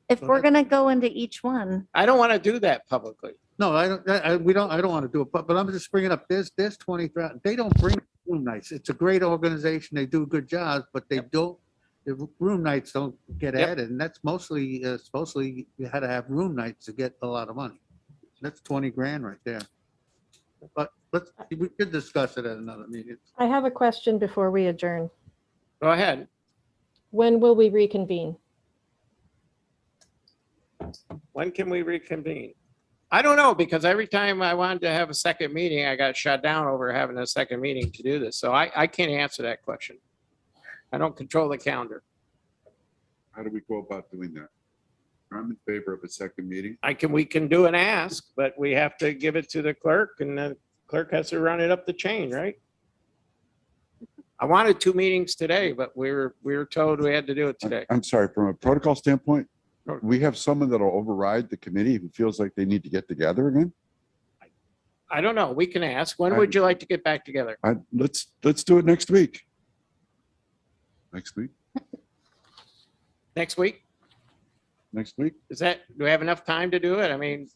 Speaker 8: If we're going to go into each one,
Speaker 2: I don't want to do that publicly.
Speaker 22: No, I don't, I don't want to do it, but I'm just bringing up this 20,000. They don't bring room nights. It's a great organization. They do good jobs, but they don't, the room nights don't get
Speaker 2: Yep.
Speaker 22: added. And that's mostly, supposedly you had to have room nights to get a lot of money. That's 20 grand right there. But we could discuss it at another meeting.
Speaker 5: I have a question before we adjourn.
Speaker 2: Go ahead.
Speaker 5: When will we reconvene?
Speaker 2: When can we reconvene? I don't know, because every time I wanted to have a second meeting, I got shut down over having a second meeting to do this. So I can't answer that question. I don't control the calendar.
Speaker 3: How do we go about doing that? I'm in favor of a second meeting.
Speaker 2: We can do an ask, but we have to give it to the clerk and the clerk has to run it up the chain, right? I wanted 2 meetings today, but we were told we had to do it today.
Speaker 3: I'm sorry, from a protocol standpoint, we have someone that'll override the committee who feels like they need to get together again.
Speaker 2: I don't know. We can ask. When would you like to get back together?
Speaker 3: Let's do it next week. Next week?
Speaker 2: Next week?
Speaker 3: Next week?
Speaker 2: Do we have enough time to do it? I mean,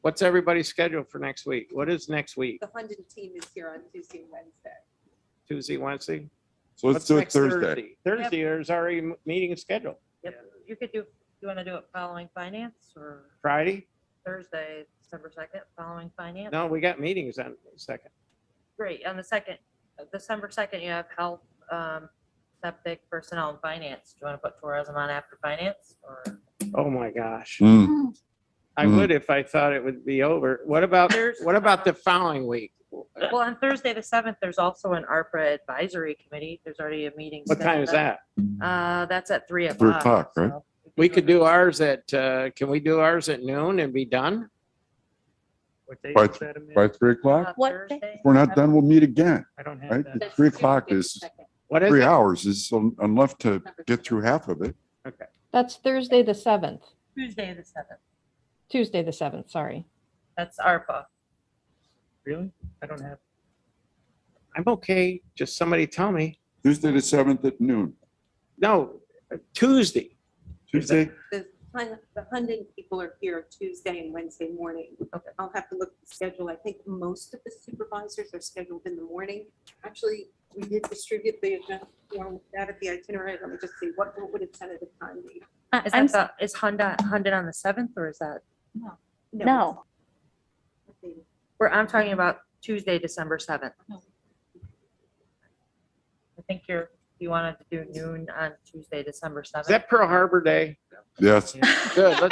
Speaker 2: what's everybody's schedule for next week? What is next week?
Speaker 12: The Hunden team is here on Tuesday and Wednesday.
Speaker 2: Tuesday, Wednesday?
Speaker 3: So let's
Speaker 2: What's
Speaker 3: do it
Speaker 2: next
Speaker 3: Thursday.
Speaker 2: Thursday, there's already meeting scheduled.
Speaker 1: Yep, you could do, you want to do it following finance or
Speaker 2: Friday?
Speaker 1: Thursday, December 2nd, following finance?
Speaker 2: No, we got meetings on the 2nd.
Speaker 1: Great, on the 2nd, December 2nd, you have health, septic, personnel, and finance. Do you want to put tourism on after finance or?
Speaker 2: Oh, my gosh.
Speaker 3: Mm.
Speaker 2: I would if I thought it would be over. What about the following week?
Speaker 1: Well, on Thursday, the 7th, there's also an ARPA advisory committee. There's already a meeting.
Speaker 2: What time is
Speaker 1: scheduled.
Speaker 2: that?
Speaker 1: That's at 3 o'clock.
Speaker 3: 3 o'clock, right?
Speaker 1: so
Speaker 2: We could do ours can we do ours at noon and be done?
Speaker 14: What day
Speaker 3: By,
Speaker 14: is that, Amanda?
Speaker 3: by 3 o'clock?
Speaker 8: what
Speaker 1: Thursday.
Speaker 8: day?
Speaker 3: If we're not done, we'll meet again,
Speaker 14: I don't have
Speaker 3: right?
Speaker 14: that.
Speaker 3: The 3 o'clock is
Speaker 2: What is
Speaker 3: 3
Speaker 2: it?
Speaker 3: hours is enough to get through half of it.
Speaker 2: Okay.
Speaker 5: That's Thursday, the 7th.
Speaker 1: Tuesday, the 7th.
Speaker 5: Tuesday, the 7th, sorry.
Speaker 1: That's ARPA.
Speaker 14: Really? I don't have.
Speaker 2: I'm okay. Just somebody tell me.
Speaker 3: Tuesday the 7th at noon.
Speaker 2: No, Tuesday.
Speaker 3: Tuesday?
Speaker 12: The Hunden people are here Tuesday and Wednesday morning. Okay. I'll have to look at the schedule. I think most of the supervisors are scheduled in the morning. Actually, we did distribute the agenda form out of the itinerary. Let me just see, what would a tentative time be?
Speaker 1: Is Hyundai on the 7th or is that?
Speaker 8: No.
Speaker 1: I'm talking about Tuesday, December 7th. I think you wanted to do noon on Tuesday, December 7th.
Speaker 2: Is that Pearl Harbor Day?
Speaker 3: Yes.
Speaker 2: Good.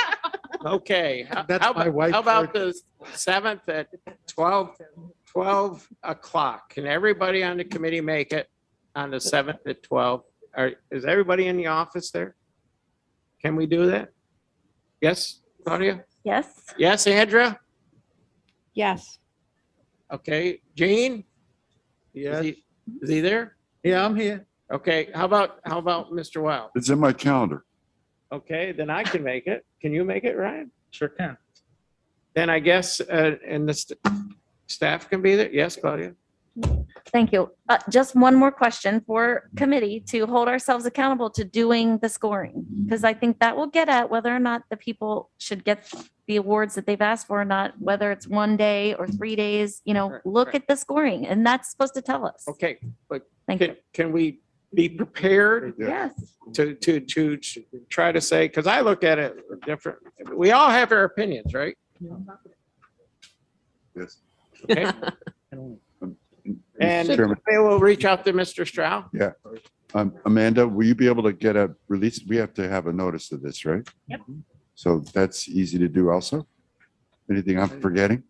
Speaker 2: Okay.
Speaker 22: That's
Speaker 2: How
Speaker 22: my wife's
Speaker 2: how about the 7th at 12 o'clock? Can everybody on the committee make it on the 7th at 12? Is everybody in the office there? Can we do that? Yes, Claudia?
Speaker 8: Yes.
Speaker 2: Yes, Andrea?
Speaker 5: Yes.
Speaker 2: Okay, Gene?
Speaker 22: Yes.
Speaker 2: Is he there?
Speaker 22: Yeah, I'm here.
Speaker 2: Okay, how about Mr. Wild?
Speaker 3: It's in my calendar.
Speaker 2: Okay, then I can make it. Can you make it, Ryan?
Speaker 14: Sure can.
Speaker 2: Then I guess, and the staff can be there? Yes, Claudia?
Speaker 8: Thank you. Just one more question for committee to hold ourselves accountable to doing the scoring. Because I think that will get at whether or not the people should get the awards that they've asked for or not, whether it's 1 day or 3 days, look at the scoring and that's supposed to tell us.
Speaker 2: Okay, but
Speaker 8: Thank you.
Speaker 2: can we be prepared
Speaker 8: Yes.
Speaker 2: to try to say, because I look at it different. We all have our opinions, right?
Speaker 3: Yes.
Speaker 2: Okay. And
Speaker 3: Chairman.
Speaker 2: they will reach out to Mr. Stroud.
Speaker 3: Yeah. Amanda, will you be able to get a release? We have to have a notice of this, right?
Speaker 8: Yep.
Speaker 3: So that's easy to do also. Anything I'm forgetting?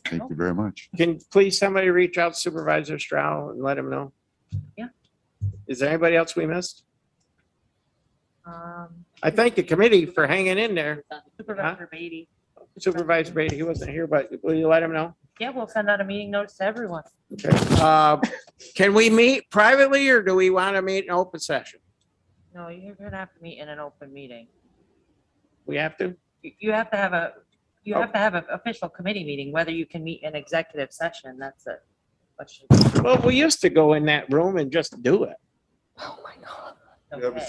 Speaker 3: Thank you very much.
Speaker 2: Can please somebody reach out to Supervisor Stroud and let him know?
Speaker 8: Yeah.
Speaker 2: Is there anybody else we missed? I thank the committee for hanging in there.
Speaker 15: Supervisor Beatty.
Speaker 2: Supervisor Beatty, he wasn't here, but will you let him know?
Speaker 15: Yeah, we'll send out a meeting notice to everyone.
Speaker 2: Okay. Can we meet privately or do we want to meet in open session?
Speaker 15: No, you're gonna have to meet in an open meeting.
Speaker 2: We have to?
Speaker 15: You have to have an official committee meeting, whether you can meet in executive session, that's a question.
Speaker 2: Well, we used to go in that room and just do it.
Speaker 15: Okay.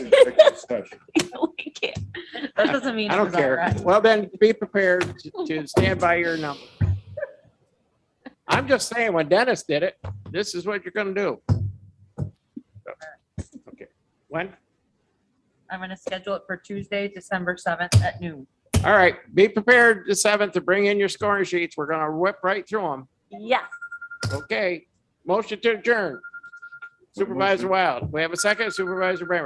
Speaker 8: We can't.
Speaker 15: That doesn't mean.
Speaker 2: I don't
Speaker 15: it's not
Speaker 2: care.
Speaker 15: right.
Speaker 2: Well, then be prepared to stand by your number. I'm just saying, when Dennis did it, this is what you're gonna do. Okay, when?
Speaker 15: I'm gonna schedule it for Tuesday, December 7th at noon.
Speaker 2: All right, be prepared the 7th to bring in your scoring sheets. We're gonna whip right through them.
Speaker 8: Yes.
Speaker 2: Okay, motion to adjourn. Supervisor Wild, we have a second, Supervisor Bramer.